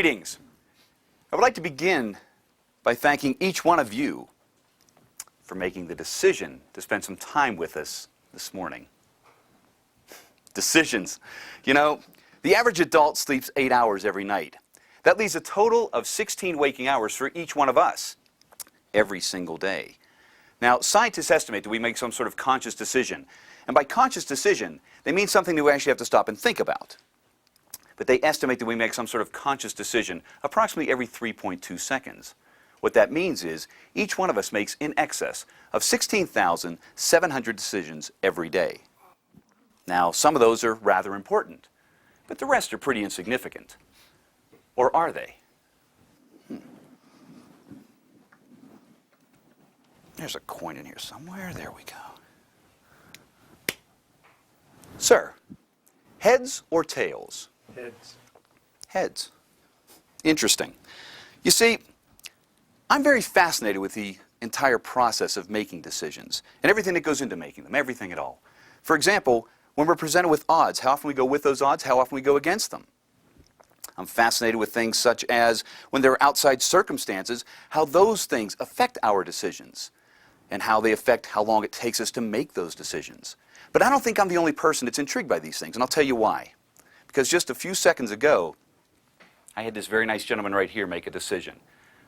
Greetings. I would like to begin by thanking each one of you for making the decision to spend some time with us this morning. Decisions. You know, the average adult sleeps 8 hours every night. That leaves a total of 16 waking hours for each one of us every single day. Now, scientists estimate that we make some sort of conscious decision. And by conscious decision, they mean something that we actually have to stop and think about. But they estimate that we make some sort of conscious decision approximately every 3.2 seconds. What that means is each one of us makes in excess of 16,700 decisions every day. Now, some of those are rather important, but the rest are pretty insignificant. Or are they? There's a coin in here somewhere. There we go. Sir, heads or tails? Heads. Heads. Interesting. You see, I'm very fascinated with the entire process of making decisions and everything that goes into making them, everything at all. For example, when we're presented with odds, how often we go with those odds, how often we go against them. I'm fascinated with things such as when there are outside circumstances, how those things affect our decisions and how they affect how long it takes us to make those decisions. But I don't think I'm the only person that's intrigued by these things, and I'll tell you why. Because just a few seconds ago, I had this very nice gentleman right here make a decision.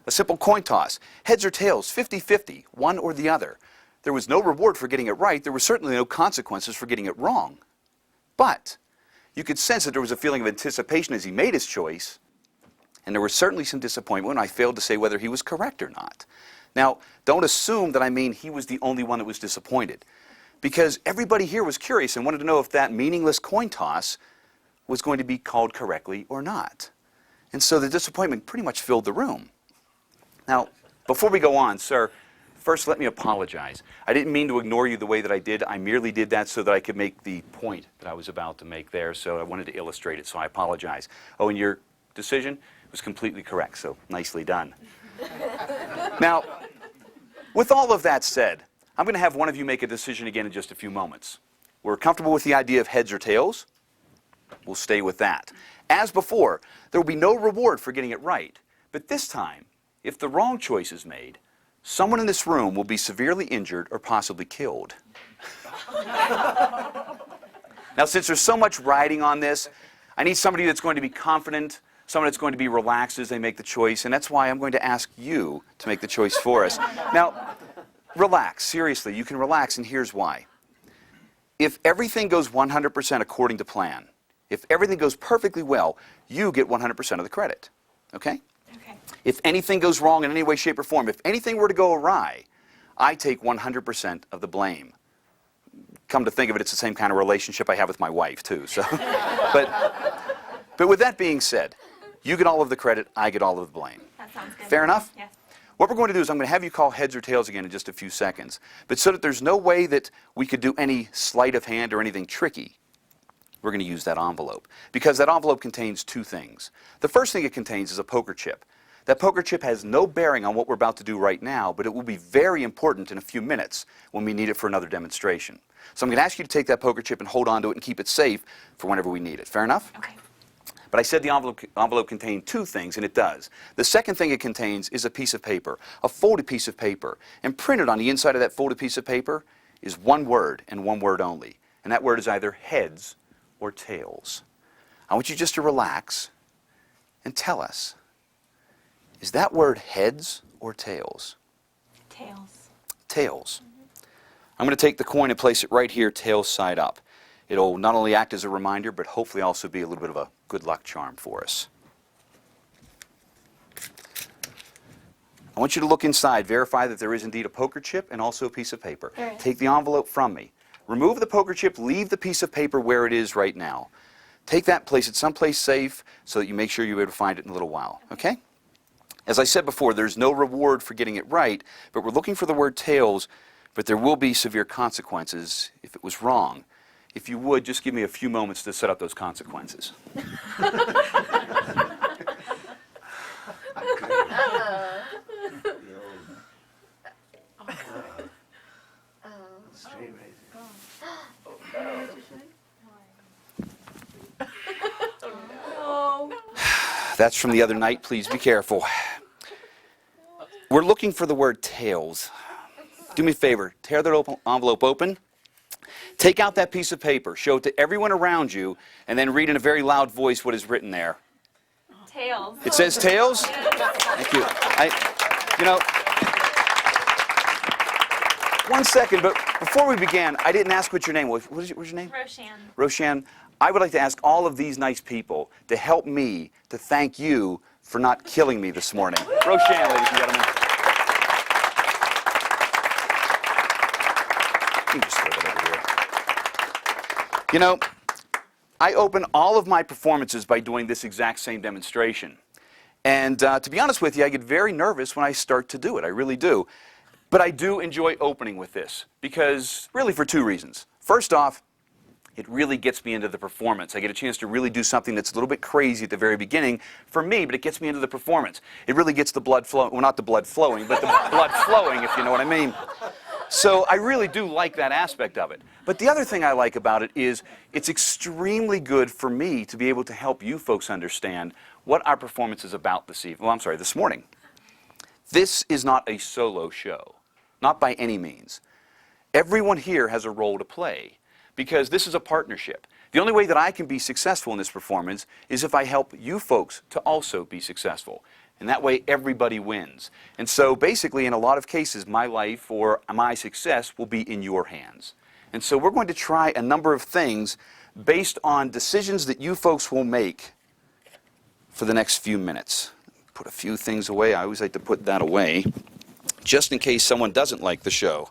A simple coin toss, heads or tails, 50-50, one or the other. There was no reward for getting it right. There were certainly no consequences for getting it wrong. But you could sense that there was a feeling of anticipation as he made his choice, and there was certainly some disappointment when I failed to say whether he was correct or not. Now, don't assume that I mean he was the only one that was disappointed, because everybody here was curious and wanted to know if that meaningless coin toss was going to be called correctly or not. And so the disappointment pretty much filled the room. Now, before we go on, sir, first let me apologize. I didn't mean to ignore you the way that I did. I merely did that so that I could make the point that I was about to make there, so I wanted to illustrate it, so I apologize. Oh, and your decision was completely correct, so nicely done. Now, with all of that said, I'm going to have one of you make a decision again in just a few moments. We're comfortable with the idea of heads or tails? We'll stay with that. As before, there will be no reward for getting it right. But this time, if the wrong choice is made, someone in this room will be severely injured or possibly killed. Now, since there's so much riding on this, I need somebody that's going to be confident, someone that's going to be relaxed as they make the choice, and that's why I'm going to ask you to make the choice for us. Now, relax. Seriously, you can relax, and here's why. If everything goes 100% according to plan, if everything goes perfectly well, you get 100% of the credit. Okay? Okay. If anything goes wrong in any way, shape, or form, if anything were to go awry, I take 100% of the blame. Come to think of it, it's the same kind of relationship I have with my wife, too. So, but with that being said, you get all of the credit, I get all of the blame. That sounds good. Fair enough? Yes. What we're going to do is I'm going to have you call heads or tails again in just a few seconds. But so that there's no way that we could do any sleight of hand or anything tricky, we're going to use that envelope. Because that envelope contains two things. The first thing it contains is a poker chip. That poker chip has no bearing on what we're about to do right now, but it will be very important in a few minutes when we need it for another demonstration. So I'm going to ask you to take that poker chip and hold on to it and keep it safe for whenever we need it. Fair enough? Okay. But I said the envelope contained two things, and it does. The second thing it contains is a piece of paper, a folded piece of paper. And printed on the inside of that folded piece of paper is one word, and one word only. And that word is either heads or tails. I want you just to relax and tell us, is that word heads or tails? Tails. Tails. I'm going to take the coin and place it right here, tails side up. It'll not only act as a reminder, but hopefully also be a little bit of a good luck charm for us. I want you to look inside, verify that there is indeed a poker chip and also a piece of paper. There is. Take the envelope from me. Remove the poker chip, leave the piece of paper where it is right now. Take that, place it someplace safe so that you make sure you're able to find it in a little while, okay? As I said before, there's no reward for getting it right, but we're looking for the word tails, but there will be severe consequences if it was wrong. If you would, just give me a few moments to set up those consequences. That's from the other night. Please be careful. We're looking for the word tails. Do me a favor. Tear that envelope open. Take out that piece of paper. Show it to everyone around you, and then read in a very loud voice what is written there. Tails. It says tails? Thank you. One second, but before we began, I didn't ask what your name was. What's your name? Roshan. Roshan, I would like to ask all of these nice people to help me to thank you for not killing me this morning. Roshan, ladies and gentlemen. You can just throw that over here. You know, I open all of my performances by doing this exact same demonstration. And to be honest with you, I get very nervous when I start to do it. I really do. But I do enjoy opening with this because, really for two reasons. First off, it really gets me into the performance. I get a chance to really do something that's a little bit crazy at the very beginning for me, but it gets me into the performance. It really gets the blood flowing, well, not the blood flowing, but the blood flowing, if you know what I mean. So I really do like that aspect of it. But the other thing I like about it is it's extremely good for me to be able to help you folks understand what our performance is about this morning. This is not a solo show, not by any means. Everyone here has a role to play because this is a partnership. The only way that I can be successful in this performance is if I help you folks to also be successful. And that way everybody wins. And so basically in a lot of cases my life or my success will be in your hands. And so we're going to try a number of things based on decisions that you folks will make for the next few minutes. Put a few things away. I always like to put that away just in case someone doesn't like the show.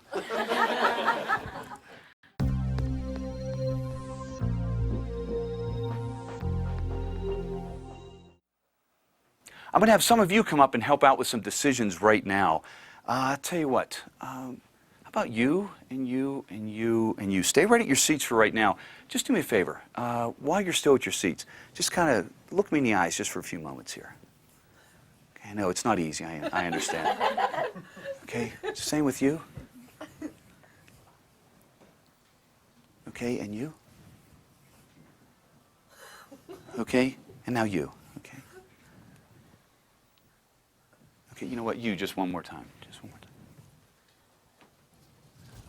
I'm going to have some of you come up and help out with some decisions right now. I'll tell you what, how about you and you and you and you? Stay right at your seats for right now. Just do me a favor. While you're still at your seats, just kind of look me in the eyes just for a few moments here. Okay, I know it's not easy, I understand. Okay, same with you. Okay, and you? Okay, and now you. Okay, you know what? You, just one more time. Just one more time.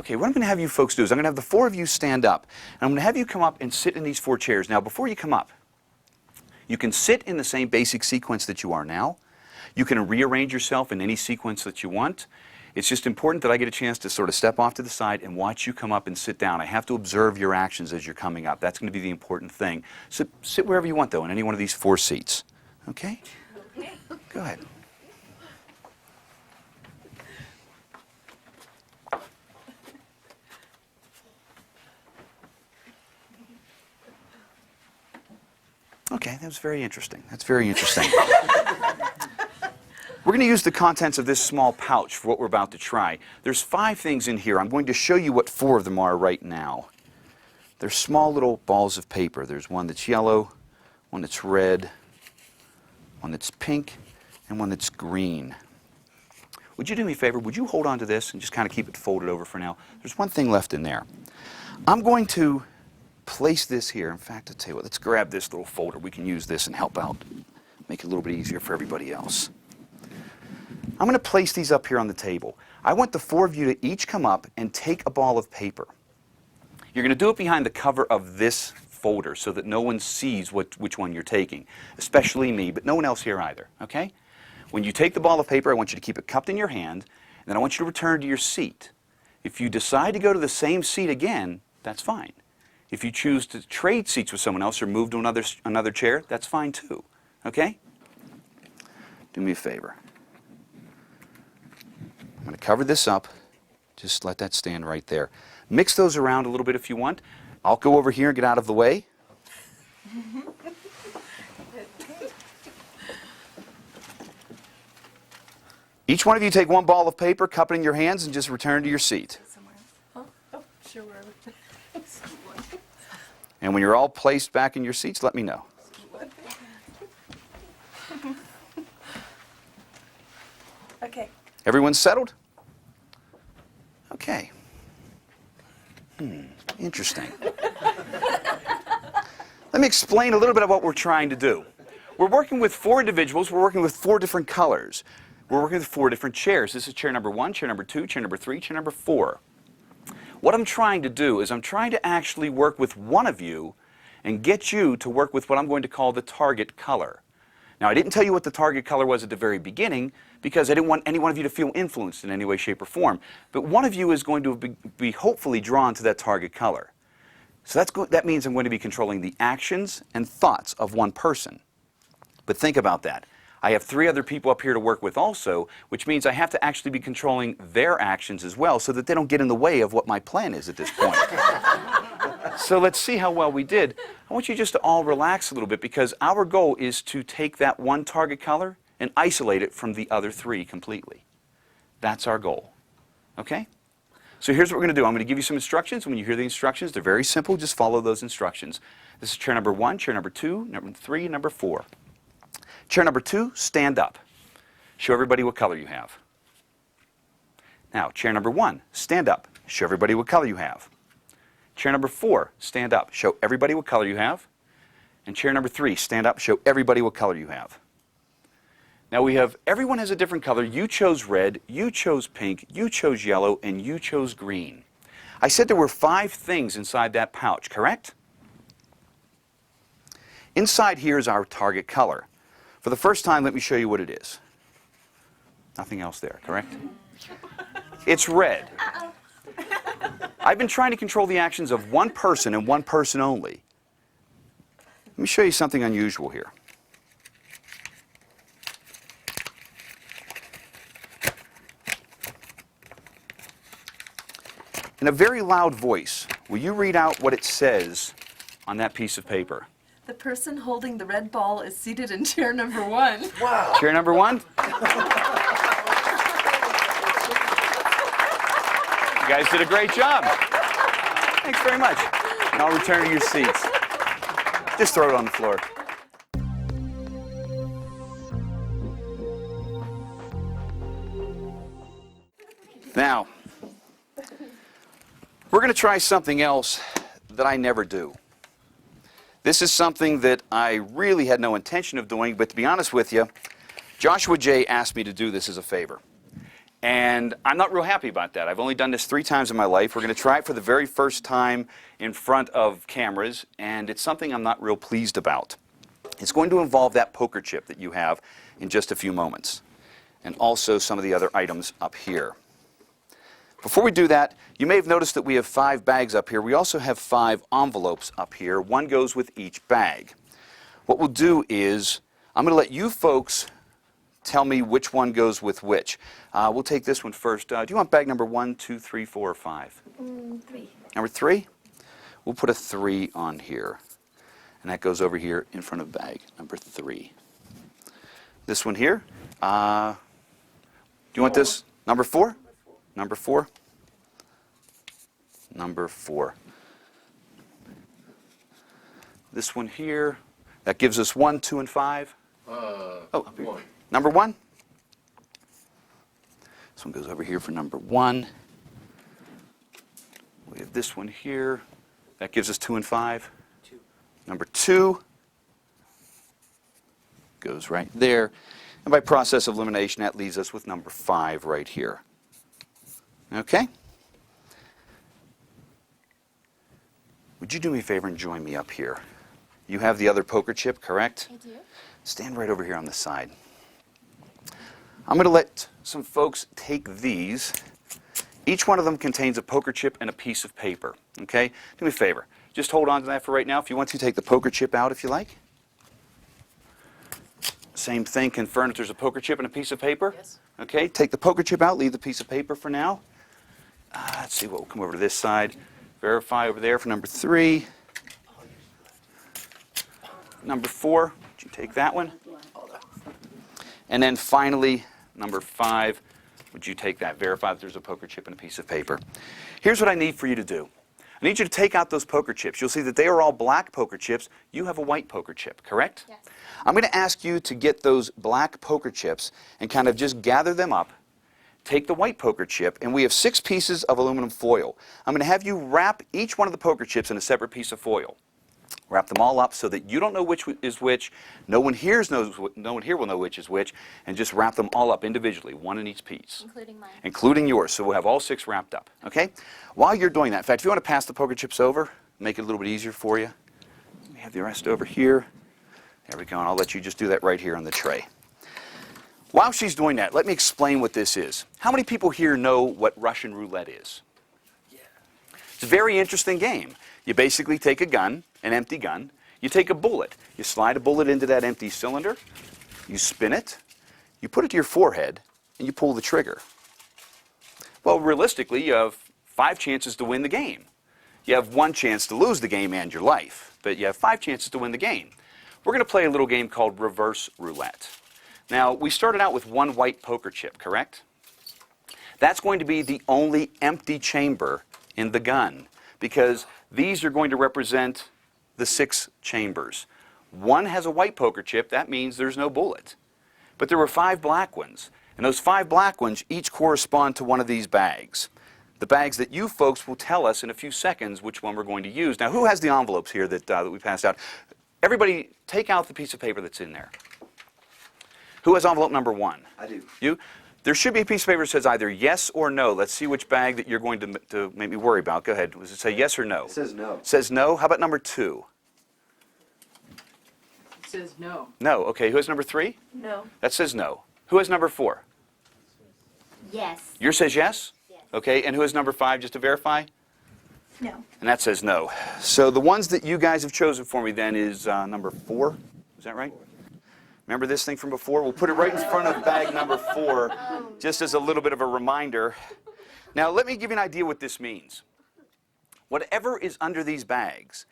Okay, what I'm going to have you folks do is I'm going to have the four of you stand up. And I'm going to have you come up and sit in these four chairs. Now, before you come up, you can sit in the same basic sequence that you are now. You can rearrange yourself in any sequence that you want. It's just important that I get a chance to sort of step off to the side and watch you come up and sit down. I have to observe your actions as you're coming up. That's going to be the important thing. So sit wherever you want, though, in any one of these four seats. Okay? Okay. Go ahead. Okay, that was very interesting. That's very interesting. We're going to use the contents of this small pouch for what we're about to try. There's 5 things in here. I'm going to show you what 4 of them are right now. They're small little balls of paper. There's one that's yellow, one that's red, one that's pink, and one that's green. Would you do me a favor? Would you hold on to this and just kind of keep it folded over for now? There's one thing left in there. I'm going to place this here. In fact, I'll tell you what, let's grab this little folder. We can use this and help out, make it a little bit easier for everybody else. I'm going to place these up here on the table. I want the 4 of you to each come up and take a ball of paper. You're going to do it behind the cover of this folder so that no one sees which one you're taking, especially me, but no one else here either, okay? When you take the ball of paper, I want you to keep it cupped in your hand, and then I want you to return to your seat. If you decide to go to the same seat again, that's fine. If you choose to trade seats with someone else or move to another chair, that's fine too. Okay? Do me a favor. I'm going to cover this up. Just let that stand right there. Mix those around a little bit if you want. I'll go over here and get out of the way. Each one of you take one ball of paper, cup it in your hands, and just return to your seat. Oh, sure. And when you're all placed back in your seats, let me know. Okay. Everyone's settled? Okay. Interesting. Let me explain a little bit of what we're trying to do. We're working with 4 individuals. We're working with 4 different colors. We're working with 4 different chairs. This is chair number 1, chair number 2, chair number 3, chair number 4. What I'm trying to do is I'm trying to actually work with one of you and get you to work with what I'm going to call the target color. Now, I didn't tell you what the target color was at the very beginning because I didn't want any one of you to feel influenced in any way, shape, or form. But one of you is going to be hopefully drawn to that target color. So that means I'm going to be controlling the actions and thoughts of one person. But think about that. I have 3 other people up here to work with also, which means I have to actually be controlling their actions as well so that they don't get in the way of what my plan is at this point. So let's see how well we did. I want you just to all relax a little bit because our goal is to take that one target color and isolate it from the other 3 completely. That's our goal. Okay? So here's what we're going to do. I'm going to give you some instructions. When you hear the instructions, they're very simple. Just follow those instructions. This is chair number 1, chair number 2, number 3, and number 4. Chair number 2, stand up. Show everybody what color you have. Now, chair number 1, stand up. Show everybody what color you have. Chair number 4, stand up. Show everybody what color you have. And chair number 3, stand up. Show everybody what color you have. Now everyone has a different color. You chose red, you chose pink, you chose yellow, and you chose green. I said there were 5 things inside that pouch, correct? Inside here is our target color. For the first time, let me show you what it is. Nothing else there, correct? It's red. I've been trying to control the actions of one person and one person only. Let me show you something unusual here. In a very loud voice, will you read out what it says on that piece of paper? The person holding the red ball is seated in chair number 1. Wow. Chair number 1? You guys did a great job. Thanks very much. And I'll return to your seats. Just throw it on the floor. Now, we're going to try something else that I never do. This is something that I really had no intention of doing, but to be honest with you, Joshua J. asked me to do this as a favor. And I'm not real happy about that. I've only done this 3 times in my life. We're going to try it for the very first time in front of cameras, and it's something I'm not real pleased about. It's going to involve that poker chip that you have in just a few moments, and also some of the other items up here. Before we do that, you may have noticed that we have 5 bags up here. We also have 5 envelopes up here. 1 goes with each bag. What we'll do is, I'm going to let you folks tell me which one goes with which. We'll take this one first. Do you want bag number 1, 2, 3, 4, or 5? 3. Number 3? We'll put a 3 on here. And that goes over here in front of bag number 3. This one here. Do you want this? Number 4? Number 4? Number 4. This one here. That gives us 1, 2, and 5. Up here. 1. Number 1? This one goes over here for number 1. We have this one here. That gives us 2 and 5. 2. Number 2 goes right there. And by process of elimination, that leaves us with number 5 right here. Okay? Would you do me a favor and join me up here? You have the other poker chip, correct? I do. Stand right over here on the side. I'm going to let some folks take these. Each one of them contains a poker chip and a piece of paper. Okay? Do me a favor. Just hold on to that for right now. If you want to, take the poker chip out if you like. Same thing, confirm if there's a poker chip and a piece of paper. Yes. Okay, take the poker chip out, leave the piece of paper for now. Let's see, we'll come over to this side. Verify over there for number 3. Number 4, would you take that one? And then finally, number 5, would you take that? Verify that there's a poker chip and a piece of paper. Here's what I need for you to do. I need you to take out those poker chips. You'll see that they are all black poker chips. You have a white poker chip, correct? Yes. I'm going to ask you to get those black poker chips and kind of just gather them up. Take the white poker chip, and we have 6 pieces of aluminum foil. I'm going to have you wrap each one of the poker chips in a separate piece of foil. Wrap them all up so that you don't know which is which. No one here will know which is which, and just wrap them all up individually, one in each piece. Including mine. Including yours, so we'll have all 6 wrapped up, okay? While you're doing that, in fact, if you want to pass the poker chips over, make it a little bit easier for you. We have the rest over here. There we go, and I'll let you just do that right here on the tray. While she's doing that, let me explain what this is. How many people here know what Russian roulette is? Yeah. It's a very interesting game. You basically take a gun, an empty gun, you take a bullet, you slide a bullet into that empty cylinder, you spin it, you put it to your forehead, and you pull the trigger. Well, realistically, you have 5 chances to win the game. You have 1 chance to lose the game and your life, but you have 5 chances to win the game. We're going to play a little game called reverse roulette. Now, we started out with 1 white poker chip, correct? That's going to be the only empty chamber in the gun, because these are going to represent the 6 chambers. 1 has a white poker chip, that means there's no bullet. But there were 5 black ones, and those 5 black ones each correspond to one of these bags. The bags that you folks will tell us in a few seconds which one we're going to use. Now, who has the envelopes here that we passed out? Everybody, take out the piece of paper that's in there. Who has envelope number 1? I do. You? There should be a piece of paper that says either yes or no. Let's see which bag that you're going to make me worry about. Go ahead. Does it say yes or no? It says no. It says no. How about number 2? It says no. No. Okay. Who has number 3? No. That says no. Who has number 4? Yes. Yours says yes? Yes. Okay. And who has number 5, just to verify? No. And that says no. So the ones that you guys have chosen for me then is number 4. Is that right? Remember this thing from before? We'll put it right in front of bag number 4, just as a little bit of a reminder. Now, let me give you an idea what this means. Whatever is under these bags,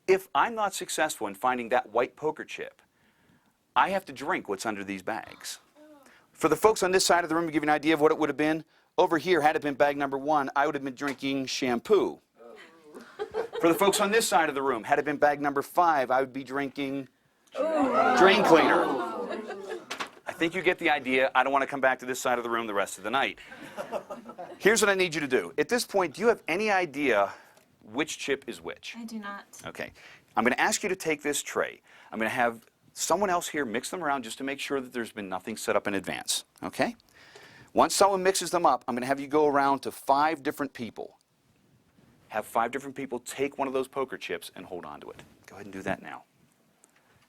if I'm not successful in finding that white poker chip, I have to drink what's under these bags. For the folks on this side of the room, to give you an idea of what it would have been, over here, had it been bag number 1, I would have been drinking shampoo. For the folks on this side of the room, had it been bag number 5, I would be drinking drain cleaner. I think you get the idea. I don't want to come back to this side of the room the rest of the night. Here's what I need you to do. At this point, do you have any idea which chip is which? I do not. Okay. I'm going to ask you to take this tray. I'm going to have someone else here mix them around just to make sure that there's been nothing set up in advance. Okay? Once someone mixes them up, I'm going to have you go around to 5 different people. Have 5 different people take one of those poker chips and hold on to it. Go ahead and do that now.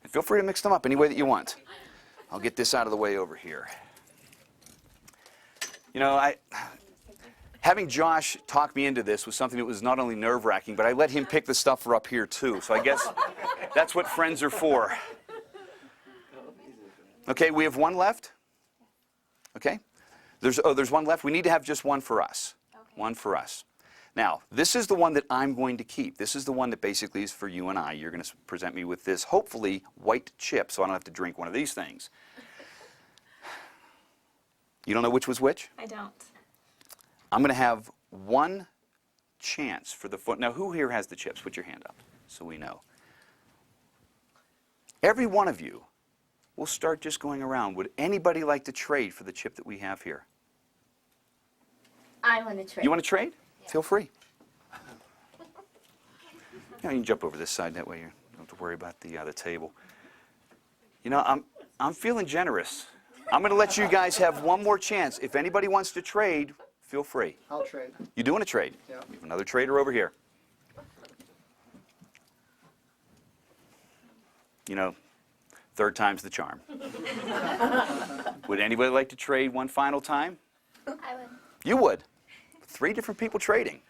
And feel free to mix them up any way that you want. I'll get this out of the way over here. You know, having Josh talk me into this was something that was not only nerve-wracking, but I let him pick the stuff for up here too. So I guess that's what friends are for. Okay, we have 1 left. Okay? There's 1 left. We need to have just 1 for us. Okay. 1 for us. Now, this is the one that I'm going to keep. This is the one that basically is for you and I. You're going to present me with this, hopefully, white chip, so I don't have to drink one of these things. You don't know which was which? I don't. I'm going to have 1 chance for the foot. Now, who here has the chips? Put your hand up so we know. Every one of you will start just going around. Would anybody like to trade for the chip that we have here? I want to trade. You want to trade? Yeah. Feel free. You can jump over this side. That way you don't have to worry about the table. You know, I'm feeling generous. I'm going to let you guys have 1 more chance. If anybody wants to trade, feel free. I'll trade. You do want to trade? Yeah. We have another trader over here. You know, 3rd time's the charm. Would anybody like to trade 1 final time? I would. You would. 3 different people trading.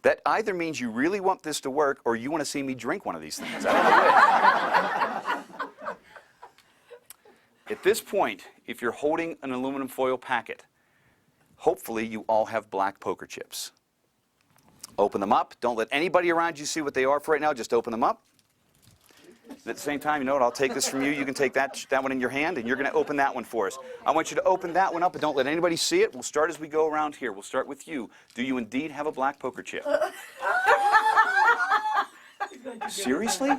That either means you really want this to work or you want to see me drink one of these things. I don't know which. At this point, if you're holding an aluminum foil packet, hopefully you all have black poker chips. Open them up. Don't let anybody around you see what they are for right now. Just open them up. And at the same time, you know what? I'll take this from you. You can take that one in your hand, and you're going to open that one for us. I want you to open that one up, and don't let anybody see it. We'll start as we go around here. We'll start with you. Do you indeed have a black poker chip? Seriously?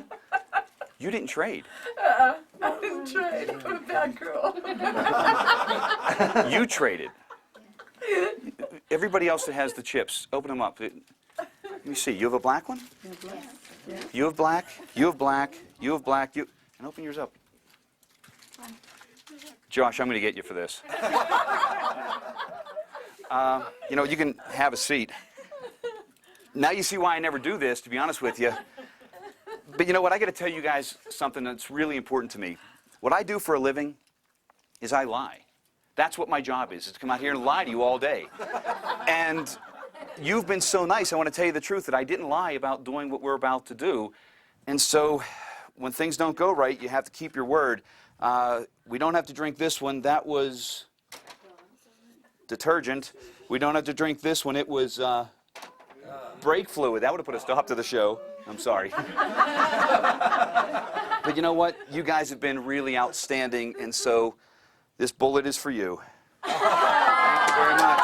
You didn't trade. I didn't trade. I'm a bad girl. You traded. Everybody else that has the chips, open them up. Let me see. You have a black one? You have black, you have black, you have black, you... And open yours up. Josh, I'm going to get you for this. You know, you can have a seat. Now you see why I never do this, to be honest with you. But you know what? I got to tell you guys something that's really important to me. What I do for a living is I lie. That's what my job is to come out here and lie to you all day. And you've been so nice, I want to tell you the truth, that I didn't lie about doing what we're about to do. And so when things don't go right, you have to keep your word. We don't have to drink this one. That was detergent. We don't have to drink this one. It was brake fluid. That would have put a stop to the show. I'm sorry. But you know what? You guys have been really outstanding, and so this bullet is for you. Thank you very much.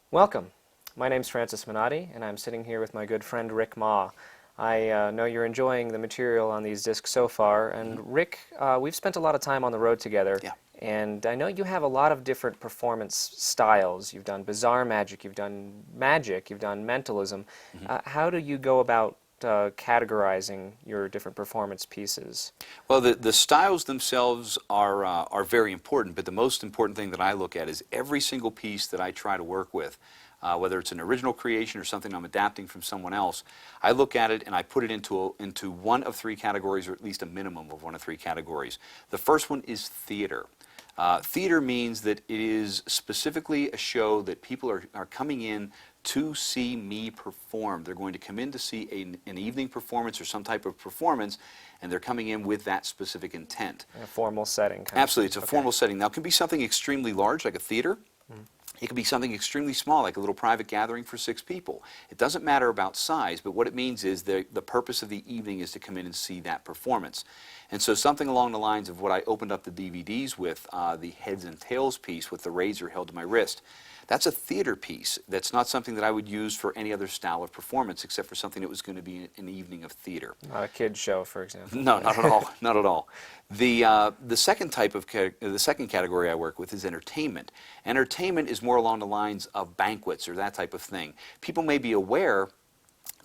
Welcome. My name's Francis Minotti, and I'm sitting here with my good friend Rick Ma. I know you're enjoying the material on these discs so far, and Rick, we've spent a lot of time on the road together, Yeah. and I know you have a lot of different performance styles. You've done bizarre magic, you've done mentalism. How do you go about categorizing your different performance pieces? Well, the styles themselves are very important, but the most important thing that I look at is every single piece that I try to work with, whether it's an original creation or something I'm adapting from someone else, I look at it and I put it into one of three categories, or at least a minimum of one of three categories. The first one is theater. Theater means that it is specifically a show that people are coming in to see me perform. They're going to come in to see an evening performance or some type of performance, and they're coming in with that specific intent. In a formal setting. Absolutely, it's a formal setting. Now, it can be something extremely large, like a theater. It can be something extremely small, like a little private gathering for 6 people. It doesn't matter about size, but what it means is the purpose of the evening is to come in and see that performance. And so something along the lines of what I opened up the DVDs with, the heads and tails piece with the razor held to my wrist. That's a theater piece. That's not something that I would use for any other style of performance, except for something that was going to be an evening of theater. Not a kid's show, for example. No, not at all. Not at all. The second category I work with is entertainment. Entertainment is more along the lines of banquets or that type of thing. People may be aware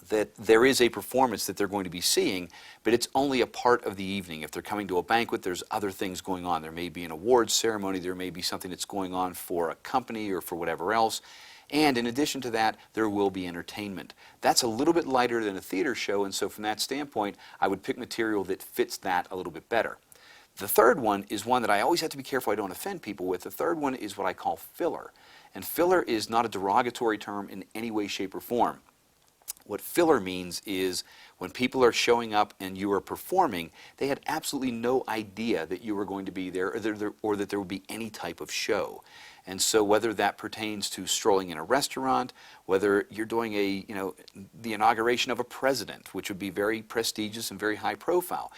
that there is a performance that they're going to be seeing, but it's only a part of the evening. If they're coming to a banquet, there's other things going on. There may be an awards ceremony, there may be something that's going on for a company or for whatever else. And in addition to that, there will be entertainment. That's a little bit lighter than a theater show, and so from that standpoint, I would pick material that fits that a little bit better. The third one is one that I always have to be careful I don't offend people with. The third one is what I call filler. And filler is not a derogatory term in any way, shape, or form. What filler means is when people are showing up and you are performing, they had absolutely no idea that you were going to be there or that there would be any type of show. And so whether that pertains to strolling in a restaurant, whether you're doing the inauguration of a president, which would be very prestigious and very high profile,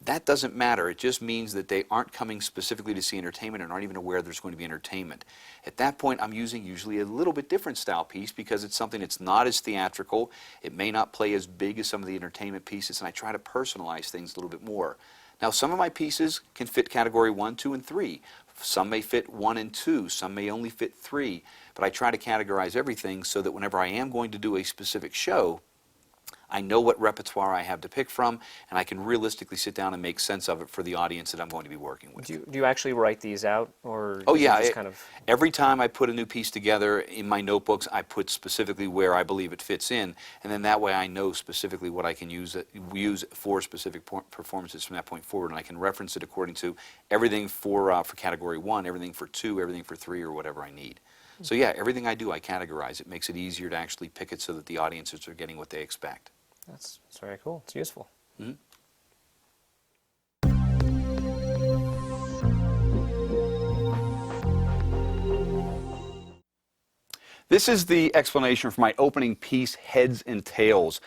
that doesn't matter. It just means that they aren't coming specifically to see entertainment and aren't even aware there's going to be entertainment. At that point, I'm using usually a little bit different style piece because it's something that's not as theatrical. It may not play as big as some of the entertainment pieces, and I try to personalize things a little bit more. Now, some of my pieces can fit category 1, 2, and 3. Some may fit 1 and 2. Some may only fit 3. But I try to categorize everything so that whenever I am going to do a specific show, I know what repertoire I have to pick from, and I can realistically sit down and make sense of it for the audience that I'm going to be working with. Do you actually write these out, or oh is it yeah, just kind of... every time I put a new piece together in my notebooks, I put specifically where I believe it fits in, and then that way I know specifically what I can use for specific performances from that point forward, and I can reference it according to everything for category 1, everything for 2, everything for 3, or whatever I need. So yeah, everything I do, I categorize. It makes it easier to actually pick it so that the audiences are getting what they expect. That's very cool. It's useful. Mm-hmm. This is the explanation for my opening piece, Heads and Tails.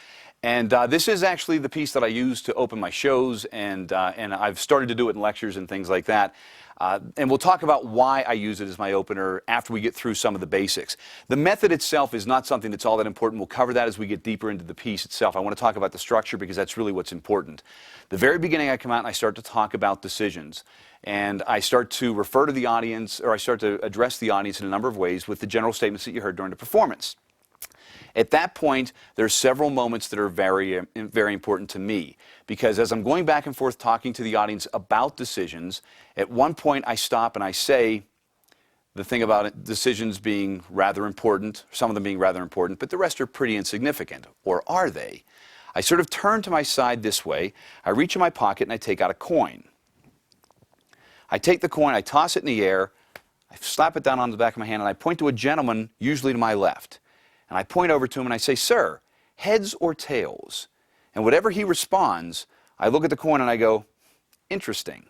And this is actually the piece that I use to open my shows, and I've started to do it in lectures and things like that. And we'll talk about why I use it as my opener after we get through some of the basics. The method itself is not something that's all that important. We'll cover that as we get deeper into the piece itself. I want to talk about the structure because that's really what's important. The very beginning I come out and I start to talk about decisions. And I start to refer to the audience, or I start to address the audience in a number of ways with the general statements that you heard during the performance. At that point, there are several moments that are very, very important to me, because as I'm going back and forth talking to the audience about decisions, at one point I stop and I say the thing about it, decisions being rather important, some of them being rather important, but the rest are pretty insignificant, or are they? I sort of turn to my side this way, I reach in my pocket and I take out a coin. I take the coin, I toss it in the air, I slap it down on the back of my hand, and I point to a gentleman, usually to my left. And I point over to him and I say, "Sir, heads or tails?" And whatever he responds, I look at the coin and I go, "Interesting."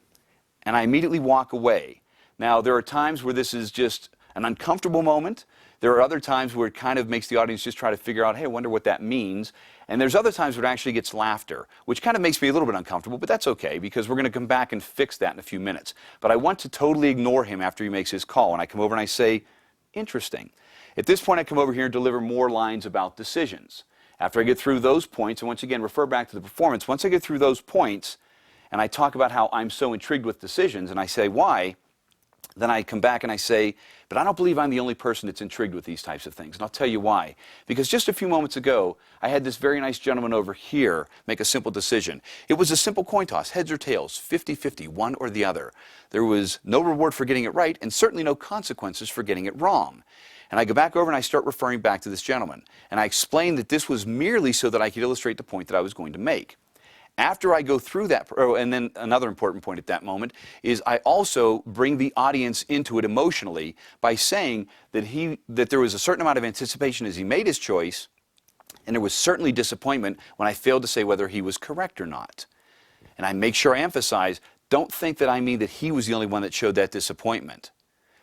And I immediately walk away. Now, there are times where this is just an uncomfortable moment. There are other times where it kind of makes the audience just try to figure out, hey, I wonder what that means. And there's other times where it actually gets laughter, which kind of makes me a little bit uncomfortable, but that's okay because we're going to come back and fix that in a few minutes. But I want to totally ignore him after he makes his call. And I come over and I say, "Interesting." At this point, I come over here and deliver more lines about decisions. After I get through those points, and once again, refer back to the performance, once I get through those points, and I talk about how I'm so intrigued with decisions, and I say why, then I come back and I say, but I don't believe I'm the only person that's intrigued with these types of things. And I'll tell you why. Because just a few moments ago, I had this very nice gentleman over here make a simple decision. It was a simple coin toss, heads or tails, 50-50, one or the other. There was no reward for getting it right, and certainly no consequences for getting it wrong. And I go back over and I start referring back to this gentleman. And I explain that this was merely so that I could illustrate the point that I was going to make. After I go through that, and then another important point at that moment is I also bring the audience into it emotionally by saying that there was a certain amount of anticipation as he made his choice, and there was certainly disappointment when I failed to say whether he was correct or not. And I make sure I emphasize, don't think that I mean that he was the only one that showed that disappointment,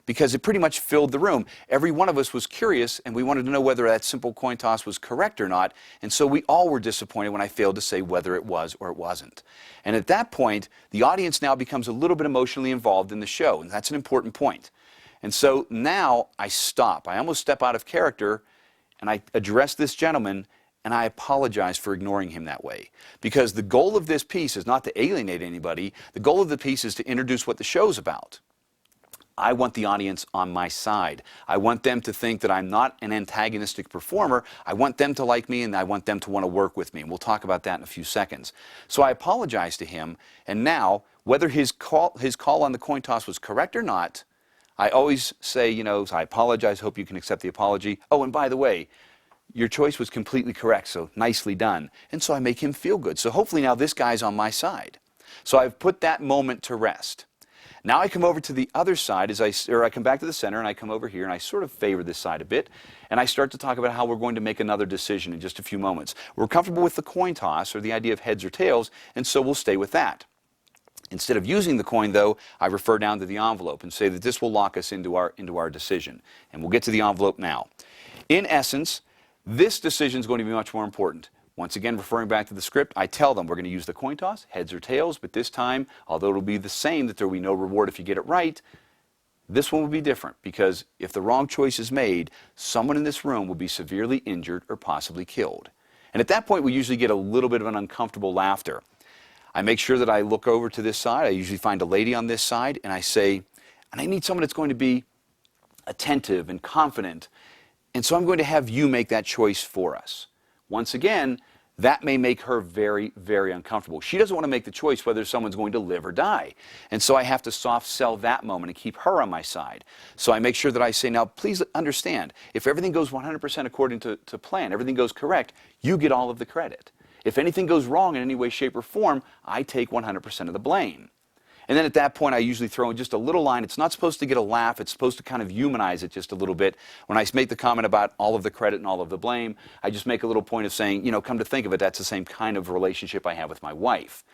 because it pretty much filled the room. Every one of us was curious, and we wanted to know whether that simple coin toss was correct or not, and so we all were disappointed when I failed to say whether it was or it wasn't. And at that point, the audience now becomes a little bit emotionally involved in the show, and that's an important point. And so now I stop. I almost step out of character, and I address this gentleman, and I apologize for ignoring him that way. Because the goal of this piece is not to alienate anybody. The goal of the piece is to introduce what the show's about. I want the audience on my side. I want them to think that I'm not an antagonistic performer. I want them to like me, and I want them to want to work with me. And we'll talk about that in a few seconds. So I apologize to him, and now, whether his call on the coin toss was correct or not, I always say, I apologize, hope you can accept the apology. Oh, and by the way, your choice was completely correct, so nicely done. And so I make him feel good. So hopefully now this guy's on my side. So I've put that moment to rest. Now I come over to the other side, I come back to the center, and I come over here, and I sort of favor this side a bit, and I start to talk about how we're going to make another decision in just a few moments. We're comfortable with the coin toss, or the idea of heads or tails, and so we'll stay with that. Instead of using the coin, though, I refer down to the envelope and say that this will lock us into our decision. And we'll get to the envelope now. In essence, this decision is going to be much more important. Once again, referring back to the script, I tell them we're going to use the coin toss, heads or tails, but this time, although it'll be the same, that there will be no reward if you get it right, this one will be different, because if the wrong choice is made, someone in this room will be severely injured or possibly killed. And at that point, we usually get a little bit of an uncomfortable laughter. I make sure that I look over to this side. I usually find a lady on this side, and I say, and I need someone that's going to be attentive and confident, and so I'm going to have you make that choice for us. Once again, that may make her very, very uncomfortable. She doesn't want to make the choice whether someone's going to live or die. And so I have to soft sell that moment and keep her on my side. So I make sure that I say, now please understand, if everything goes 100% according to plan, everything goes correct, you get all of the credit. If anything goes wrong in any way, shape, or form, I take 100% of the blame. And then at that point, I usually throw in just a little line. It's not supposed to get a laugh. It's supposed to kind of humanize it just a little bit. When I make the comment about all of the credit and all of the blame, I just make a little point of saying, come to think of it, that's the same kind of relationship I have with my wife.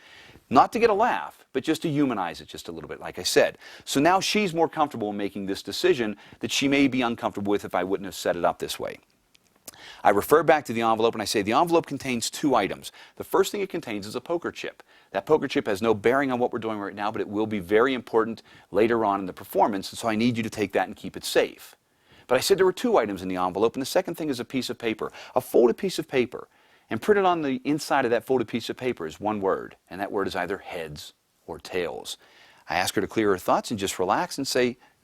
Not to get a laugh, but just to humanize it just a little bit, like I said. So now she's more comfortable in making this decision that she may be uncomfortable with if I wouldn't have set it up this way. I refer back to the envelope and I say the envelope contains 2 items. The first thing it contains is a poker chip. That poker chip has no bearing on what we're doing right now, but it will be very important later on in the performance, and so I need you to take that and keep it safe. But I said there were 2 items in the envelope, and the second thing is a piece of paper, a folded piece of paper. And printed on the inside of that folded piece of paper is one word, and that word is either heads or tails. I ask her to clear her thoughts and just relax and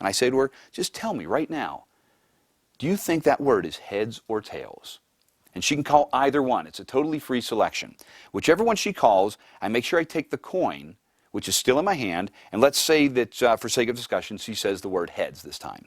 I say to her, just tell me right now, do you think that word is heads or tails? And she can call either one. It's a totally free selection. Whichever one she calls, I make sure I take the coin, which is still in my hand, and let's say that for sake of discussion, she says the word heads this time.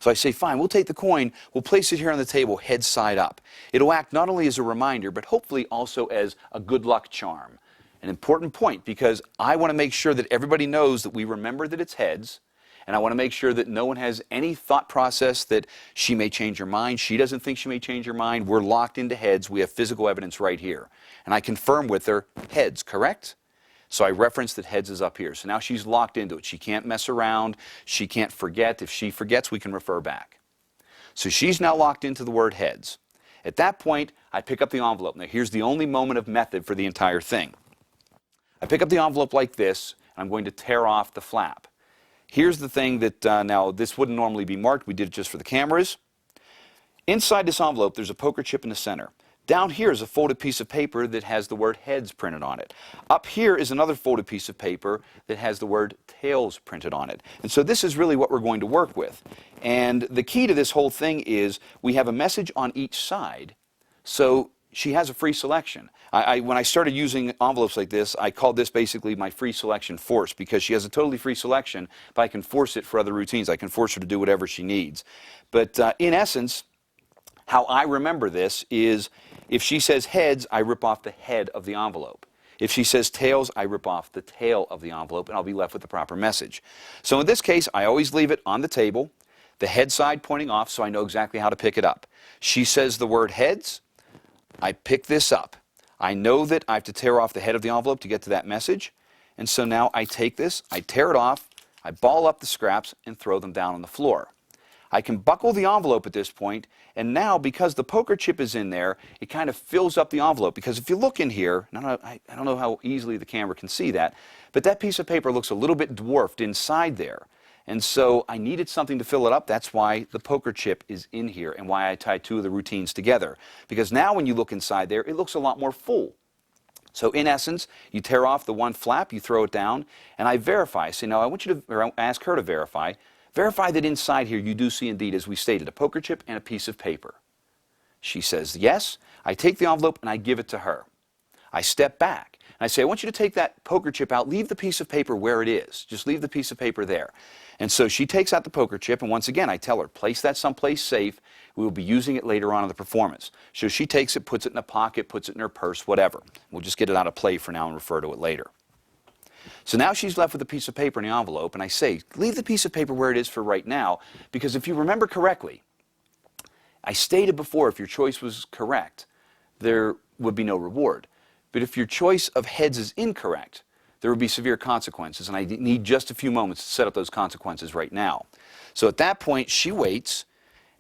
So I say, fine, we'll take the coin, we'll place it here on the table, head side up. It'll act not only as a reminder, but hopefully also as a good luck charm. An important point, because I want to make sure that everybody knows that we remember that it's heads, and I want to make sure that no one has any thought process that she may change her mind. She doesn't think she may change her mind. We're locked into heads. We have physical evidence right here. And I confirm with her, heads, correct? So I reference that heads is up here. So now she's locked into it. She can't mess around. She can't forget. If she forgets, we can refer back. So she's now locked into the word heads. At that point, I pick up the envelope. Now here's the only moment of method for the entire thing. I pick up the envelope like this, and I'm going to tear off the flap. Here's the thing that, now this wouldn't normally be marked, we did it just for the cameras. Inside this envelope there's a poker chip in the center. Down here is a folded piece of paper that has the word heads printed on it. Up here is another folded piece of paper that has the word tails printed on it. And so this is really what we're going to work with. And the key to this whole thing is we have a message on each side, so she has a free selection. When I started using envelopes like this, I called this basically my free selection force, because she has a totally free selection, but I can force it for other routines. I can force her to do whatever she needs. But in essence, how I remember this is if she says heads, I rip off the head of the envelope. If she says tails, I rip off the tail of the envelope, and I'll be left with the proper message. So in this case, I always leave it on the table, the head side pointing off, so I know exactly how to pick it up. She says the word heads, I pick this up. I know that I have to tear off the head of the envelope to get to that message, and so now I take this, I tear it off, I ball up the scraps and throw them down on the floor. I can buckle the envelope at this point, and now because the poker chip is in there, it kind of fills up the envelope, because if you look in here, I don't know how easily the camera can see that, but that piece of paper looks a little bit dwarfed inside there. And so I needed something to fill it up. That's why the poker chip is in here and why I tied 2 of the routines together. Because now when you look inside there, it looks a lot more full. So in essence, you tear off the one flap, you throw it down, and I verify. So now I want you to, or I ask her to verify that inside here you do see indeed, as we stated, a poker chip and a piece of paper. She says yes. I take the envelope and I give it to her. I step back and I say, I want you to take that poker chip out, leave the piece of paper where it is. Just leave the piece of paper there. And so she takes out the poker chip, and once again I tell her, place that someplace safe. We will be using it later on in the performance. So she takes it, puts it in a pocket, puts it in her purse, whatever. We'll just get it out of play for now and refer to it later. So now she's left with a piece of paper in the envelope, and I say, leave the piece of paper where it is for right now, because if you remember correctly, I stated before if your choice was correct, there would be no reward. But if your choice of heads is incorrect, there would be severe consequences, and I need just a few moments to set up those consequences right now. So at that point, she waits,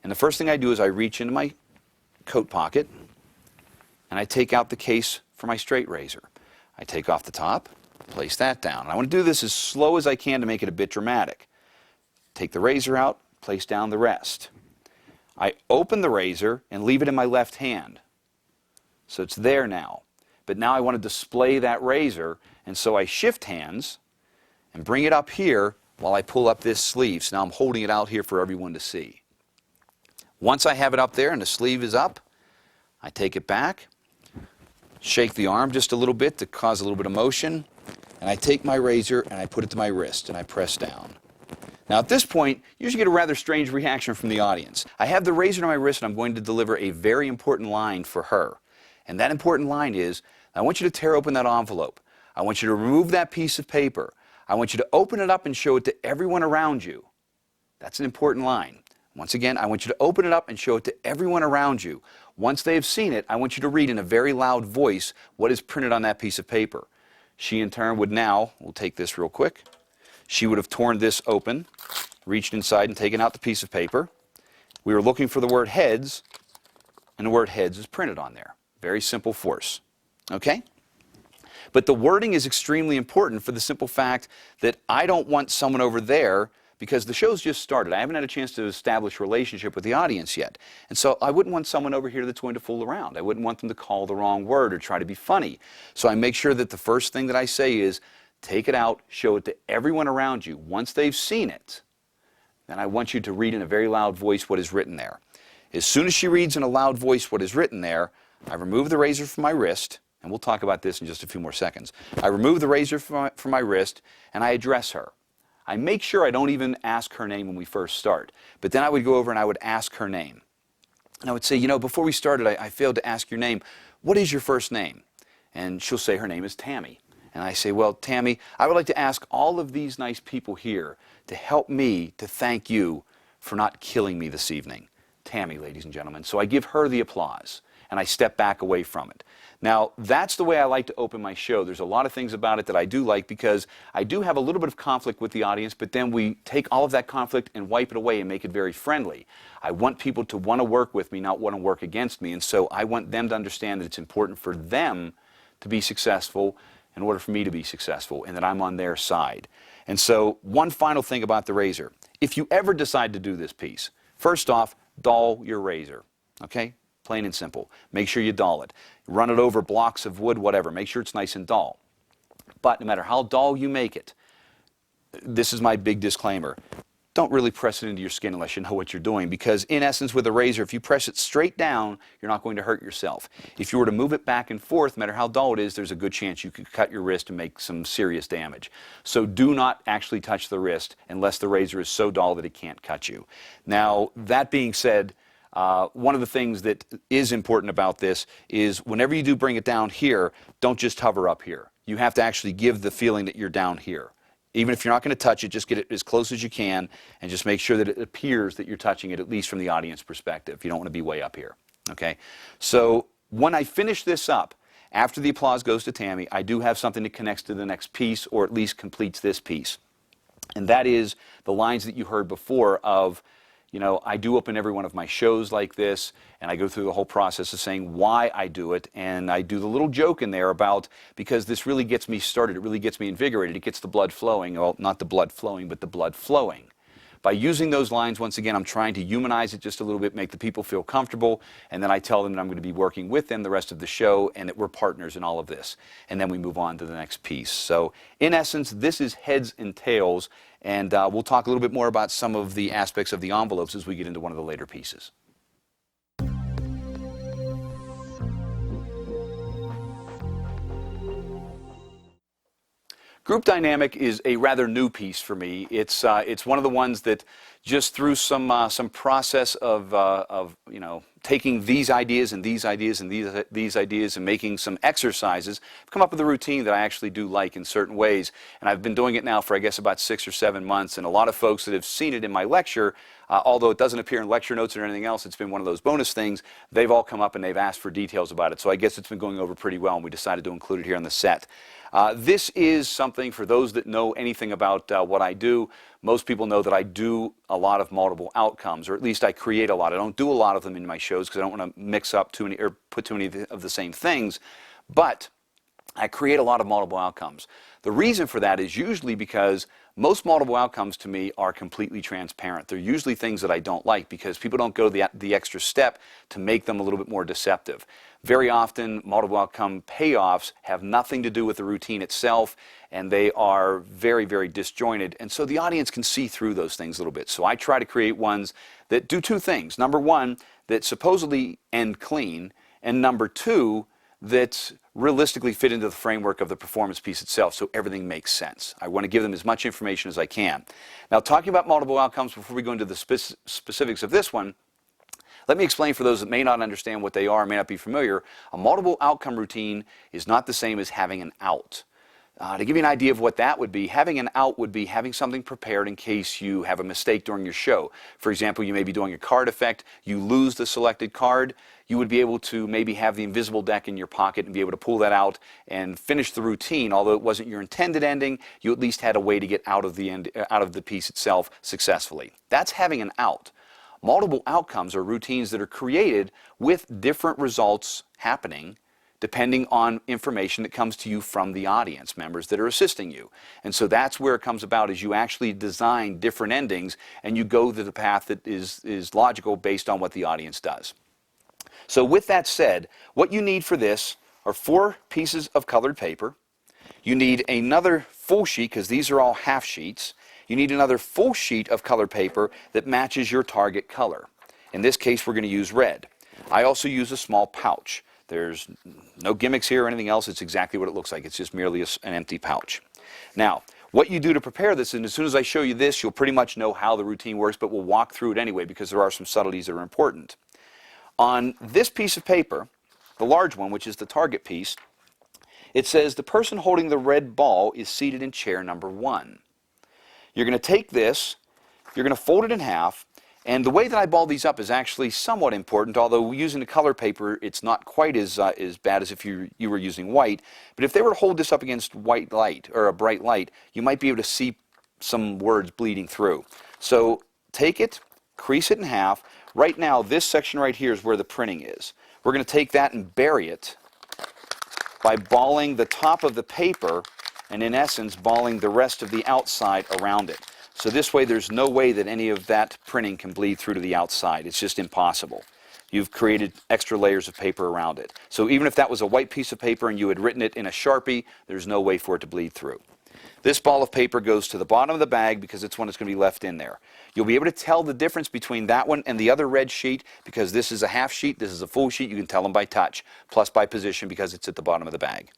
and the first thing I do is I reach into my coat pocket, and I take out the case for my straight razor. I take off the top, place that down. And I want to do this as slow as I can to make it a bit dramatic. Take the razor out, place down the rest. I open the razor and leave it in my left hand. So it's there now. But now I want to display that razor, and so I shift hands and bring it up here while I pull up this sleeve. So now I'm holding it out here for everyone to see. Once I have it up there and the sleeve is up, I take it back, shake the arm just a little bit to cause a little bit of motion, and I take my razor and I put it to my wrist and I press down. Now at this point, you usually get a rather strange reaction from the audience. I have the razor to my wrist and I'm going to deliver a very important line for her. And that important line is, I want you to tear open that envelope. I want you to remove that piece of paper. I want you to open it up and show it to everyone around you. That's an important line. Once again, I want you to open it up and show it to everyone around you. Once they have seen it, I want you to read in a very loud voice what is printed on that piece of paper. She in turn would now, we'll take this real quick, she would have torn this open, reached inside and taken out the piece of paper. We were looking for the word heads, and the word heads is printed on there. Very simple force. Okay? But the wording is extremely important for the simple fact that I don't want someone over there, because the show's just started. I haven't had a chance to establish a relationship with the audience yet. And so I wouldn't want someone over here that's going to fool around. I wouldn't want them to call the wrong word or try to be funny. So I make sure that the first thing that I say is, take it out, show it to everyone around you. Once they've seen it, then I want you to read in a very loud voice what is written there. As soon as she reads in a loud voice what is written there, I remove the razor from my wrist, and we'll talk about this in just a few more seconds. I remove the razor from my wrist, and I address her. I make sure I don't even ask her name when we first start, but then I would go over and I would ask her name. And I would say, you know, before we started, I failed to ask your name. What is your first name? And she'll say her name is Tammy. And I say, well, Tammy, I would like to ask all of these nice people here to help me to thank you for not killing me this evening. Tammy, ladies and gentlemen. So I give her the applause, and I step back away from it. Now, that's the way I like to open my show. There's a lot of things about it that I do like, because I do have a little bit of conflict with the audience, but then we take all of that conflict and wipe it away and make it very friendly. I want people to want to work with me, not want to work against me, and so I want them to understand that it's important for them to be successful in order for me to be successful, and that I'm on their side. And so, one final thing about the razor. If you ever decide to do this piece, first off, dull your razor, okay? Plain and simple. Make sure you dull it. Run it over blocks of wood, whatever. Make sure it's nice and dull. But no matter how dull you make it, this is my big disclaimer. Don't really press it into your skin unless you know what you're doing, because in essence with a razor, if you press it straight down, you're not going to hurt yourself. If you were to move it back and forth, no matter how dull it is, there's a good chance you could cut your wrist and make some serious damage. So do not actually touch the wrist unless the razor is so dull that it can't cut you. Now, that being said, one of the things that is important about this is whenever you do bring it down here, don't just hover up here. You have to actually give the feeling that you're down here. Even if you're not going to touch it, just get it as close as you can and just make sure that it appears that you're touching it, at least from the audience perspective. You don't want to be way up here. Okay? So when I finish this up, after the applause goes to Tammy, I do have something that connects to the next piece, or at least completes this piece. And that is the lines that you heard before of, you know, I do open every one of my shows like this, and I go through the whole process of saying why I do it, and I do the little joke in there about, because this really gets me started, it really gets me invigorated, it gets the blood flowing, well, not the blood flowing, but the blood flowing. By using those lines, once again, I'm trying to humanize it just a little bit, make the people feel comfortable, and then I tell them that I'm going to be working with them the rest of the show, and that we're partners in all of this. And then we move on to the next piece. So, in essence, this is heads and tails, and we'll talk a little bit more about some of the aspects of the envelopes as we get into one of the later pieces. Group dynamic is a rather new piece for me. It's one of the ones that just through some process of you know, taking these ideas and these ideas and these ideas and making some exercises, I've come up with a routine that I actually do like in certain ways. And I've been doing it now for, I guess, about 6 or 7 months. And a lot of folks that have seen it in my lecture, although it doesn't appear in lecture notes or anything else, it's been one of those bonus things, they've all come up and they've asked for details about it. So I guess it's been going over pretty well, and we decided to include it here on the set. This is something for those that know anything about what I do. Most people know that I do a lot of multiple outcomes, or at least I create a lot. I don't do a lot of them in my shows because I don't want to mix up too many or put too many of the same things, but I create a lot of multiple outcomes. The reason for that is usually because most multiple outcomes to me are completely transparent. They're usually things that I don't like because people don't go the extra step to make them a little bit more deceptive. Very often, multiple outcome payoffs have nothing to do with the routine itself, and they are very, very disjointed, and so the audience can see through those things a little bit. So I try to create ones that do two things. Number one, that supposedly end clean, and number two, that realistically fit into the framework of the performance piece itself, so everything makes sense. I want to give them as much information as I can. Now, talking about multiple outcomes before we go into the specifics of this one, let me explain for those that may not understand what they are, may not be familiar. A multiple outcome routine is not the same as having an out. To give you an idea of what that would be, having an out would be having something prepared in case you have a mistake during your show. For example, you may be doing a card effect, you lose the selected card, you would be able to maybe have the invisible deck in your pocket and be able to pull that out and finish the routine. Although it wasn't your intended ending, you at least had a way to get out of the piece itself successfully. That's having an out. Multiple outcomes are routines that are created with different results happening depending on information that comes to you from the audience members that are assisting you. And so that's where it comes about, is you actually design different endings and you go to the path that is logical based on what the audience does. So with that said, what you need for this are 4 pieces of colored paper. You need another full sheet, because these are all half sheets. You need another full sheet of colored paper that matches your target color. In this case, we're going to use red. I also use a small pouch. There's no gimmicks here or anything else. It's exactly what it looks like. It's just merely an empty pouch. Now, what you do to prepare this, and as soon as I show you this, you'll pretty much know how the routine works, but we'll walk through it anyway because there are some subtleties that are important. On this piece of paper, the large one, which is the target piece, it says the person holding the red ball is seated in chair number 1. You're going to take this, you're going to fold it in half, and the way that I ball these up is actually somewhat important, although using the color paper, it's not quite as bad as if you were using white. But if they were to hold this up against white light, or a bright light, you might be able to see some words bleeding through. So take it, crease it in half. Right now, this section right here is where the printing is. We're going to take that and bury it by balling the top of the paper, and in essence, balling the rest of the outside around it. So this way, there's no way that any of that printing can bleed through to the outside. It's just impossible. You've created extra layers of paper around it. So even if that was a white piece of paper and you had written it in a Sharpie, there's no way for it to bleed through. This ball of paper goes to the bottom of the bag because it's one that's going to be left in there. You'll be able to tell the difference between that one and the other red sheet because this is a half sheet, this is a full sheet. You can tell them by touch, plus by position because it's at the bottom of the bag.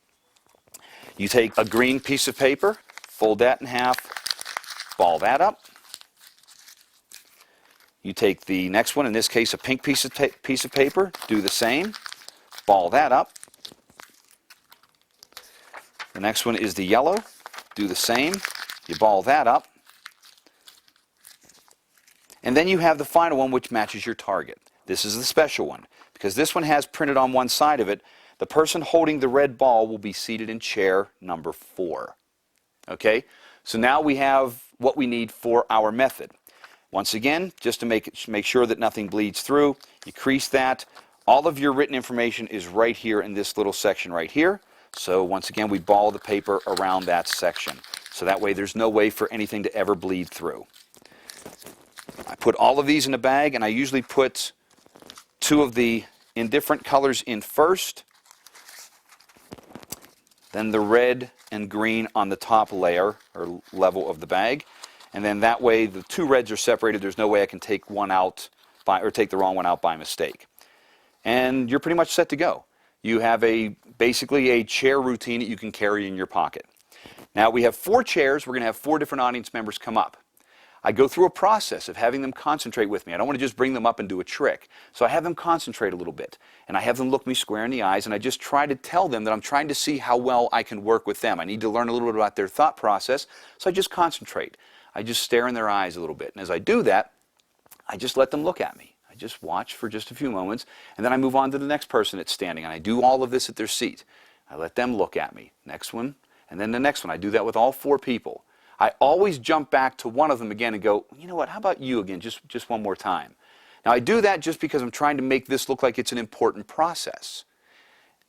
You take a green piece of paper, fold that in half, ball that up. You take the next one, in this case a pink piece of paper, do the same, ball that up. The next one is the yellow, do the same, you ball that up. And then you have the final one which matches your target. This is the special one, because this one has printed on one side of it, the person holding the red ball will be seated in chair number 4. Okay? So now we have what we need for our method. Once again, just to make sure that nothing bleeds through, you crease that. All of your written information is right here in this little section right here. So once again, we ball the paper around that section. So that way there's no way for anything to ever bleed through. I put all of these in a bag, and I usually put 2 of the indifferent colors in first, then the red and green on the top layer or level of the bag, and then that way the 2 reds are separated. There's no way I can take one out or take the wrong one out by mistake. And you're pretty much set to go. You have basically a chair routine that you can carry in your pocket. Now we have 4 chairs. We're going to have 4 different audience members come up. I go through a process of having them concentrate with me. I don't want to just bring them up and do a trick. So I have them concentrate a little bit. And I have them look me square in the eyes, and I just try to tell them that I'm trying to see how well I can work with them. I need to learn a little bit about their thought process, so I just concentrate. I just stare in their eyes a little bit. And as I do that, I just let them look at me. I just watch for just a few moments, and then I move on to the next person that's standing, and I do all of this at their seat. I let them look at me. Next one, and then the next one. I do that with all 4 people. I always jump back to one of them again and go, you know what, how about you again, just one more time. Now I do that just because I'm trying to make this look like it's an important process.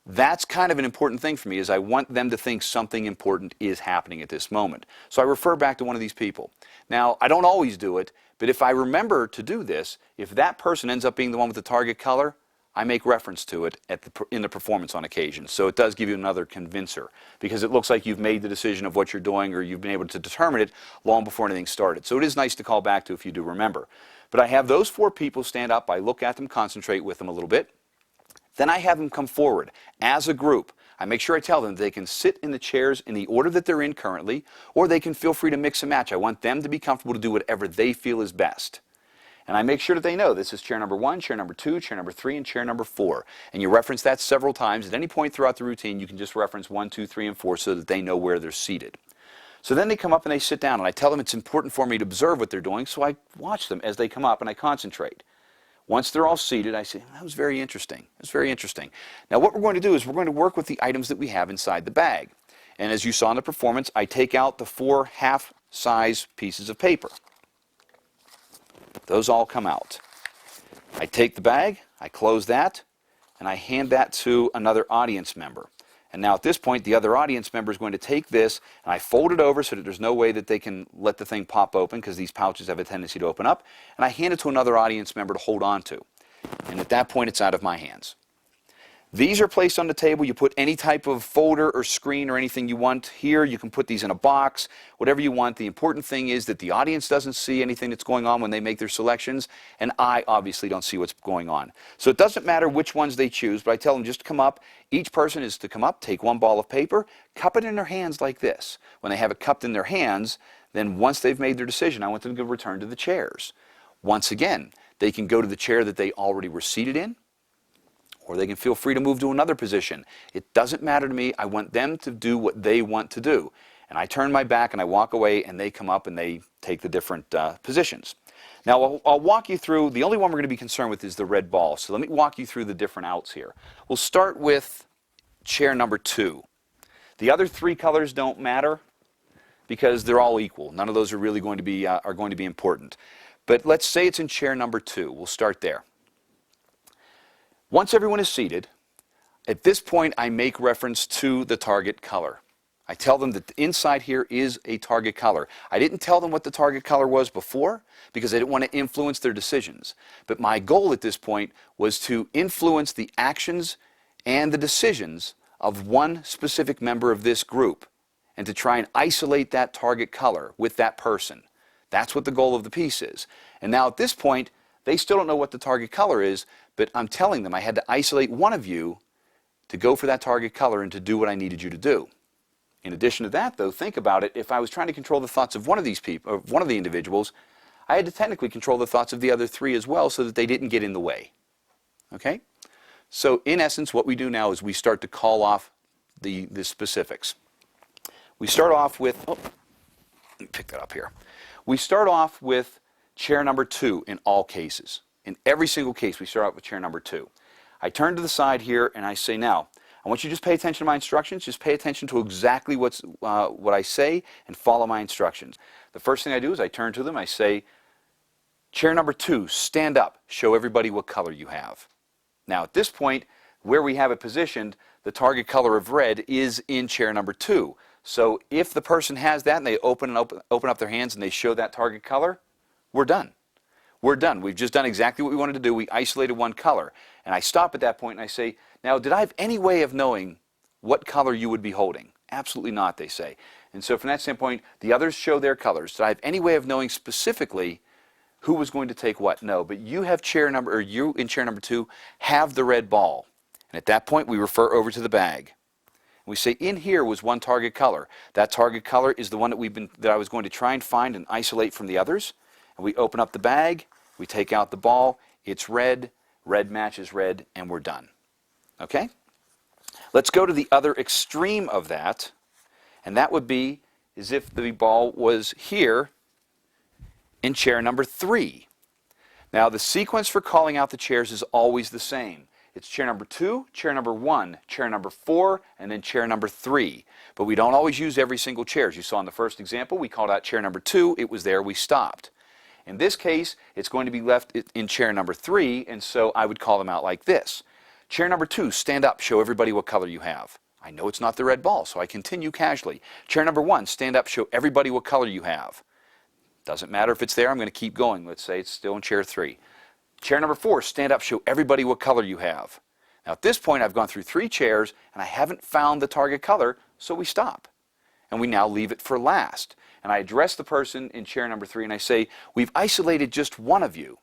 That's kind of an important thing for me, is I want them to think something important is happening at this moment. So I refer back to one of these people. Now, I don't always do it, but if I remember to do this, if that person ends up being the one with the target color, I make reference to it in the performance on occasion. So it does give you another convincer, because it looks like you've made the decision of what you're doing, or you've been able to determine it long before anything started. So it is nice to call back to if you do remember. But I have those 4 people stand up, I look at them, concentrate with them a little bit. Then I have them come forward as a group. I make sure I tell them they can sit in the chairs in the order that they're in currently, or they can feel free to mix and match. I want them to be comfortable to do whatever they feel is best. And I make sure that they know this is chair number 1, chair number 2, chair number 3, and chair number 4. And you reference that several times. At any point throughout the routine, you can just reference 1, 2, 3, and 4 so that they know where they're seated. So then they come up and they sit down, and I tell them it's important for me to observe what they're doing, so I watch them as they come up and I concentrate. Once they're all seated, I say, that was very interesting. That's very interesting. Now what we're going to do is we're going to work with the items that we have inside the bag. And as you saw in the performance, I take out the 4 half-size pieces of paper. Those all come out. I take the bag, I close that, and I hand that to another audience member. And now at this point, the other audience member is going to take this, and I fold it over so that there's no way that they can let the thing pop open, because these pouches have a tendency to open up, and I hand it to another audience member to hold on to. And at that point, it's out of my hands. These are placed on the table. You put any type of folder or screen or anything you want here. You can put these in a box, whatever you want. The important thing is that the audience doesn't see anything that's going on when they make their selections, and I obviously don't see what's going on. So it doesn't matter which ones they choose, but I tell them just to come up. Each person is to come up, take one ball of paper, cup it in their hands like this. When they have it cupped in their hands, then once they've made their decision, I want them to return to the chairs. Once again, they can go to the chair that they already were seated in, or they can feel free to move to another position. It doesn't matter to me. I want them to do what they want to do. And I turn my back and I walk away, and they come up and they take the different positions. Now I'll walk you through, the only one we're going to be concerned with is the red ball. So let me walk you through the different outs here. We'll start with chair number 2. The other 3 colors don't matter because they're all equal. None of those are really going to be, important. But let's say it's in chair number 2. We'll start there. Once everyone is seated, at this point I make reference to the target color. I tell them that inside here is a target color. I didn't tell them what the target color was before because I didn't want to influence their decisions. But my goal at this point was to influence the actions and the decisions of one specific member of this group, and to try and isolate that target color with that person. That's what the goal of the piece is. And now at this point, they still don't know what the target color is, but I'm telling them I had to isolate one of you to go for that target color and to do what I needed you to do. In addition to that, though, think about it. If I was trying to control the thoughts of one of these people, or one of the individuals, I had to technically control the thoughts of the other 3 as well so that they didn't get in the way. Okay? So in essence, what we do now is we start to call off the specifics. We start off with, let me pick that up here. We start off with chair number 2 in all cases. In every single case, we start out with chair number 2. I turn to the side here and I say, now, I want you to just pay attention to my instructions. Just pay attention to exactly what I say and follow my instructions. The first thing I do is I turn to them. I say, chair number 2, stand up. Show everybody what color you have. Now, at this point, where we have it positioned, the target color of red is in chair number 2. So if the person has that and they open up their hands and they show that target color, we're done. We're done. We've just done exactly what we wanted to do. We isolated one color. And I stop at that point and I say, now, did I have any way of knowing what color you would be holding? Absolutely not, they say. And so from that standpoint, the others show their colors. Did I have any way of knowing specifically who was going to take what? No, but you have chair number, or you in chair number 2 have the red ball. And at that point, we refer over to the bag. We say, in here was one target color. That target color is the one that I was going to try and find and isolate from the others. And we open up the bag, we take out the ball, it's red, red matches red, and we're done. Okay? Let's go to the other extreme of that, and that would be as if the ball was here in chair number 3. Now, the sequence for calling out the chairs is always the same. It's chair number 2, chair number 1, chair number 4, and then chair number 3. But we don't always use every single chair. As you saw in the first example, we called out chair number 2. It was there. We stopped. In this case, it's going to be left in chair number 3, and so I would call them out like this. Chair number 2, stand up. Show everybody what color you have. I know it's not the red ball, so I continue casually. Chair number 1, stand up. Show everybody what color you have. Doesn't matter if it's there. I'm going to keep going. Let's say it's still in chair 3. Chair number 4, stand up. Show everybody what color you have. Now at this point, I've gone through 3 chairs, and I haven't found the target color, so we stop. And we now leave it for last. And I address the person in chair number 3, and I say, we've isolated just one of you.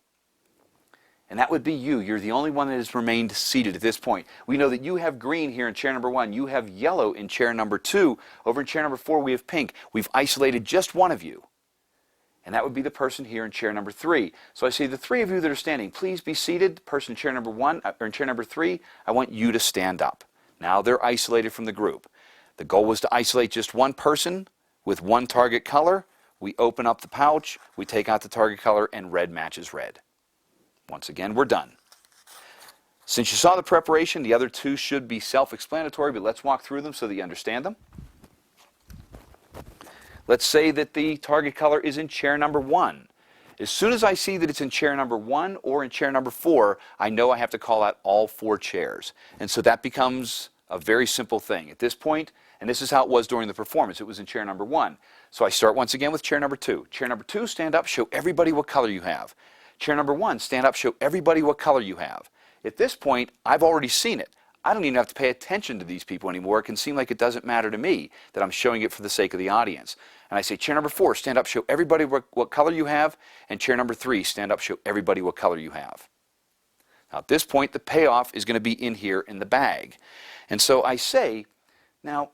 And that would be you. You're the only one that has remained seated at this point. We know that you have green here in chair number 1. You have yellow in chair number 2. Over in chair number 4, we have pink. We've isolated just one of you. And that would be the person here in chair number 3. So I say, the 3 of you that are standing, please be seated. The person in chair number 1, or in chair number 3, I want you to stand up. Now they're isolated from the group. The goal was to isolate just one person with one target color. We open up the pouch, we take out the target color, and red matches red. Once again, we're done. Since you saw the preparation, the other 2 should be self-explanatory, but let's walk through them so that you understand them. Let's say that the target color is in chair number 1. As soon as I see that it's in chair number 1 or in chair number 4, I know I have to call out all 4 chairs. And so that becomes a very simple thing. At this point, and this is how it was during the performance, it was in chair number 1. So I start once again with chair number 2. Chair number 2, stand up, show everybody what color you have. Chair number 1, stand up, show everybody what color you have. At this point, I've already seen it. I don't even have to pay attention to these people anymore. It can seem like it doesn't matter to me that I'm showing it for the sake of the audience. And I say, chair number 4, stand up, show everybody what color you have. And chair number 3, stand up, show everybody what color you have. Now at this point, the payoff is going to be in here in the bag. And so I say, now,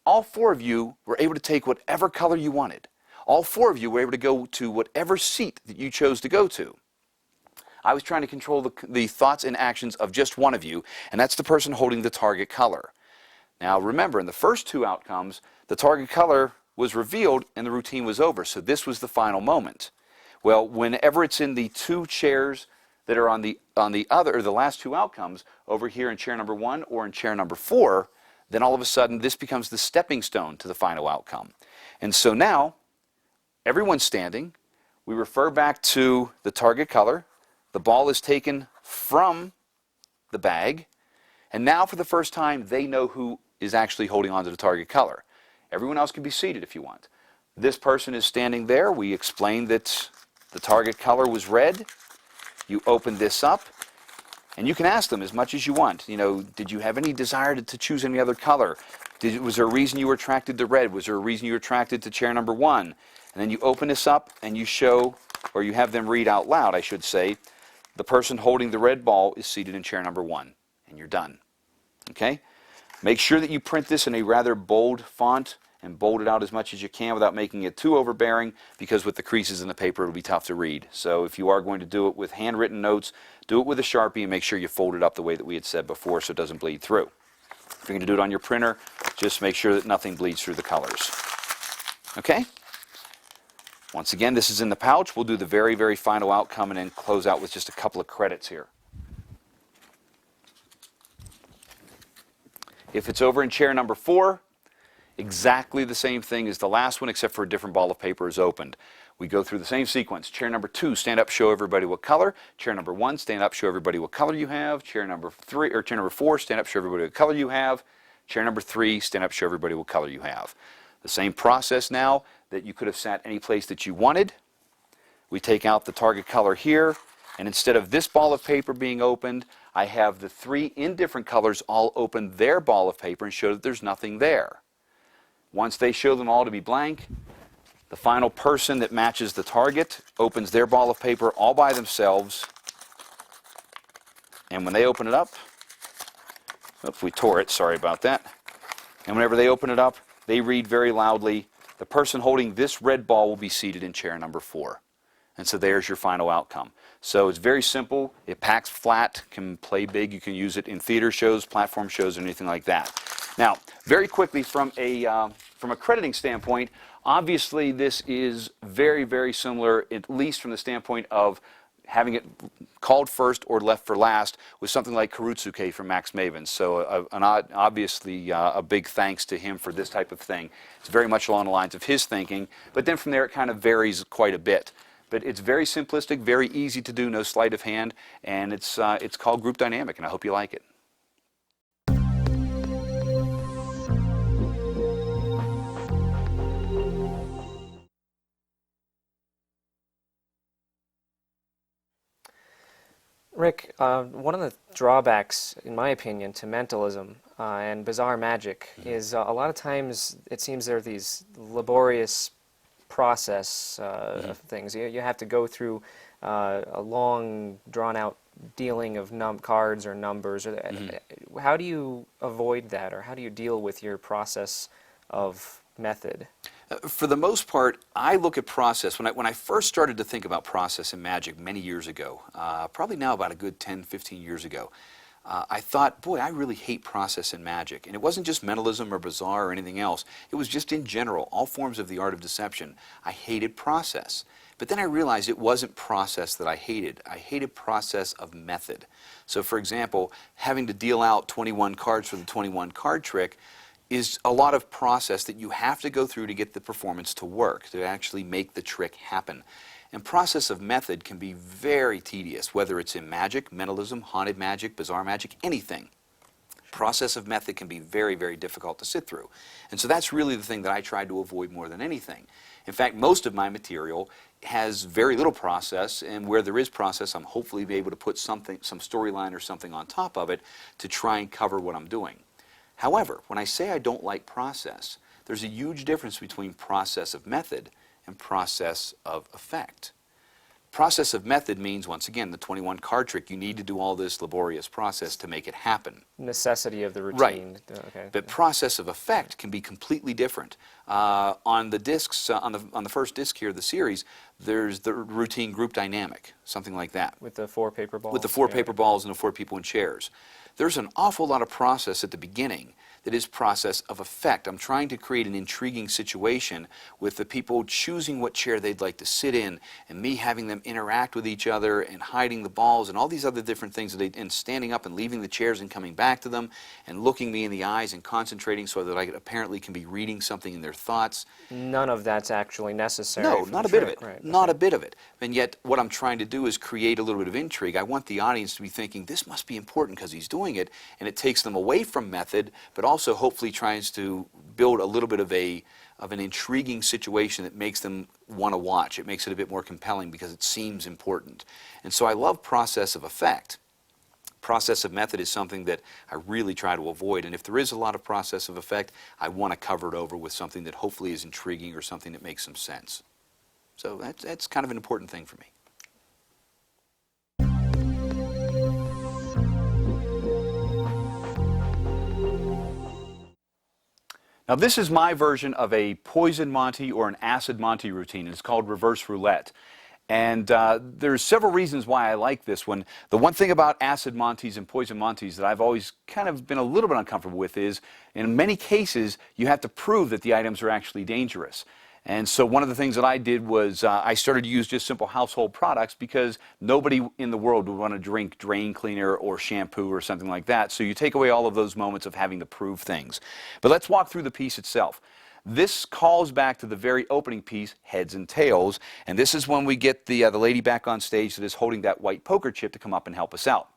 all 4 of you were able to take whatever color you wanted. All 4 of you were able to go to whatever seat that you chose to go to. I was trying to control the thoughts and actions of just one of you, and that's the person holding the target color. Now remember, in the first 2 outcomes, the target color was revealed and the routine was over, so this was the final moment. Well, whenever it's in the 2 chairs that are on the other, or the last 2 outcomes, over here in chair number 1 or in chair number 4, then all of a sudden this becomes the stepping stone to the final outcome. And so now, everyone's standing, we refer back to the target color, the ball is taken from the bag, and now for the first time they know who is actually holding on to the target color. Everyone else can be seated if you want. This person is standing there. We explained that the target color was red. You open this up, and you can ask them as much as you want. You know, did you have any desire to choose any other color? Was there a reason you were attracted to red? Was there a reason you were attracted to chair number 1? And then you open this up and you show, or you have them read out loud, I should say, the person holding the red ball is seated in chair number 1, and you're done. Okay? Make sure that you print this in a rather bold font and bold it out as much as you can without making it too overbearing, because with the creases in the paper it'll be tough to read. So if you are going to do it with handwritten notes, do it with a Sharpie and make sure you fold it up the way that we had said before so it doesn't bleed through. If you're going to do it on your printer, just make sure that nothing bleeds through the colors. Okay? Once again, this is in the pouch. We'll do the very, very final outcome and then close out with just a couple of credits here. If it's over in chair number 4, exactly the same thing as the last one, except for a different ball of paper is opened. We go through the same sequence. Chair number 2, stand up, show everybody what color. Chair number 1, stand up, show everybody what color you have. Chair number 4, stand up, show everybody what color you have. Chair number 3, stand up, show everybody what color you have. The same process now that you could have sat any place that you wanted. We take out the target color here, and instead of this ball of paper being opened, I have the 3 in different colors all open their ball of paper and show that there's nothing there. Once they show them all to be blank, the final person that matches the target opens their ball of paper all by themselves, and when they open it up, oops, we tore it, sorry about that, and whenever they open it up, they read very loudly, the person holding this red ball will be seated in chair number 4. And so there's your final outcome. So it's very simple. It packs flat, can play big. You can use it in theater shows, platform shows, or anything like that. Now, very quickly from a crediting standpoint, obviously this is very, very similar, at least from the standpoint of having it called first or left for last, with something like Karutsuke from Max Maven. So obviously a big thanks to him for this type of thing. It's very much along the lines of his thinking, but then from there it kind of varies quite a bit. But it's very simplistic, very easy to do, no sleight of hand, and it's called Group Dynamic, and I hope you like it. Rick, one of the drawbacks, in my opinion, to mentalism and bizarre magic is a lot of times it seems there are these laborious process of things. You have to go through a long, drawn-out dealing of cards or numbers. How do you avoid that, or how do you deal with your process of method? For the most part, I look at process. When I first started to think about process in magic many years ago, probably now about a good 10, 15 years ago, I thought, boy, I really hate process in magic. And it wasn't just mentalism or bizarre or anything else. It was just in general, all forms of the art of deception. I hated process. But then I realized it wasn't process that I hated. I hated process of method. So for example, having to deal out 21 cards for the 21 card trick is a lot of process that you have to go through to get the performance to work, to actually make the trick happen. And process of method can be very tedious, whether it's in magic, mentalism, haunted magic, bizarre magic, anything. Process of method can be very, very difficult to sit through. And so that's really the thing that I tried to avoid more than anything. In fact, most of my material has very little process, and where there is process, I'm hopefully be able to put something, some storyline or something on top of it to try and cover what I'm doing. However, when I say I don't like process, there's a huge difference between process of method and process of effect. Process of method means, once again, the 21 card trick. You need to do all this laborious process to make it happen. Necessity of the routine. Right. Okay. But process of effect can be completely different. On the discs, on the first disc here of the series, there's the routine group dynamic, something like that. With the 4 paper balls? With the 4 Yeah. paper balls and the 4 people in chairs. There's an awful lot of process at the beginning that is process of effect. I'm trying to create an intriguing situation with the people choosing what chair they'd like to sit in, and me having them interact with each other and hiding the balls and all these other different things, and standing up and leaving the chairs and coming back to them and looking me in the eyes and concentrating so that I apparently can be reading something in their thoughts. None of that's actually necessary. No, for not the a bit of trick, it. right, Not okay. a bit of it. And yet, what I'm trying to do is create a little bit of intrigue. I want the audience to be thinking, this must be important because he's doing it, and it takes them away from method, but also hopefully tries to build a little bit of an intriguing situation that makes them want to watch. It makes it a bit more compelling because it seems important. And so I love process of effect. Process of method is something that I really try to avoid, and if there is a lot of process of effect, I want to cover it over with something that hopefully is intriguing or something that makes some sense. So that's kind of an important thing for me. Now this is my version of a poison Monty or an acid Monty routine. It's called reverse roulette. And there's several reasons why I like this one. The one thing about acid Monties and poison Monties that I've always kind of been a little bit uncomfortable with is, in many cases, you have to prove that the items are actually dangerous. And so one of the things that I did was I started to use just simple household products because nobody in the world would want to drink drain cleaner or shampoo or something like that. So you take away all of those moments of having to prove things. But let's walk through the piece itself. This calls back to the very opening piece, heads and tails, and this is when we get the lady back on stage that is holding that white poker chip to come up and help us out.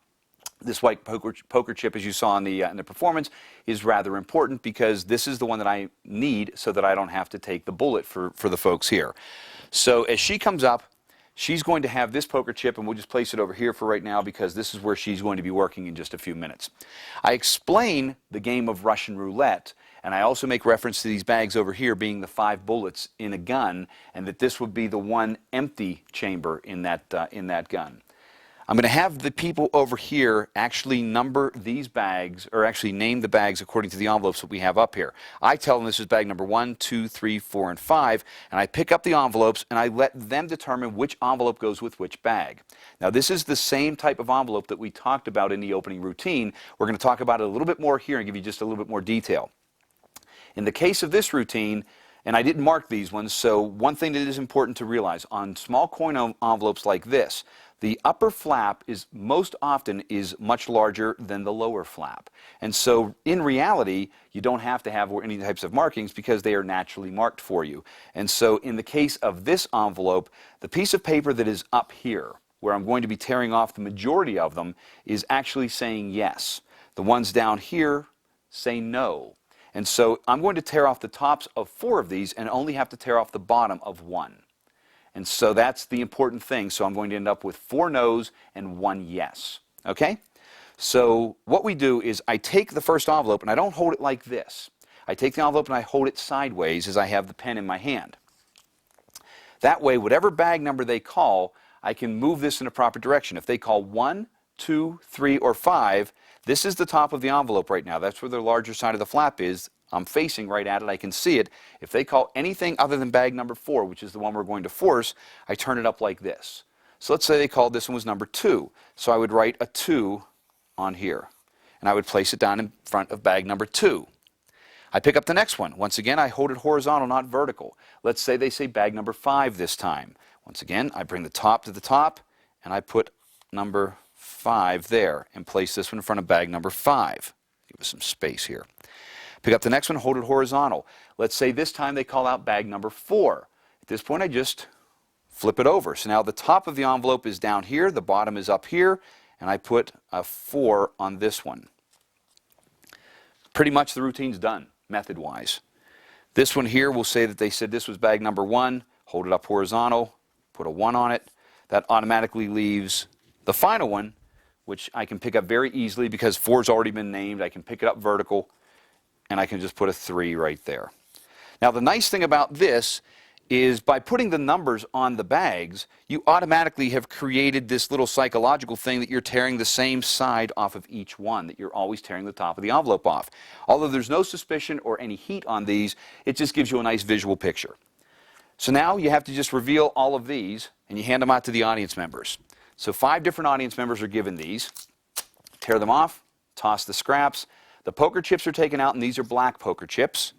This white poker chip, as you saw in the performance, is rather important because this is the one that I need so that I don't have to take the bullet for the folks here. So as she comes up, she's going to have this poker chip, and we'll just place it over here for right now because this is where she's going to be working in just a few minutes. I explain the game of Russian roulette, and I also make reference to these bags over here being the 5 bullets in a gun, and that this would be the one empty chamber in that gun. I'm going to have the people over here actually number these bags, or actually name the bags according to the envelopes that we have up here. I tell them this is bag number 1, 2, 3, 4, and 5, and I pick up the envelopes and I let them determine which envelope goes with which bag. Now this is the same type of envelope that we talked about in the opening routine. We're going to talk about it a little bit more here and give you just a little bit more detail. In the case of this routine, and I didn't mark these ones, so one thing that is important to realize, on small coin envelopes like this, the upper flap is most often much larger than the lower flap. And so in reality, you don't have to have any types of markings because they are naturally marked for you. And so in the case of this envelope, the piece of paper that is up here, where I'm going to be tearing off the majority of them, is actually saying yes. The ones down here say no. And so I'm going to tear off the tops of 4 of these and only have to tear off the bottom of 1. And so that's the important thing. So I'm going to end up with 4 no's and 1 yes. Okay? So what we do is I take the first envelope and I don't hold it like this. I take the envelope and I hold it sideways as I have the pen in my hand. That way, whatever bag number they call, I can move this in a proper direction. If they call 1, 2, 3, or 5, this is the top of the envelope right now. That's where the larger side of the flap is. I'm facing right at it. I can see it. If they call anything other than bag number 4, which is the one we're going to force, I turn it up like this. So let's say they called this one was number 2. So I would write a 2 on here. And I would place it down in front of bag number 2. I pick up the next one. Once again, I hold it horizontal, not vertical. Let's say they say bag number 5 this time. Once again, I bring the top to the top, and I put number 5 there, and place this one in front of bag number 5. Give us some space here. Pick up the next one, hold it horizontal. Let's say this time they call out bag number 4. At this point, I just flip it over. So now the top of the envelope is down here, the bottom is up here, and I put a 4 on this one. Pretty much the routine's done, method-wise. This one here, we'll say that they said this was bag number 1, hold it up horizontal, put a 1 on it. That automatically leaves the final one, which I can pick up very easily because 4's already been named. I can pick it up vertical, and I can just put a 3 right there. Now the nice thing about this is by putting the numbers on the bags, you automatically have created this little psychological thing that you're tearing the same side off of each one, that you're always tearing the top of the envelope off. Although there's no suspicion or any heat on these, it just gives you a nice visual picture. So now you have to just reveal all of these, and you hand them out to the audience members. So 5 different audience members are given these. Tear them off, toss the scraps. The poker chips are taken out, and these are black poker chips.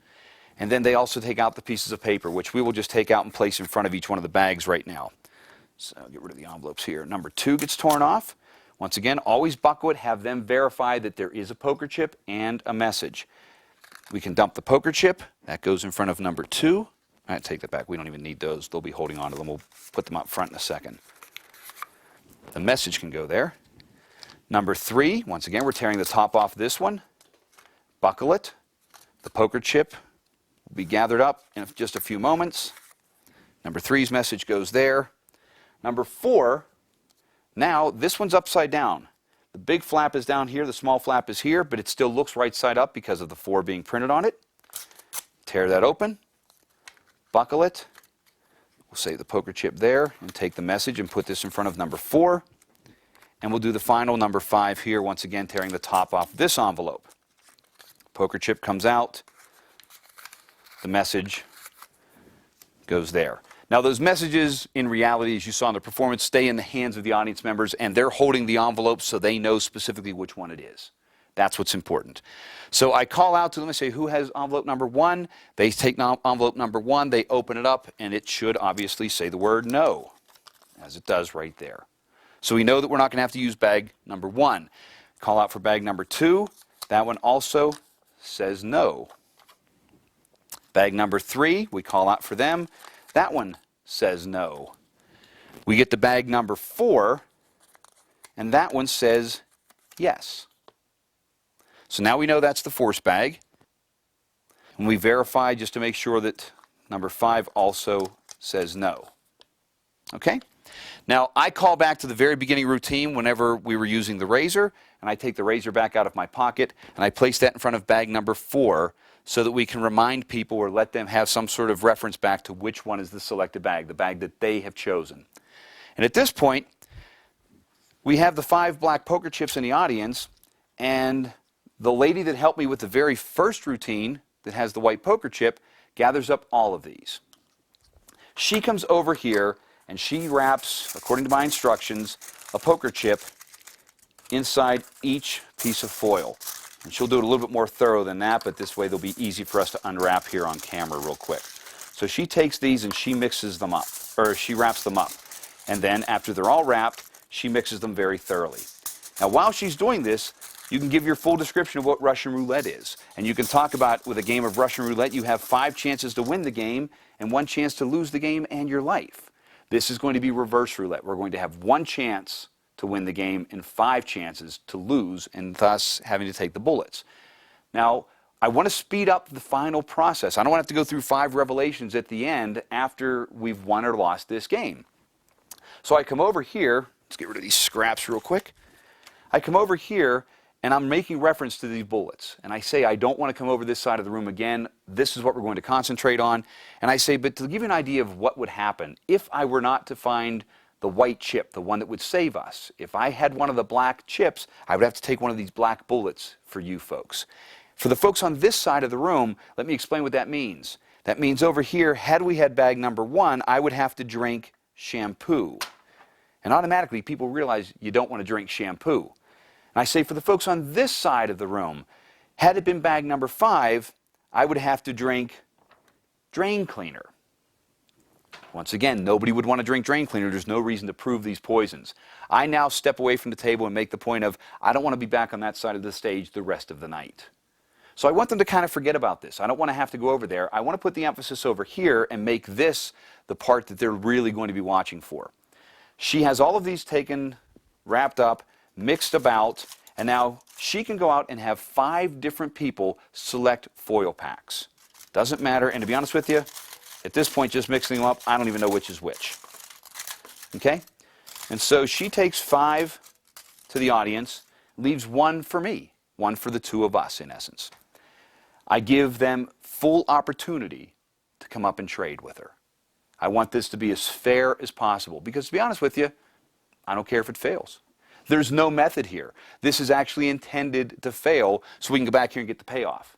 And then they also take out the pieces of paper, which we will just take out and place in front of each one of the bags right now. So I'll get rid of the envelopes here. Number 2 gets torn off. Once again, always buckle it. Have them verify that there is a poker chip and a message. We can dump the poker chip. That goes in front of number 2. All right, take that back. We don't even need those. They'll be holding on to them. We'll put them up front in a second. The message can go there. Number 3, once again, we're tearing the top off this one. Buckle it. The poker chip will be gathered up in just a few moments. Number 3's message goes there. Number 4, now this one's upside down. The big flap is down here, the small flap is here, but it still looks right side up because of the 4 being printed on it. Tear that open, buckle it. We'll save the poker chip there and take the message and put this in front of number 4. And we'll do the final number 5 here, once again tearing the top off this envelope. Poker chip comes out. The message goes there. Now those messages, in reality, as you saw in the performance, stay in the hands of the audience members, and they're holding the envelope so they know specifically which one it is. That's what's important. So I call out to them, I say, who has envelope number 1? They take envelope number 1, they open it up, and it should obviously say the word no, as it does right there. So we know that we're not going to have to use bag number 1. Call out for bag number 2. That one also says no. Bag number 3, we call out for them. That one says no. We get to bag number 4, and that one says yes. So now we know that's the force bag. And we verify just to make sure that number 5 also says no. Okay? Now, I call back to the very beginning routine whenever we were using the razor, and I take the razor back out of my pocket, and I place that in front of bag number 4 so that we can remind people or let them have some sort of reference back to which one is the selected bag, the bag that they have chosen. And at this point, we have the 5 black poker chips in the audience, and the lady that helped me with the very first routine that has the white poker chip gathers up all of these. She comes over here and she wraps, according to my instructions, a poker chip inside each piece of foil. And she'll do it a little bit more thorough than that, but this way they'll be easy for us to unwrap here on camera real quick. So she takes these and she mixes them up, or she wraps them up. And then after they're all wrapped, she mixes them very thoroughly. Now while she's doing this, you can give your full description of what Russian roulette is. And you can talk about, with a game of Russian roulette, you have 5 chances to win the game and 1 chance to lose the game and your life. This is going to be reverse roulette. We're going to have 1 chance to win the game and 5 chances to lose, and thus having to take the bullets. Now, I want to speed up the final process. I don't want to have to go through 5 revelations at the end after we've won or lost this game. So I come over here, let's get rid of these scraps real quick. I come over here and I'm making reference to these bullets. And I say, I don't want to come over this side of the room again. This is what we're going to concentrate on. And I say, but to give you an idea of what would happen if I were not to find the white chip, the one that would save us. If I had one of the black chips, I would have to take one of these black bullets for you folks. For the folks on this side of the room, let me explain what that means. That means over here, had we had bag number 1, I would have to drink shampoo. And automatically people realize you don't want to drink shampoo. And I say for the folks on this side of the room, had it been bag number 5, I would have to drink drain cleaner. Once again, nobody would want to drink drain cleaner. There's no reason to prove these poisons. I now step away from the table and make the point of, I don't want to be back on that side of the stage the rest of the night. So I want them to kind of forget about this. I don't want to have to go over there. I want to put the emphasis over here and make this the part that they're really going to be watching for. She has all of these taken, wrapped up, mixed about, and now she can go out and have 5 different people select foil packs. Doesn't matter, and to be honest with you, at this point, just mixing them up, I don't even know which is which. Okay? And so she takes 5 to the audience, leaves 1 for me, 1 for the 2 of us, in essence. I give them full opportunity to come up and trade with her. I want this to be as fair as possible, because to be honest with you, I don't care if it fails. There's no method here. This is actually intended to fail so we can go back here and get the payoff.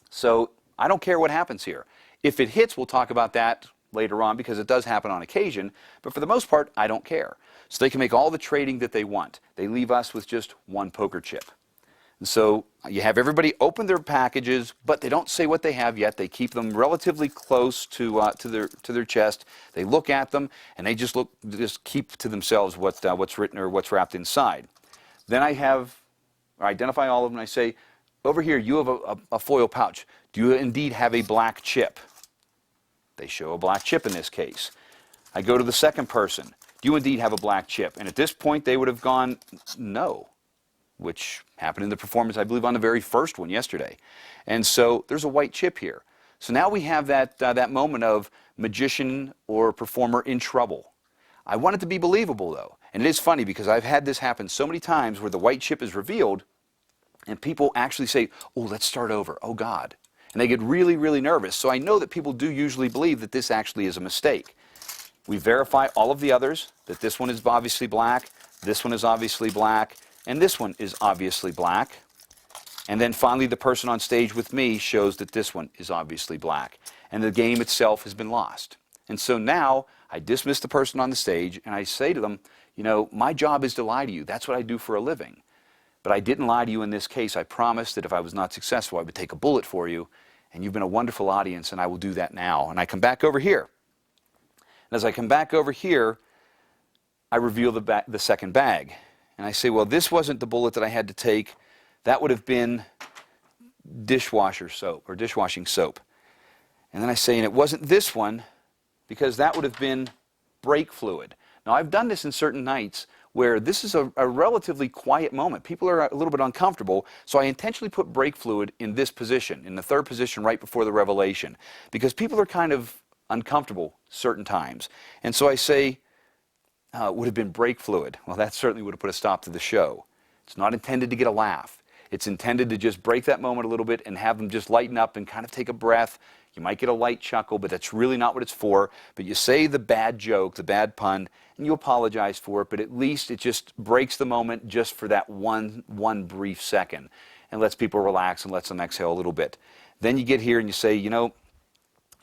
So I don't care what happens here. If it hits, we'll talk about that later on, because it does happen on occasion, but for the most part, I don't care. So they can make all the trading that they want. They leave us with just 1 poker chip. And so you have everybody open their packages, but they don't say what they have yet. They keep them relatively close to their chest. They look at them, and they just keep to themselves what's written or what's wrapped inside. Then I identify all of them, and I say, over here, you have a foil pouch. Do you indeed have a black chip? They show a black chip in this case. I go to the second person. Do you indeed have a black chip? And at this point, they would have gone, no, which happened in the performance, I believe, on the very first one yesterday. And so there's a white chip here. So now we have that moment of magician or performer in trouble. I want it to be believable, though. And it is funny, because I've had this happen so many times where the white chip is revealed, and people actually say, oh, let's start over. Oh, God. And they get really, really nervous. So I know that people do usually believe that this actually is a mistake. We verify all of the others, that this one is obviously black, this one is obviously black, and this one is obviously black. And then finally, the person on stage with me shows that this one is obviously black. And the game itself has been lost. And so now I dismiss the person on the stage, and I say to them, you know, my job is to lie to you. That's what I do for a living. But I didn't lie to you in this case. I promised that if I was not successful, I would take a bullet for you. And you've been a wonderful audience, and I will do that now. And I come back over here. And as I come back over here, I reveal the second bag. And I say, well, this wasn't the bullet that I had to take. That would have been dishwasher soap or dishwashing soap. And then I say, and it wasn't this one, because that would have been brake fluid. Now, I've done this in certain nights where this is a relatively quiet moment. People are a little bit uncomfortable, so I intentionally put brake fluid in this position, in the third position right before the revelation, because people are kind of uncomfortable certain times. And so I say, would have been brake fluid. Well, that certainly would have put a stop to the show. It's not intended to get a laugh. It's intended to just break that moment a little bit and have them just lighten up and kind of take a breath. You might get a light chuckle, but that's really not what it's for. But you say the bad joke, the bad pun, and you apologize for it, but at least it just breaks the moment just for that one brief second and lets people relax and lets them exhale a little bit. Then you get here and you say, you know,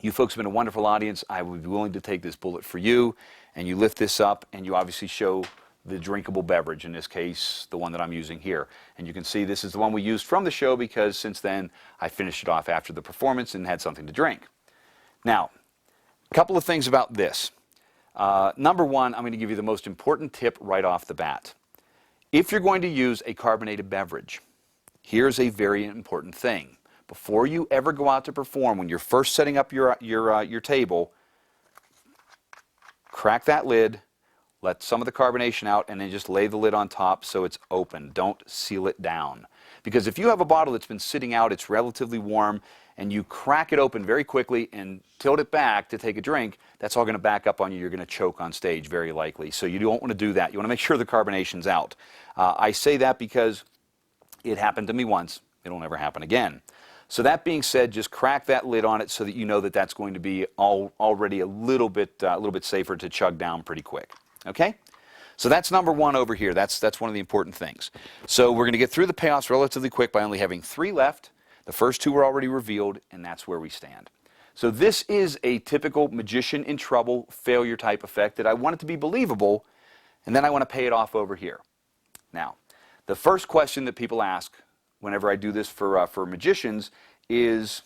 you folks have been a wonderful audience. I would be willing to take this bullet for you. And you lift this up, and you obviously show the drinkable beverage, in this case, the one that I'm using here. And you can see this is the one we used from the show, because since then, I finished it off after the performance and had something to drink. Now, a couple of things about this. Number one, I'm going to give you the most important tip right off the bat. If you're going to use a carbonated beverage, here's a very important thing. Before you ever go out to perform, when you're first setting up your table, crack that lid, let some of the carbonation out, and then just lay the lid on top so it's open. Don't seal it down. Because if you have a bottle that's been sitting out, it's relatively warm, and you crack it open very quickly and tilt it back to take a drink, that's all going to back up on you. You're going to choke on stage very likely. So you don't want to do that. You want to make sure the carbonation's out. I say that because it happened to me once. It'll never happen again. So that being said, just crack that lid on it so that you know that that's going to be already a little bit safer to chug down pretty quick. Okay? So that's number one over here. That's one of the important things. So we're going to get through the payoffs relatively quick by only having 3 left. The first 2 were already revealed, and that's where we stand. So this is a typical magician in trouble failure type effect that I want it to be believable, and then I want to pay it off over here. Now, the first question that people ask whenever I do this for magicians is,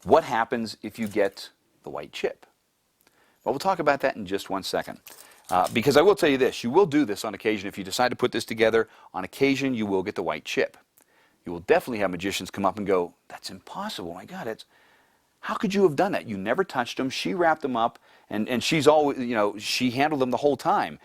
what happens if you get the white chip? Well, we'll talk about that in just one second. Because I will tell you this, you will do this on occasion. If you decide to put this together, on occasion you will get the white chip. You will definitely have magicians come up and go, that's impossible, my God, how could you have done that? You never touched them, she wrapped them up, and she's always, she handled them the whole time.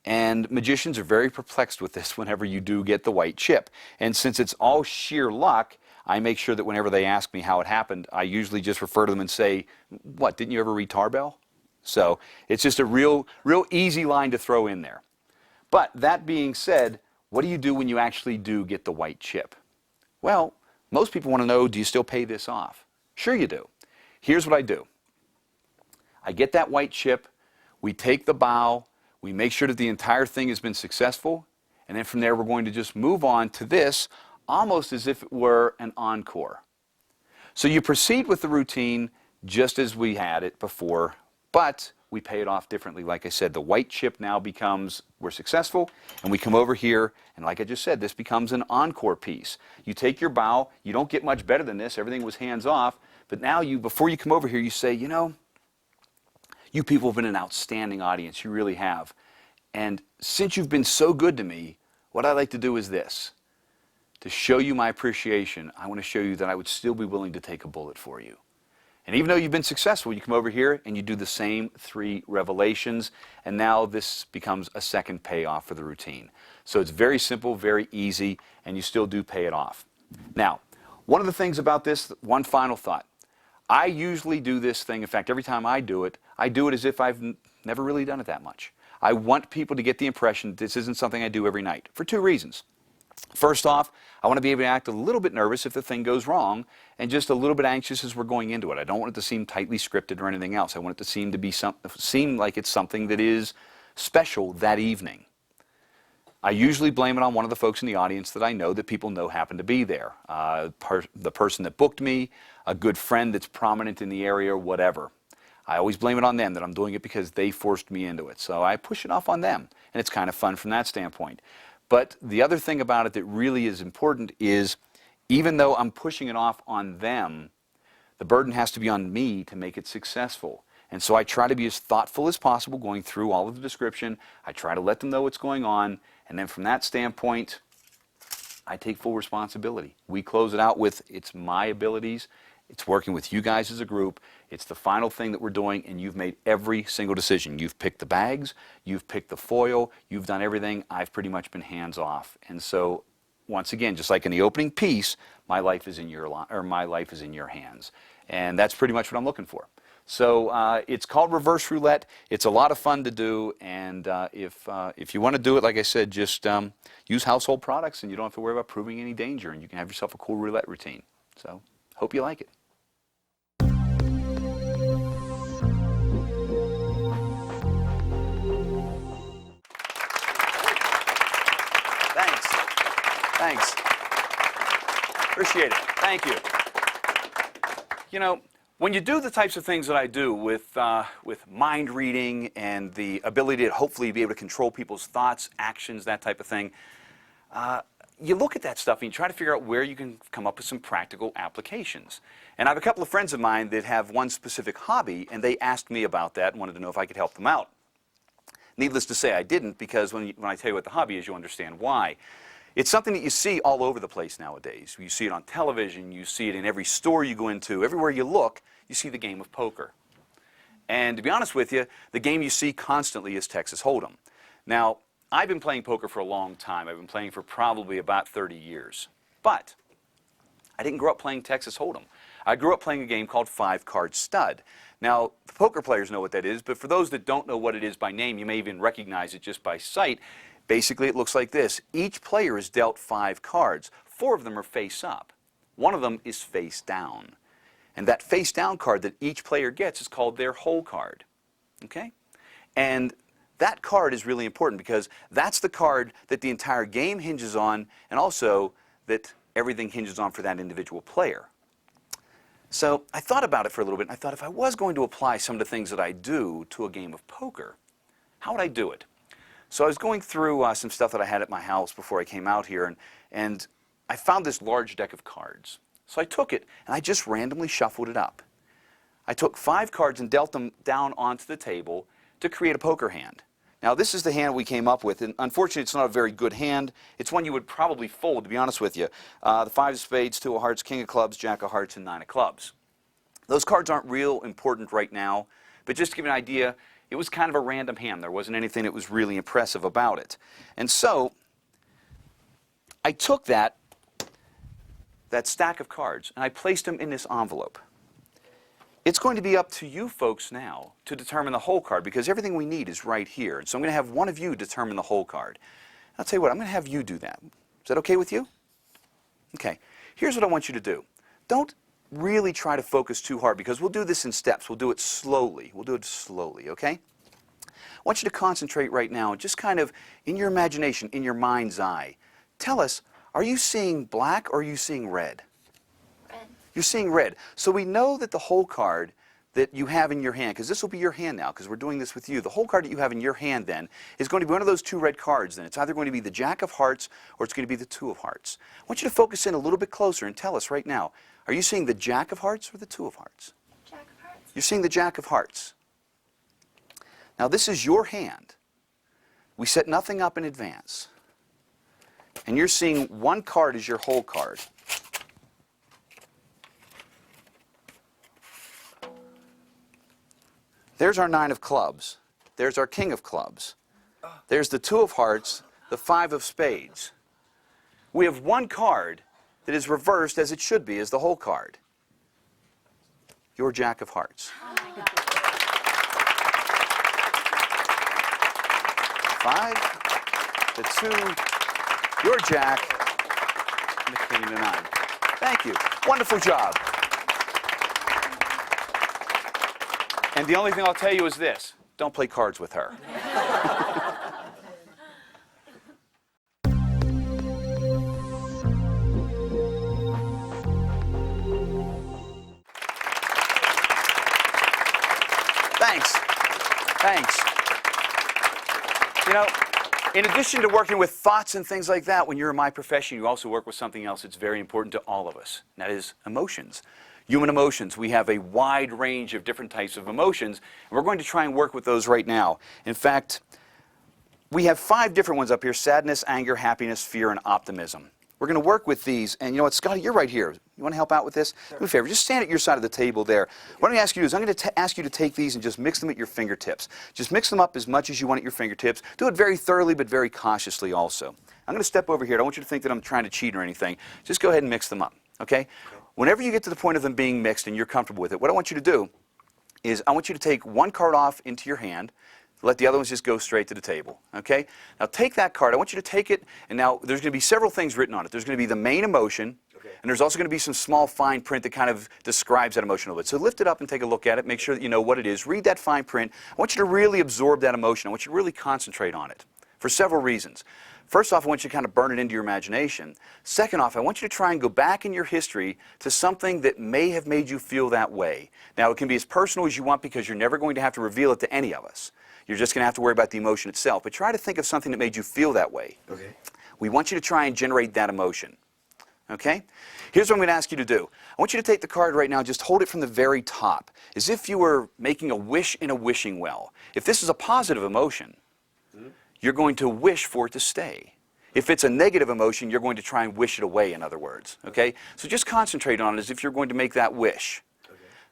And magicians are very perplexed with this whenever you do get the white chip. And since it's all sheer luck, I make sure that whenever they ask me how it happened, I usually just refer to them and say, what, didn't you ever read Tarbell? So it's just a real easy line to throw in there. But that being said, what do you do when you actually do get the white chip? Well, most people want to know, do you still pay this off? Sure you do. Here's what I do. I get that white chip, we take the bow, we make sure that the entire thing has been successful, and then from there we're going to just move on to this almost as if it were an encore. So you proceed with the routine just as we had it before, but we pay it off differently. Like I said, the white chip now becomes, we're successful, and we come over here, and like I just said, this becomes an encore piece. You take your bow, you don't get much better than this, everything was hands off, but now before you come over here, you say, you people have been an outstanding audience, you really have. And since you've been so good to me, what I'd like to do is this. To show you my appreciation, I want to show you that I would still be willing to take a bullet for you. And even though you've been successful, you come over here and you do the same 3 revelations, and now this becomes a second payoff for the routine. So it's very simple, very easy, and you still do pay it off. Now, one of the things about this, one final thought. I usually do this thing, in fact, every time I do it as if I've never really done it that much. I want people to get the impression this isn't something I do every night, for 2 reasons. First off, I want to be able to act a little bit nervous if the thing goes wrong, and just a little bit anxious as we're going into it. I don't want it to seem tightly scripted or anything else. I want it to seem like it's something that is special that evening. I usually blame it on one of the folks in the audience that I know that people know happen to be there. The person that booked me, a good friend that's prominent in the area, whatever. I always blame it on them that I'm doing it because they forced me into it. So I push it off on them, and it's kind of fun from that standpoint. But the other thing about it that really is important is, even though I'm pushing it off on them, the burden has to be on me to make it successful. And so I try to be as thoughtful as possible going through all of the description. I try to let them know what's going on, and then from that standpoint, I take full responsibility. We close it out with, it's my abilities, it's working with you guys as a group, it's the final thing that we're doing, and you've made every single decision. You've picked the bags, you've picked the foil, you've done everything, I've pretty much been hands off. And so, once again, just like in the opening piece, my life is in your hands. And that's pretty much what I'm looking for. So it's called reverse roulette. It's a lot of fun to do, and if you want to do it, like I said, just use household products, and you don't have to worry about proving any danger, and you can have yourself a cool roulette routine. So, hope you like it. Thanks. Appreciate it. Thank you. When you do the types of things that I do with mind reading and the ability to hopefully be able to control people's thoughts, actions, that type of thing, you look at that stuff and you try to figure out where you can come up with some practical applications. And I have a couple of friends of mine that have one specific hobby, and they asked me about that and wanted to know if I could help them out. Needless to say, I didn't, because when I tell you what the hobby is, you'll understand why. It's something that you see all over the place nowadays. You see it on television, you see it in every store you go into, everywhere you look, you see the game of poker. And to be honest with you, the game you see constantly is Texas Hold'em. Now, I've been playing poker for a long time. I've been playing for probably about 30 years. But I didn't grow up playing Texas Hold'em. I grew up playing a game called 5-Card Stud. Now, the poker players know what that is, but for those that don't know what it is by name, you may even recognize it just by sight. Basically, it looks like this. Each player is dealt 5 cards. 4 of them are face up. 1 of them is face down. And that face down card that each player gets is called their hole card. Okay? And that card is really important because that's the card that the entire game hinges on, and also that everything hinges on for that individual player. So I thought about it for a little bit, and I thought if I was going to apply some of the things that I do to a game of poker, how would I do it? So I was going through some stuff that I had at my house before I came out here, and I found this large deck of cards. So I took it, and I just randomly shuffled it up. I took 5 cards and dealt them down onto the table to create a poker hand. Now this is the hand we came up with, and unfortunately it's not a very good hand. It's one you would probably fold, to be honest with you. The 5 of spades, 2 of hearts, king of clubs, jack of hearts, and 9 of clubs. Those cards aren't real important right now, but just to give you an idea, it was kind of a random hand. There wasn't anything that was really impressive about it. And so I took that stack of cards and I placed them in this envelope. It's going to be up to you folks now to determine the whole card, because everything we need is right here. And so I'm going to have one of you determine the whole card. I'll tell you what, I'm going to have you do that. Is that okay with you? Okay. Here's what I want you to do. Don't really try to focus too hard, because we'll do this in steps. We'll do it slowly. We'll do it slowly, okay? I want you to concentrate right now, just kind of in your imagination, in your mind's eye. Tell us, are you seeing black or are you seeing red? Red. You're seeing red. So we know that the whole card that you have in your hand, because this will be your hand now, because we're doing this with you, the whole card that you have in your hand then is going to be one of those 2 red cards then. It's either going to be the jack of hearts or it's going to be the 2 of hearts. I want you to focus in a little bit closer and tell us right now, are you seeing the jack of hearts or the 2 of hearts? Jack of hearts. You're seeing the jack of hearts. Now this is your hand. We set nothing up in advance. And you're seeing one card as your whole card. There's our 9 of clubs. There's our king of clubs. There's the 2 of hearts, the 5 of spades. We have one card that is reversed as it should be, as the whole card. Your jack of hearts. 5, the 2, your jack, and the king and the 9. Thank you. Wonderful job. And the only thing I'll tell you is this: don't play cards with her. Thanks. Thanks. You know, in addition to working with thoughts and things like that, when you're in my profession, you also work with something else that's very important to all of us, and that is emotions. Human emotions. We have a wide range of different types of emotions, and we're going to try and work with those right now. In fact, we have 5 different ones up here: sadness, anger, happiness, fear, and optimism. We're going to work with these, and you know what, Scotty, you're right here. You want to help out with this? Sure. Do me a favor, just stand at your side of the table there. What I'm going to ask you to do is I'm going to ask you to take these and just mix them at your fingertips. Just mix them up as much as you want at your fingertips. Do it very thoroughly, but very cautiously also. I'm going to step over here. I don't want you to think that I'm trying to cheat or anything. Just go ahead and mix them up, okay? Whenever you get to the point of them being mixed and you're comfortable with it, what I want you to do is I want you to take one card off into your hand, let the other ones just go straight to the table, okay? Now take that card, I want you to take it, and now there's going to be several things written on it. There's going to be the main emotion, and there's also going to be some small fine print that kind of describes that emotion a little bit. So lift it up and take a look at it, make sure that you know what it is, read that fine print. I want you to really absorb that emotion. I want you to really concentrate on it for several reasons. First off, I want you to kind of burn it into your imagination. Second off, I want you to try and go back in your history to something that may have made you feel that way. Now, it can be as personal as you want, because you're never going to have to reveal it to any of us. You're just going to have to worry about the emotion itself. But try to think of something that made you feel that way. Okay. We want you to try and generate that emotion. Okay? Here's what I'm going to ask you to do. I want you to take the card right now, just hold it from the very top, as if you were making a wish in a wishing well. If this is a positive emotion, you're going to wish for it to stay. If it's a negative emotion, you're going to try and wish it away, in other words. Okay? So just concentrate on it as if you're going to make that wish.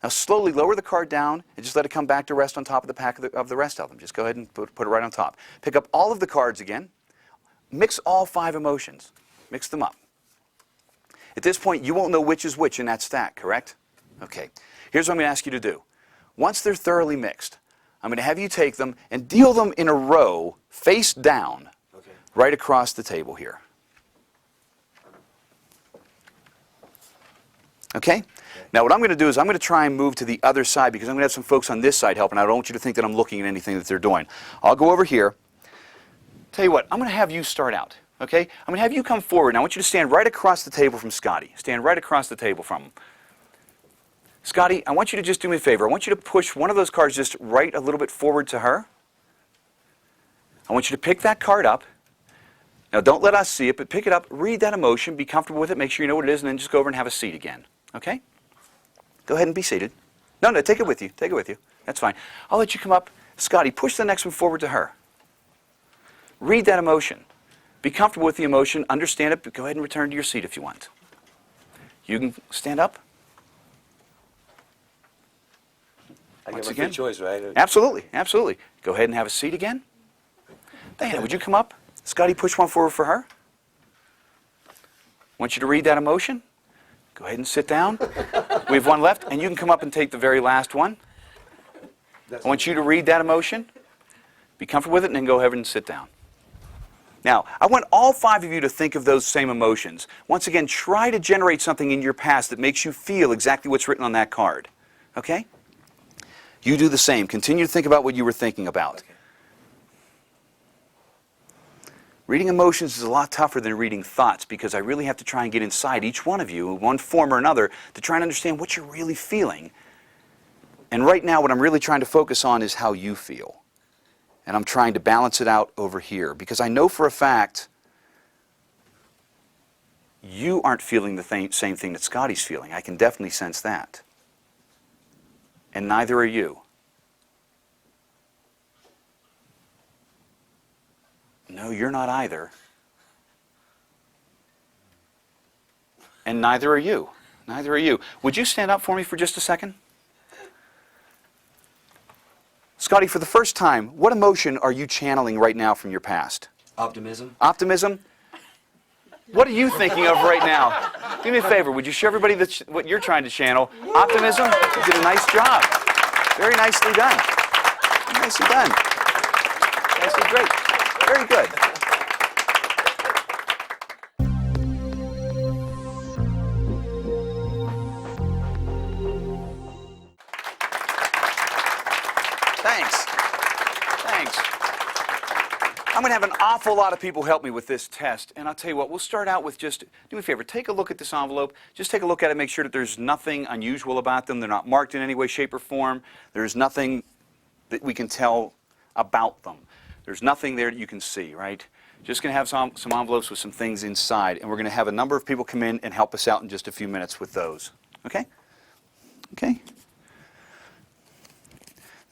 Now slowly lower the card down and just let it come back to rest on top of the pack of the rest of them. Just go ahead and put it right on top. Pick up all of the cards again. Mix all 5 emotions. Mix them up. At this point, you won't know which is which in that stack, correct? Okay. Here's what I'm going to ask you to do. Once they're thoroughly mixed, I'm going to have you take them and deal them in a row, face down, right across the table here. Okay? Now what I'm going to do is I'm going to try and move to the other side, because I'm going to have some folks on this side helping. I don't want you to think that I'm looking at anything that they're doing. I'll go over here. Tell you what, I'm going to have you start out. Okay? I'm going to have you come forward. Now I want you to stand right across the table from Scotty. Stand right across the table from him. Scotty, I want you to just do me a favor. I want you to push one of those cards just right a little bit forward to her. I want you to pick that card up. Now don't let us see it, but pick it up, read that emotion, be comfortable with it, make sure you know what it is, and then just go over and have a seat again. Okay? Go ahead and be seated. No, take it with you. Take it with you. That's fine. I'll let you come up. Scotty, push the next one forward to her. Read that emotion. Be comfortable with the emotion. Understand it. But go ahead and return to your seat if you want. You can stand up. I Once get my again. free choice, right? Absolutely, absolutely. Go ahead and have a seat again. Diana, would you come up? Scotty, push one forward for her. I want you to read that emotion. Go ahead and sit down. We have one left, and you can come up and take the very last one. I want you to read that emotion. Be comfortable with it, and then go ahead and sit down. Now, I want all 5 of you to think of those same emotions. Once again, try to generate something in your past that makes you feel exactly what's written on that card. Okay? You do the same. Continue to think about what you were thinking about. Okay. Reading emotions is a lot tougher than reading thoughts because I really have to try and get inside each one of you in one form or another to try and understand what you're really feeling. And right now, what I'm really trying to focus on is how you feel. And I'm trying to balance it out over here because I know for a fact you aren't feeling the same thing that Scotty's feeling. I can definitely sense that. And neither are you. No, you're not either. And neither are you. Neither are you. Would you stand up for me for just a second? Scotty, for the first time, what emotion are you channeling right now from your past? Optimism. Optimism? What are you thinking of right now? Do me a favor. Would you show everybody what you're trying to channel? Optimism? You did a nice job. Very nicely done. Nicely done. Nicely great. Very good. Thanks. Thanks. I'm going to have an awful lot of people help me with this test. And I'll tell you what, we'll start out with just, do me a favor, take a look at this envelope. Just take a look at it, make sure that there's nothing unusual about them. They're not marked in any way, shape, or form. There's nothing that we can tell about them. There's nothing there that you can see, right? Just going to have some envelopes with some things inside. And we're going to have a number of people come in and help us out in just a few minutes with those. Okay? Okay?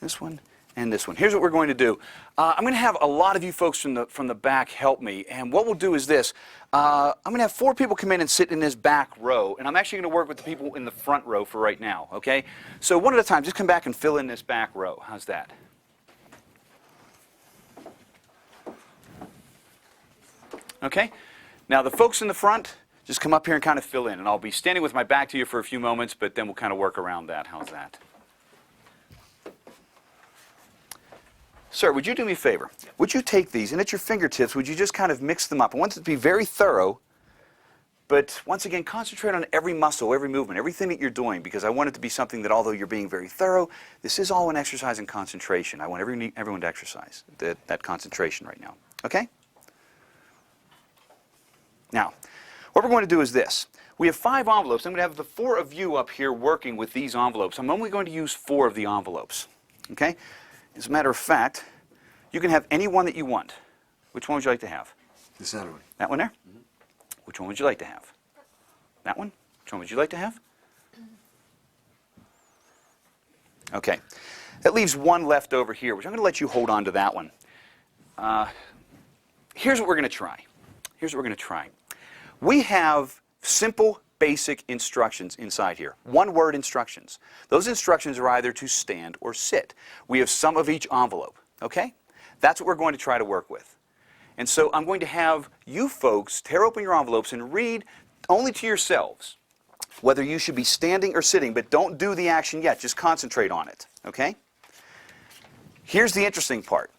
This one and this one. Here's what we're going to do. I'm going to have a lot of you folks from the back help me. And what we'll do is this. I'm going to have 4 people come in and sit in this back row. And I'm actually going to work with the people in the front row for right now. Okay? So one at a time, just come back and fill in this back row. How's that? Okay? Now the folks in the front, just come up here and kind of fill in. And I'll be standing with my back to you for a few moments, but then we'll kind of work around that. How's that? Sir, would you do me a favor? Would you take these, and at your fingertips, would you just kind of mix them up? I want it to be very thorough, but once again, concentrate on every muscle, every movement, everything that you're doing, because I want it to be something that, although you're being very thorough, this is all an exercise in concentration. I want everyone to exercise that concentration right now. Okay? Now, what we're going to do is this. We have 5 envelopes. I'm going to have the 4 of you up here working with these envelopes. I'm only going to use 4 of the envelopes. Okay? As a matter of fact, you can have any one that you want. Which one would you like to have? The center one. That one there? Mm-hmm. Which one would you like to have? That one? Which one would you like to have? Okay. That leaves one left over here, which I'm going to let you hold on to that one. Here's what we're going to try. Here's what we're going to try. We have simple, basic instructions inside here. One-word instructions. Those instructions are either to stand or sit. We have some of each envelope, okay? That's what we're going to try to work with. And so I'm going to have you folks tear open your envelopes and read only to yourselves whether you should be standing or sitting, but don't do the action yet. Just concentrate on it, okay? Here's the interesting part.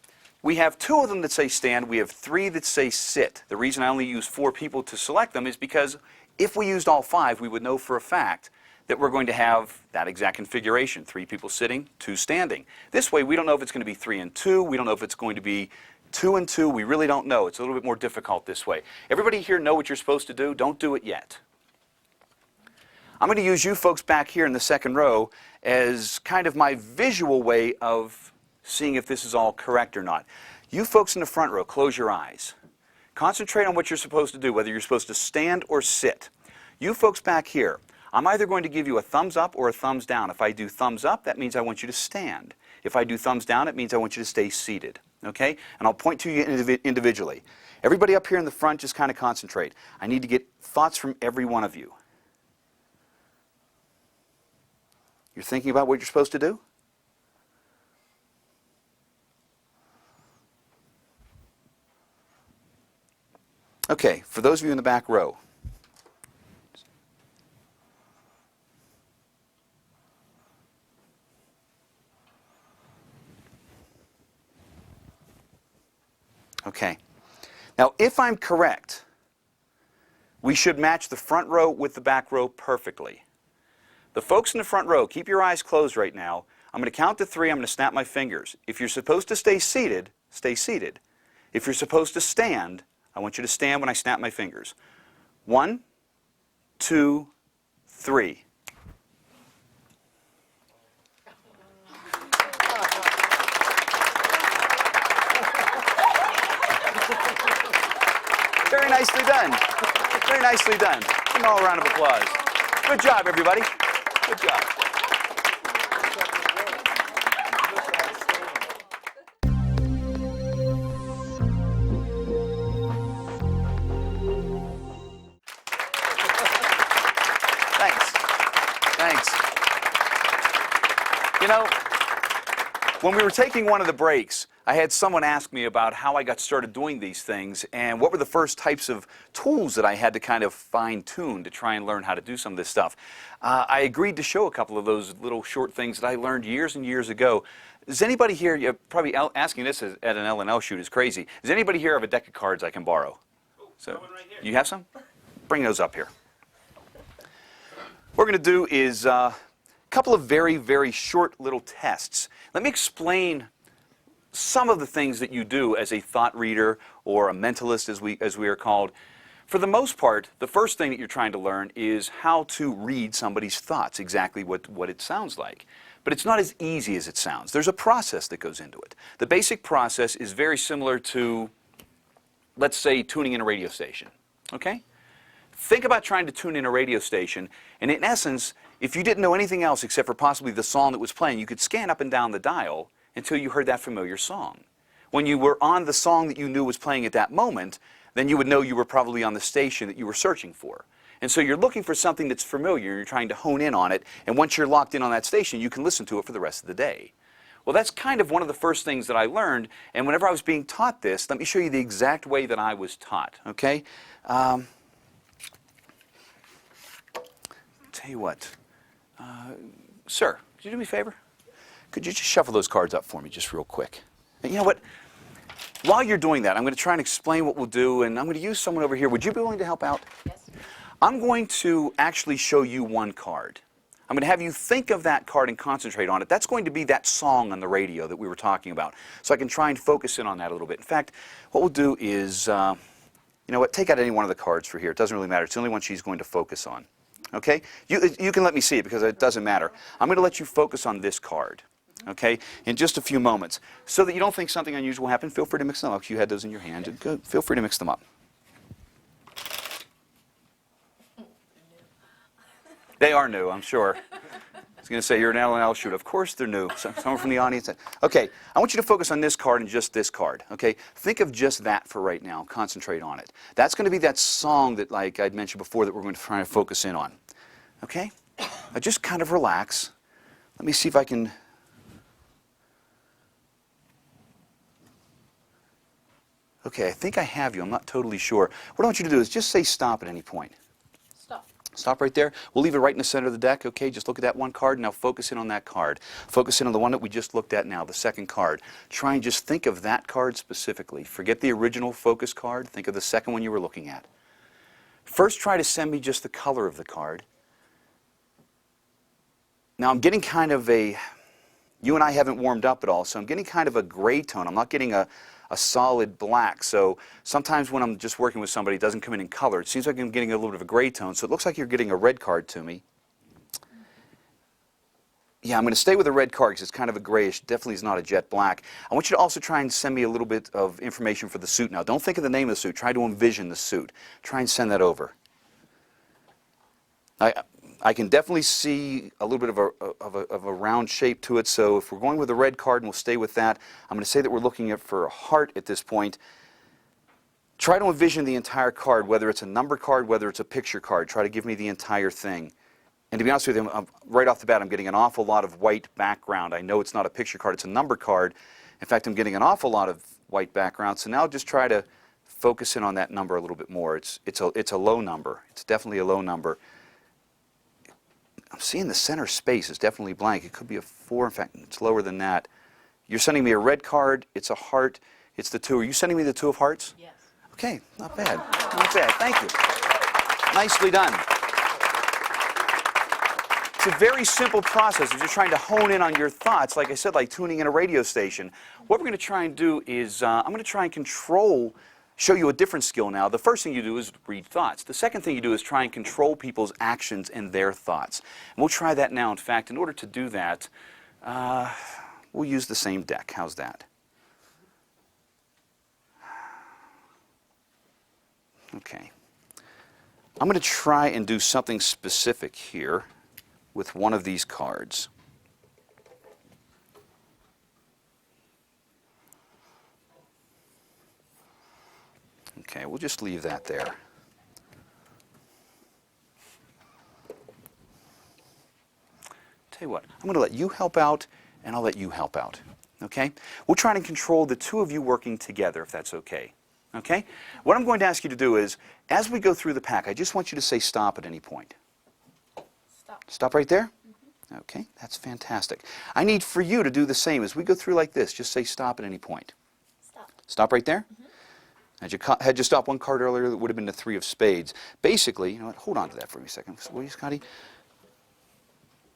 We have 2 of them that say stand. We have 3 that say sit. The reason I only use 4 people to select them is because if we used all 5, we would know for a fact that we're going to have that exact configuration. 3 people sitting, 2 standing. This way, we don't know if it's going to be 3 and 2. We don't know if it's going to be 2 and 2. We really don't know. It's a little bit more difficult this way. Everybody here know what you're supposed to do? Don't do it yet. I'm going to use you folks back here in the second row as kind of my visual way of seeing if this is all correct or not. You folks in the front row, close your eyes. Concentrate on what you're supposed to do, whether you're supposed to stand or sit. You folks back here, I'm either going to give you a thumbs up or a thumbs down. If I do thumbs up, that means I want you to stand. If I do thumbs down, it means I want you to stay seated. okay? And I'll point to you individually. Everybody up here in the front, just kind of concentrate. I need to get thoughts from every one of you. You're thinking about what you're supposed to do? Okay, for those of you in the back row. Okay. Now, if I'm correct, we should match the front row with the back row perfectly. The folks in the front row, keep your eyes closed right now. I'm going to count to 3. I'm going to snap my fingers. If you're supposed to stay seated, stay seated. If you're supposed to stand, I want you to stand when I snap my fingers. 1, 2, 3. Very nicely done. Very nicely done. An all round of applause. Good job, everybody. Good job. Thanks. Thanks. You know, when we were taking one of the breaks, I had someone ask me about how I got started doing these things and what were the first types of tools that I had to kind of fine-tune to try and learn how to do some of this stuff. I agreed to show a couple of those little short things that I learned years and years ago. Does anybody here, you're probably asking this at an L&L shoot is crazy, does anybody here have a deck of cards I can borrow? So, you have some? Bring those up here. What we're going to do is a couple of very, very short little tests. Let me explain some of the things that you do as a thought reader or a mentalist, as we are called. For the most part, the first thing that you're trying to learn is how to read somebody's thoughts, exactly what it sounds like. But it's not as easy as it sounds. There's a process that goes into it. The basic process is very similar to, let's say, tuning in a radio station. Okay? Think about trying to tune in a radio station, and in essence, if you didn't know anything else except for possibly the song that was playing, you could scan up and down the dial until you heard that familiar song. When you were on the song that you knew was playing at that moment, then you would know you were probably on the station that you were searching for. And so you're looking for something that's familiar, you're trying to hone in on it, and once you're locked in on that station, you can listen to it for the rest of the day. Well, that's kind of one of the first things that I learned, and whenever I was being taught this, let me show you the exact way that I was taught, okay? Tell you what, sir, could you do me a favor? Could you just shuffle those cards up for me just real quick? And you know what? While you're doing that, I'm going to try and explain what we'll do, and I'm going to use someone over here. Would you be willing to help out? Yes. I'm going to actually show you one card. I'm going to have you think of that card and concentrate on it. That's going to be that song on the radio that we were talking about. So I can try and focus in on that a little bit. In fact, what we'll do is, you know what, take out any one of the cards for here. It doesn't really matter. It's the only one she's going to focus on. Okay? You can let me see it because it doesn't matter. I'm going to let you focus on this card. Okay, in just a few moments. So that you don't think something unusual happened, feel free to mix them up. You had those in your hand. Feel free to mix them up. They are new, I'm sure. I was going to say, you're an L&L shoot. Of course they're new. Someone from the audience. Okay, I want you to focus on this card and just this card. Okay, think of just that for right now. Concentrate on it. That's going to be that song that, like I'd mentioned before, that we're going to try to focus in on. Okay, now just kind of relax. Let me see if I can... Okay, I think I have you. I'm not totally sure. What I want you to do is just say stop at any point. Stop. Stop right there. We'll leave it right in the center of the deck, okay? Just look at that one card. Now focus in on that card. Focus in on the one that we just looked at now, the second card. Try and just think of that card specifically. Forget the original focus card. Think of the second one you were looking at. First, try to send me just the color of the card. Now I'm getting kind of a... You and I haven't warmed up at all, so I'm getting kind of a gray tone. I'm not getting a solid black. So sometimes when I'm just working with somebody, it doesn't come in color. It seems like I'm getting a little bit of a gray tone. So it looks like you're getting a red card to me. Yeah, I'm going to stay with a red card because it's kind of a grayish. Definitely is not a jet black. I want you to also try and send me a little bit of information for the suit now. Don't think of the name of the suit. Try to envision the suit. Try and send that over. I can definitely see a little bit of a round shape to it, so if we're going with a red card and we'll stay with that, I'm going to say that we're looking at for a heart at this point. Try to envision the entire card, whether it's a number card, whether it's a picture card. Try to give me the entire thing. And to be honest with you, right off the bat, I'm getting an awful lot of white background. I know it's not a picture card, it's a number card. In fact, I'm getting an awful lot of white background, so now just try to focus in on that number a little bit more. It's a low number. It's definitely a low number. I'm seeing the center space is definitely blank. It could be a 4. In fact, it's lower than that. You're sending me a red card. It's a heart. It's the 2. Are you sending me the 2 of hearts? Yes. Okay, not bad. Not bad. Thank you. Nicely done. It's a very simple process of just trying to hone in on your thoughts. Like I said, like tuning in a radio station. What we're going to try and do is I'm going to try and show you a different skill now. The first thing you do is read thoughts. The second thing you do is try and control people's actions and their thoughts. And we'll try that now. In fact, in order to do that, we'll use the same deck. How's that? Okay. I'm going to try and do something specific here with one of these cards. Okay, we'll just leave that there. Tell you what, I'm going to let you help out, and I'll let you help out. Okay? We'll try to control the 2 of you working together, if that's okay. Okay? What I'm going to ask you to do is, as we go through the pack, I just want you to say stop at any point. Stop. Stop right there? Okay, that's fantastic. I need for you to do the same. As we go through like this, just say stop at any point. Stop. Stop right there? Had you stopped one card earlier, that would have been the 3 of spades. Basically, you know what, hold on to that for me a second, will you, Scotty?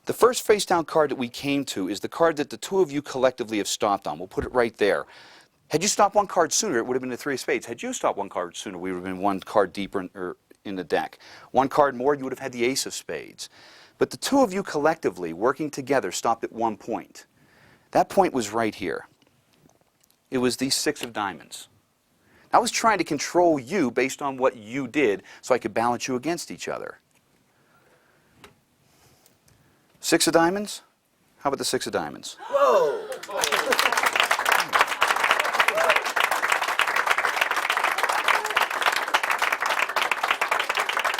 The first face-down card that we came to is the card that the 2 of you collectively have stopped on. We'll put it right there. Had you stopped one card sooner, it would have been the 3 of spades. Had you stopped one card sooner, we would have been one card deeper in the deck. One card more, you would have had the ace of spades. But the 2 of you collectively, working together, stopped at one point. That point was right here. It was the 6 of diamonds. I was trying to control you based on what you did so I could balance you against each other. 6 of diamonds? How about the 6 of diamonds? Whoa!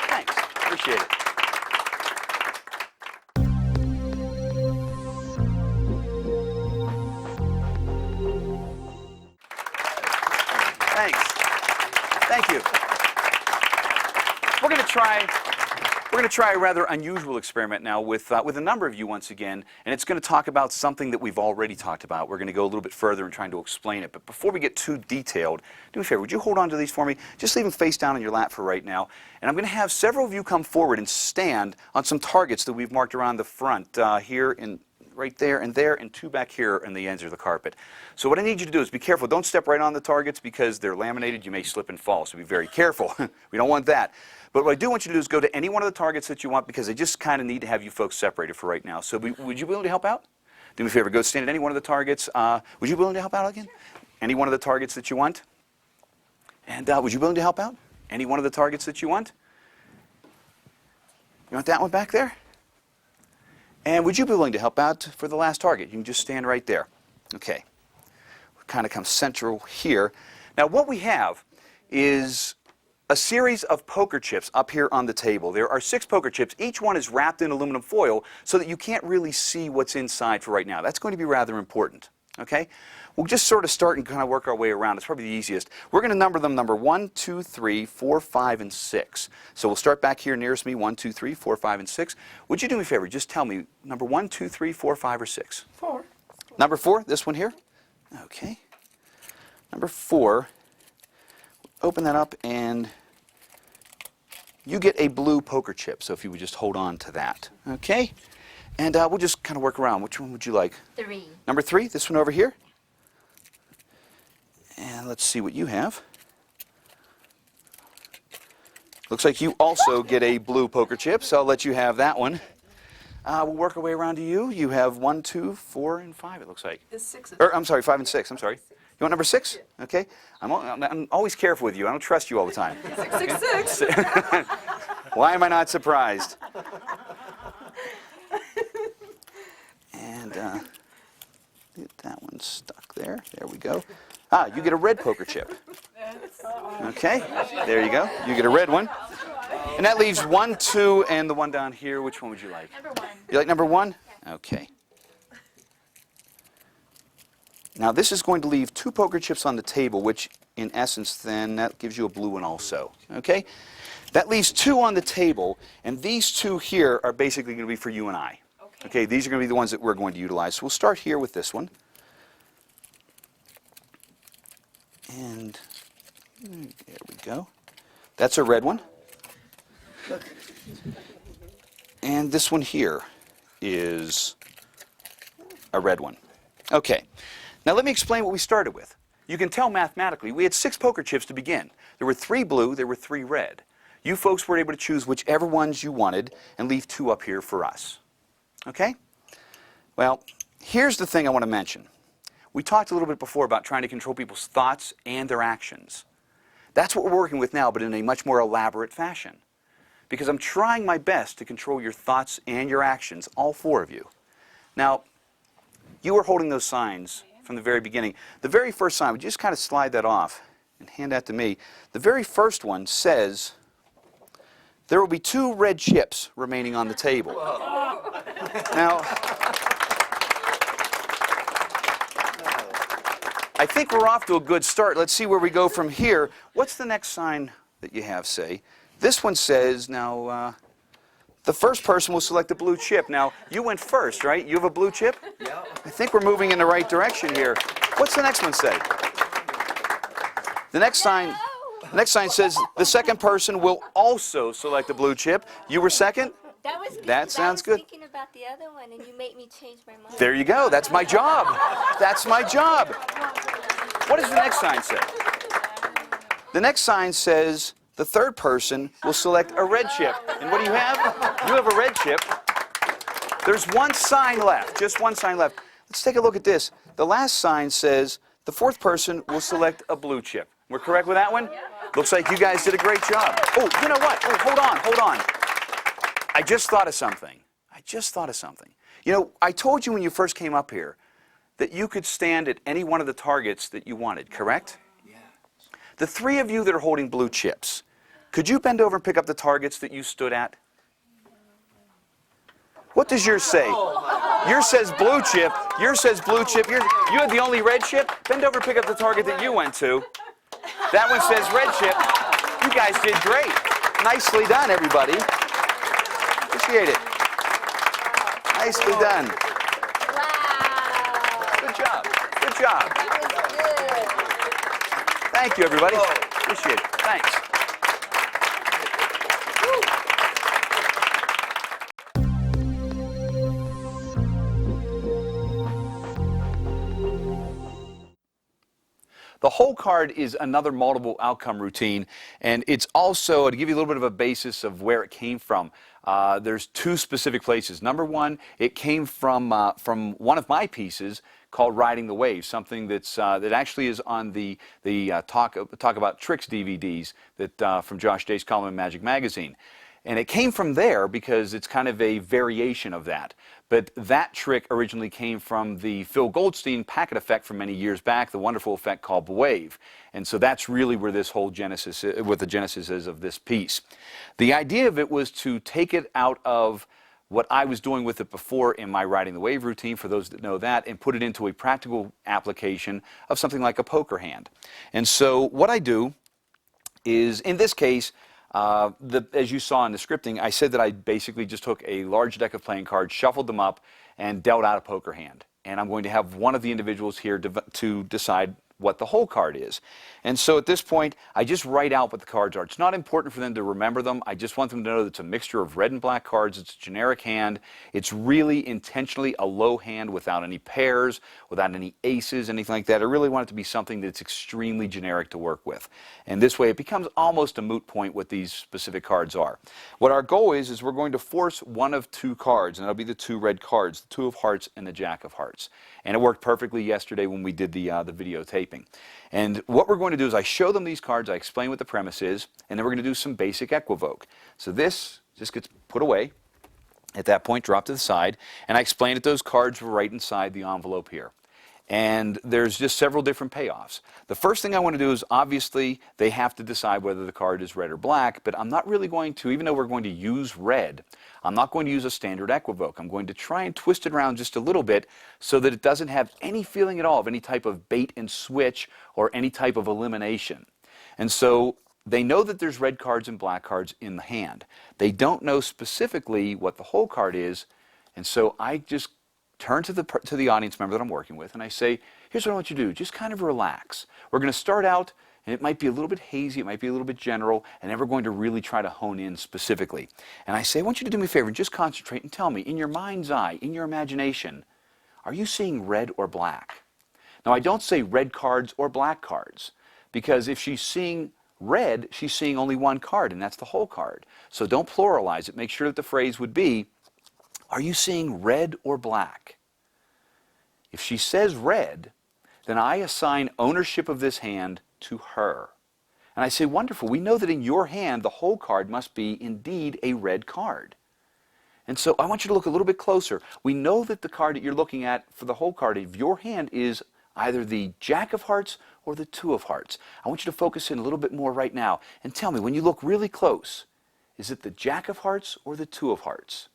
Thanks. Appreciate it. Thanks. Thank you. We're going to try a rather unusual experiment now with a number of you once again, and it's going to talk about something that we've already talked about. We're going to go a little bit further in trying to explain it. But before we get too detailed, do me a favor, would you hold on to these for me? Just leave them face down in your lap for right now. And I'm going to have several of you come forward and stand on some targets that we've marked around the front here and right there, and 2 back here in the ends of the carpet. So what I need you to do is be careful. Don't step right on the targets because they're laminated. You may slip and fall, so be very careful. We don't want that. But what I do want you to do is go to any one of the targets that you want because I just kind of need to have you folks separated for right now. So would you be willing to help out? Do me a favor. Go stand at any one of the targets. Would you be willing to help out again? Sure. Any one of the targets that you want? And would you be willing to help out? Any one of the targets that you want? You want that one back there? And would you be willing to help out for the last target? You can just stand right there. Okay. We'll kind of come central here. Now what we have is a series of poker chips up here on the table. There are 6 poker chips. Each one is wrapped in aluminum foil so that you can't really see what's inside for right now. That's going to be rather important. Okay? We'll just sort of start and kind of work our way around. It's probably the easiest. We're going to number them number 1, 2, 3, 4, 5, and 6. So we'll start back here nearest me, 1, 2, 3, 4, 5, and 6. Would you do me a favor? Just tell me number 1, 2, 3, 4, 5, or 6? 4. Number 4, this one here? Okay. Number 4, open that up and you get a blue poker chip. So if you would just hold on to that. Okay? And we'll just kind of work around. Which one would you like? 3. Number 3, this one over here. And let's see what you have. Looks like you also get a blue poker chip, so I'll let you have that one. We'll work our way around to you. You have 1, 2, 4, and 5, it looks like. It's 6. I'm sorry, 5 and 6. I'm sorry. You want number 6? Okay. I'm always careful with you. I don't trust you all the time. 666. Why am I not surprised? And get that one stuck there. There we go. Ah, you get a red poker chip. Okay, there you go. You get a red one. And that leaves 1, 2, and the one down here. Which one would you like? Number 1. You like number 1? Okay. Now this is going to leave 2 poker chips on the table, which in essence then that gives you a blue one also. Okay? That leaves 2 on the table, and these 2 here are basically going to be for you and I. Okay, these are going to be the ones that we're going to utilize. So we'll start here with this one. And there we go. That's a red one. And this one here is a red one. Okay. Now let me explain what we started with. You can tell mathematically we had 6 poker chips to begin. There were 3 blue, there were 3 red. You folks were able to choose whichever ones you wanted and leave 2 up here for us. Okay? Well, here's the thing I want to mention. We talked a little bit before about trying to control people's thoughts and their actions. That's what we're working with now, but in a much more elaborate fashion. Because I'm trying my best to control your thoughts and your actions, all 4 of you. Now, you were holding those signs from the very beginning. The very first sign, would you just kind of slide that off and hand that to me? The very first one says, there will be 2 red chips remaining on the table. Now, I think we're off to a good start. Let's see where we go from here. What's the next sign that you have, say? This one says, now, the first person will select a blue chip. Now, you went first, right? You have a blue chip? Yeah. I think we're moving in the right direction here. What's the next one say? The next sign says the second person will also select a blue chip. You were second? That was good. That sounds good. I was thinking about the other one, and you made me change my mind. There you go. That's my job. That's my job. What does the next sign say? The next sign says the third person will select a red chip. And what do you have? You have a red chip. There's 1 sign left, just 1 sign left. Let's take a look at this. The last sign says the 4th person will select a blue chip. We're correct with that one? Looks like you guys did a great job. Oh, you know what? Oh, hold on. I just thought of something. You know, I told you when you first came up here that you could stand at any one of the targets that you wanted, correct? Yeah. The 3 of you that are holding blue chips, could you bend over and pick up the targets that you stood at? What does yours say? Yours says blue chip. Yours says blue chip. You had the only red chip? Bend over and pick up the target that you went to. That one says red chip. You guys did great. Nicely done, everybody. Appreciate it. Nicely done. Wow. Good job. Good job. That was good. Thank you, everybody. Appreciate it. Thanks. The whole card is another multiple outcome routine, and it's also, to give you a little bit of a basis of where it came from, there's 2 specific places. Number 1, it came from one of my pieces called Riding the Wave, something that actually is on the Talk About Tricks DVDs that from Josh Day's column in Magic Magazine. And it came from there because it's kind of a variation of that. But that trick originally came from the Phil Goldstein packet effect from many years back, the wonderful effect called the wave. And so that's really where this whole genesis, what the genesis is of this piece. The idea of it was to take it out of what I was doing with it before in my Riding the Wave routine, for those that know that, and put it into a practical application of something like a poker hand. And so what I do is, in this case, as you saw in the scripting, I said that I basically just took a large deck of playing cards, shuffled them up, and dealt out a poker hand. And I'm going to have one of the individuals here to decide what the whole card is. And so at this point, I just write out what the cards are. It's not important for them to remember them. I just want them to know that it's a mixture of red and black cards. It's a generic hand. It's really intentionally a low hand without any pairs, without any aces, anything like that. I really want it to be something that's extremely generic to work with. And this way it becomes almost a moot point what these specific cards are. What our goal is we're going to force one of 2 cards, and that'll be the 2 red cards, the 2 of hearts and the jack of hearts. And it worked perfectly yesterday when we did the videotaping. And what we're going to do is I show them these cards, I explain what the premise is, and then we're going to do some basic equivoke. So this just gets put away, At that point, drop to the side, and I explained that those cards were right inside the envelope here. And there's just several different payoffs. The first thing I want to do is, obviously, they have to decide whether the card is red or black, but I'm not really going to, even though we're going to use red, I'm not going to use a standard equivoke. I'm going to try and twist it around just a little bit so that it doesn't have any feeling at all of any type of bait and switch or any type of elimination. And so they know that there's red cards and black cards in the hand. They don't know specifically what the whole card is, and so I just turn to the audience member that I'm working with, and I say, here's what I want you to do. Just kind of relax. We're going to start out, and it might be a little bit hazy, it might be a little bit general, and then we're going to really try to hone in specifically. And I say, I want you to do me a favor and just concentrate and tell me, in your mind's eye, in your imagination, are you seeing red or black? Now, I don't say red cards or black cards, because if she's seeing red, she's seeing only one card, and that's the whole card. So don't pluralize it. Make sure that the phrase would be, are you seeing red or black? If she says red, then I assign ownership of this hand to her. And I say, wonderful, we know that in your hand the whole card must be indeed a red card. And so I want you to look a little bit closer. We know that the card that you're looking at for the whole card of your hand is either the Jack of Hearts or the Two of Hearts. I want you to focus in a little bit more right now and tell me, when you look really close, is it the Jack of Hearts or the Two of Hearts?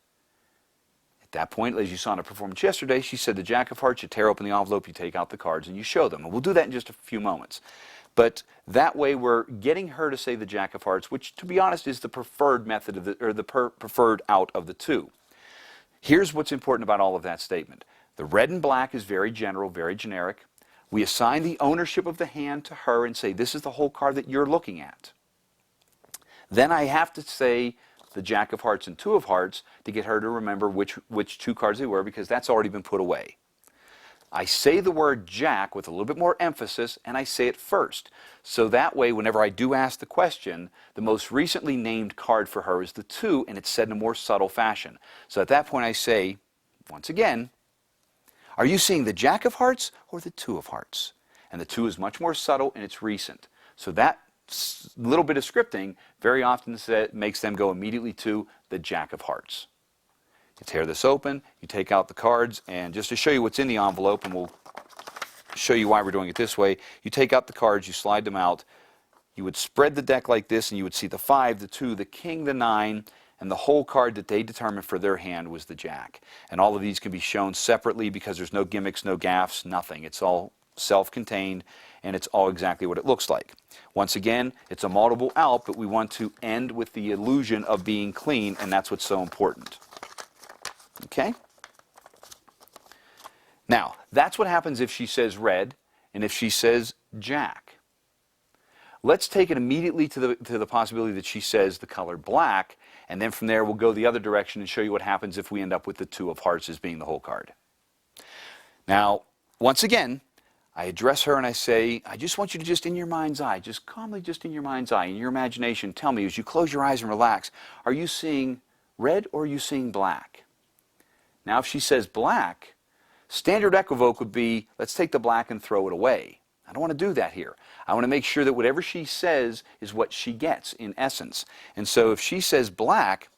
At that point, as you saw in a performance yesterday, she said the Jack of Hearts, you tear open the envelope, you take out the cards, and you show them. And we'll do that in just a few moments. But that way we're getting her to say the Jack of Hearts, which, to be honest, is the preferred method of the preferred out of the two. Here's what's important about all of that statement. The red and black is very general, very generic. We assign the ownership of the hand to her and say, this is the whole card that you're looking at. Then I have to say the Jack of Hearts and Two of Hearts to get her to remember which two cards they were, because that's already been put away. I say the word Jack with a little bit more emphasis, and I say it first. So that way, whenever I do ask the question, the most recently named card for her is the Two, and it's said in a more subtle fashion. So at that point I say, once again, are you seeing the Jack of Hearts or the Two of Hearts? And the Two is much more subtle and it's recent. So that little bit of scripting very often makes them go immediately to the Jack of Hearts. You tear this open, you take out the cards, and just to show you what's in the envelope, and we'll show you why we're doing it this way, you take out the cards, you slide them out, you would spread the deck like this, and you would see the 5, the 2, the king, the 9, and the whole card that they determined for their hand was the Jack. And all of these can be shown separately because there's no gimmicks, no gaffes, nothing. It's all self-contained, and it's all exactly what it looks like. Once again, it's a multiple out, but we want to end with the illusion of being clean, and that's what's so important. Okay? Now, that's what happens if she says red and if she says Jack. Let's take it immediately to the possibility that she says the color black, and then from there we'll go the other direction and show you what happens if we end up with the Two of Hearts as being the whole card. Now, once again, I address her and I say, I just want you to just in your mind's eye, just calmly just in your mind's eye, in your imagination, tell me as you close your eyes and relax, are you seeing red or are you seeing black? Now, if she says black, standard equivoke would be, let's take the black and throw it away. I don't want to do that here. I want to make sure that whatever she says is what she gets in essence. And so if she says black,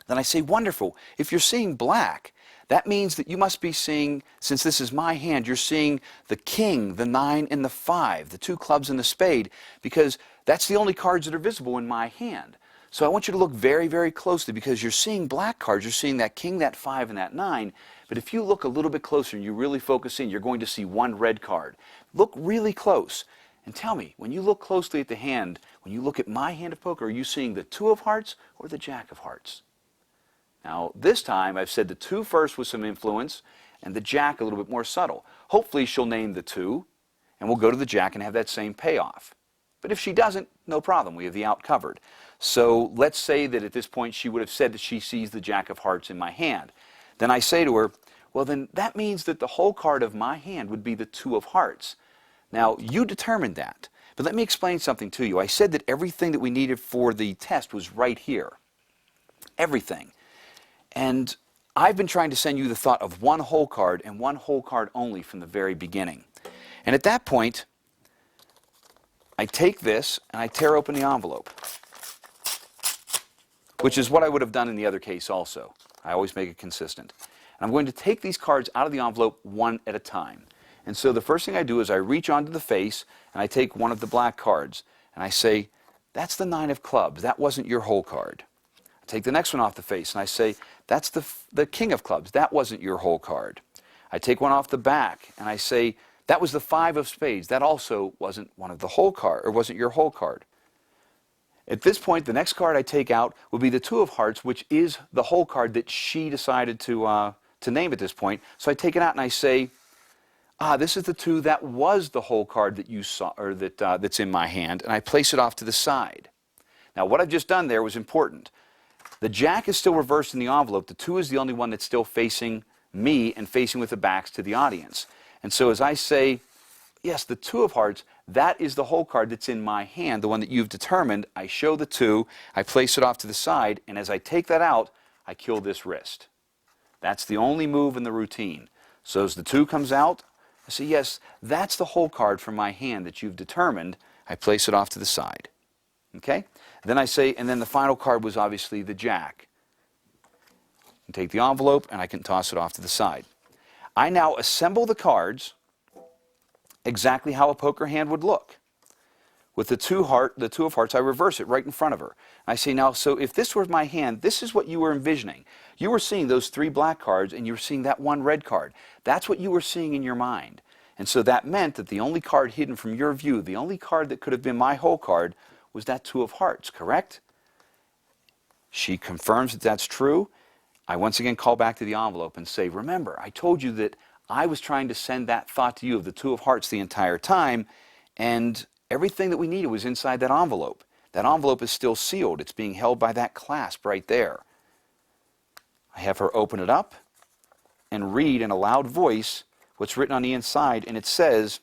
then I say, wonderful. If you're seeing black, that means that you must be seeing, since this is my hand, you're seeing the king, the 9, and the 5, the 2 clubs and the spade, because that's the only cards that are visible in my hand. So I want you to look very, very closely, because you're seeing black cards. You're seeing that king, that 5, and that 9. But if you look a little bit closer and you really focus in, you're going to see one red card. Look really close and tell me, when you look closely at the hand, when you look at my hand of poker, are you seeing the Two of Hearts or the Jack of Hearts? Now, this time I've said the 2 first with some influence and the Jack a little bit more subtle. Hopefully she'll name the 2 and we'll go to the Jack and have that same payoff. But if she doesn't, no problem. We have the out covered. So let's say that at this point she would have said that she sees the Jack of Hearts in my hand. Then I say to her, well, then that means that the whole card of my hand would be the Two of Hearts. Now, you determined that. But let me explain something to you. I said that everything that we needed for the test was right here. Everything. And I've been trying to send you the thought of one whole card and one whole card only from the very beginning. And at that point, I take this and I tear open the envelope, which is what I would have done in the other case also. I always make it consistent. And I'm going to take these cards out of the envelope one at a time. And so the first thing I do is I reach onto the face and I take one of the black cards and I say, that's the 9 of clubs. That wasn't your whole card. I take the next one off the face and I say, that's the king of clubs. That wasn't your whole card. I take one off the back and I say, that was the 5 of spades. That also wasn't one of the whole card, or wasn't your whole card. At this point, the next card I take out will be the 2 of hearts, which is the whole card that she decided to name at this point. So I take it out and I say, this is the 2 that was the whole card that you saw, or that's in my hand, and I place it off to the side. Now, what I've just done there was important. The jack is still reversed in the envelope. The 2 is the only one that's still facing me and facing with the backs to the audience. And so as I say, yes, the 2 of hearts, that is the whole card that's in my hand, the one that you've determined. I show the 2, I place it off to the side, and as I take that out, I kill this wrist. That's the only move in the routine. So as the 2 comes out, I say, yes, that's the whole card from my hand that you've determined. I place it off to the side. Okay? Then I say, and then the final card was obviously the jack. I take the envelope and I can toss it off to the side. I now assemble the cards exactly how a poker hand would look. With the 2 of hearts, I reverse it right in front of her. I say, now, so if this were my hand, this is what you were envisioning. You were seeing those 3 black cards and you were seeing that 1 red card. That's what you were seeing in your mind. And so that meant that the only card hidden from your view, the only card that could have been my whole card, was that 2 of hearts, correct? She confirms that that's true. I once again call back to the envelope and say, remember, I told you that I was trying to send that thought to you of the 2 of hearts the entire time, and everything that we needed was inside that envelope. That envelope is still sealed. It's being held by that clasp right there. I have her open it up and read in a loud voice what's written on the inside, and it says,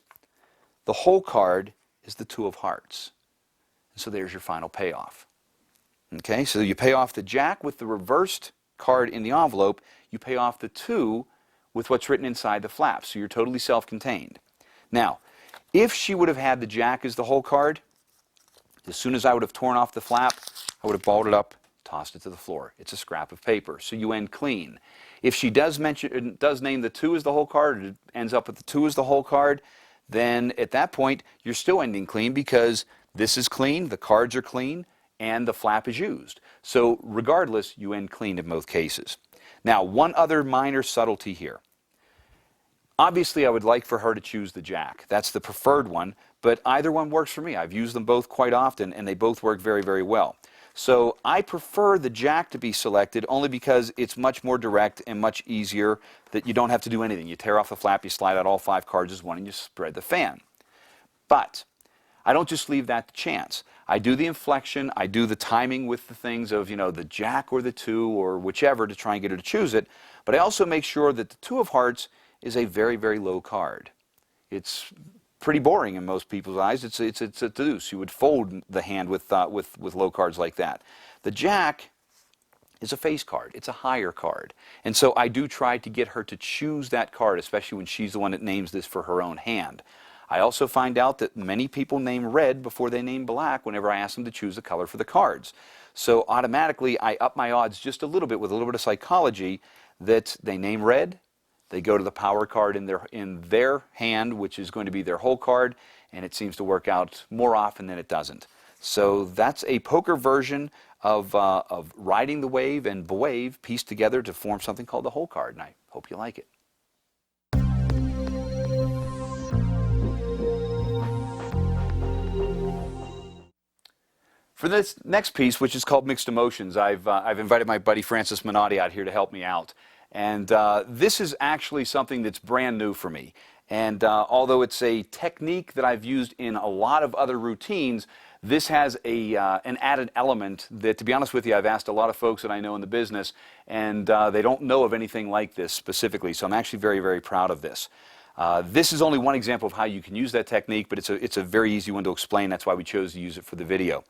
the whole card is the 2 of hearts. And so there's your final payoff. Okay, so you pay off the jack with the reversed card in the envelope. You pay off the 2 with what's written inside the flap. So you're totally self-contained. Now, if she would have had the jack as the whole card, as soon as I would have torn off the flap, I would have balled it up, tossed it to the floor. It's a scrap of paper, so you end clean. If she does name the 2 as the whole card, it ends up with the 2 as the whole card, then at that point, you're still ending clean because this is clean, the cards are clean, and the flap is used. So regardless, you end clean in both cases. Now, one other minor subtlety here. Obviously, I would like for her to choose the jack. That's the preferred one, but either one works for me. I've used them both quite often, and they both work very, very well. So I prefer the jack to be selected only because it's much more direct and much easier, that you don't have to do anything. You tear off the flap, you slide out all 5 cards as one, and you spread the fan. But I don't just leave that to chance. I do the inflection, I do the timing with the things of, the jack or the 2 or whichever to try and get her to choose it, but I also make sure that the 2 of hearts is a very, very low card. It's pretty boring in most people's eyes. It's a deuce. You would fold the hand with low cards like that. The jack is a face card. It's a higher card. And so I do try to get her to choose that card, especially when she's the one that names this for her own hand. I also find out that many people name red before they name black whenever I ask them to choose a color for the cards. So automatically I up my odds just a little bit with a little bit of psychology that they name red, they go to the power card in their hand, which is going to be their whole card, and it seems to work out more often than it doesn't. So that's a poker version of riding the wave and bewave pieced together to form something called the whole card, and I hope you like it. For this next piece, which is called Mixed Emotions, I've invited my buddy Francis Minotti out here to help me out. And this is actually something that's brand new for me. And although it's a technique that I've used in a lot of other routines, this has an added element that, to be honest with you, I've asked a lot of folks that I know in the business, and they don't know of anything like this specifically. So I'm actually very, very proud of this. This is only one example of how you can use that technique, but it's a very easy one to explain. That's why we chose to use it for the video.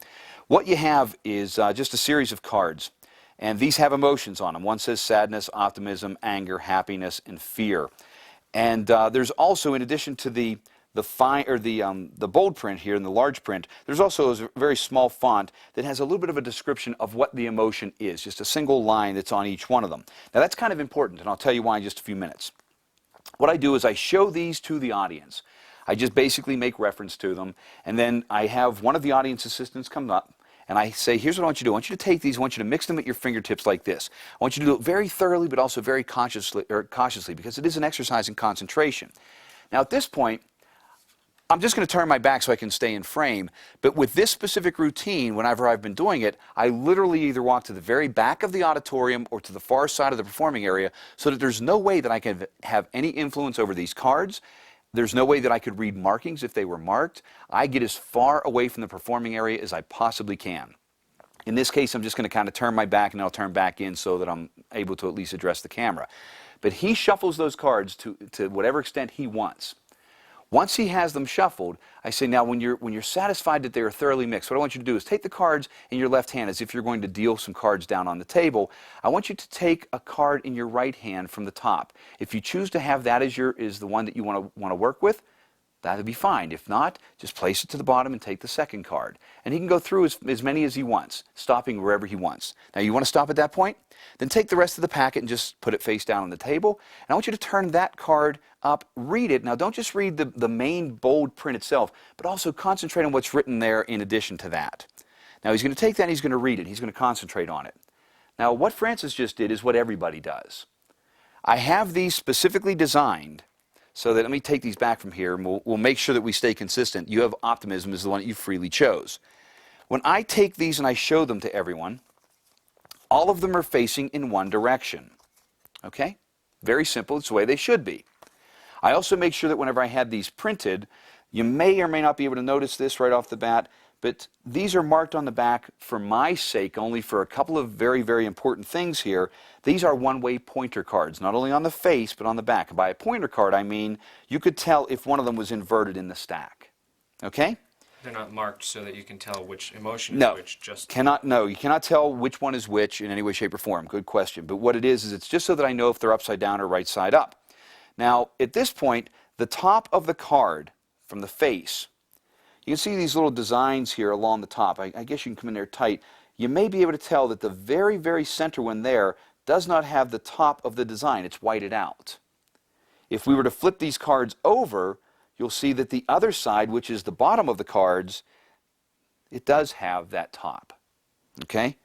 What you have is just a series of cards. And these have emotions on them. One says sadness, optimism, anger, happiness, and fear. And there's also, in addition to the the bold print here and the large print, there's also a very small font that has a little bit of a description of what the emotion is, just a single line that's on each one of them. Now that's kind of important, and I'll tell you why in just a few minutes. What I do is I show these to the audience. I just basically make reference to them, and then I have one of the audience assistants come up, and I say, here's what I want you to do. I want you to take these, I want you to mix them at your fingertips like this. I want you to do it very thoroughly, but also very cautiously, because it is an exercise in concentration. Now at this point, I'm just going to turn my back so I can stay in frame, but with this specific routine, whenever I've been doing it, I literally either walk to the very back of the auditorium or to the far side of the performing area so that there's no way that I can have any influence over these cards. There's no way that I could read markings if they were marked. I get as far away from the performing area as I possibly can. In this case, I'm just going to kind of turn my back and I'll turn back in so that I'm able to at least address the camera. But he shuffles those cards to whatever extent he wants. Once he has them shuffled, I say, now when you're satisfied that they are thoroughly mixed, what I want you to do is take the cards in your left hand as if you're going to deal some cards down on the table. I want you to take a card in your right hand from the top. If you choose to have that as the one that you want to work with, that would be fine. If not, just place it to the bottom and take the second card. And he can go through as many as he wants, stopping wherever he wants. Now you want to stop at that point? Then take the rest of the packet and just put it face down on the table. And I want you to turn that card up, read it. Now don't just read the main bold print itself, but also concentrate on what's written there in addition to that. Now he's going to take that and he's going to read it. He's going to concentrate on it. Now what Francis just did is what everybody does. I have these specifically designed so that, let me take these back from here and we'll make sure that we stay consistent. You have optimism is the one that you freely chose. When I take these and I show them to everyone, all of them are facing in one direction. Okay? Very simple. It's the way they should be. I also make sure that whenever I had these printed, you may or may not be able to notice this right off the bat, but these are marked on the back for my sake only for a couple of very, very important things here. These are one-way pointer cards, not only on the face, but on the back. And by a pointer card, I mean you could tell if one of them was inverted in the stack. Okay? They're not marked so that you can tell which emotion No, is which. you cannot tell which one is which in any way, shape, or form. Good question. But what it is it's just so that I know if they're upside down or right side up. Now, at this point, the top of the card from the face, you can see these little designs here along the top. I guess you can come in there tight. You may be able to tell that the very, very center one there does not have the top of the design. It's whited out. If we were to flip these cards over, you'll see that the other side, which is the bottom of the cards, it does have that top. Okay?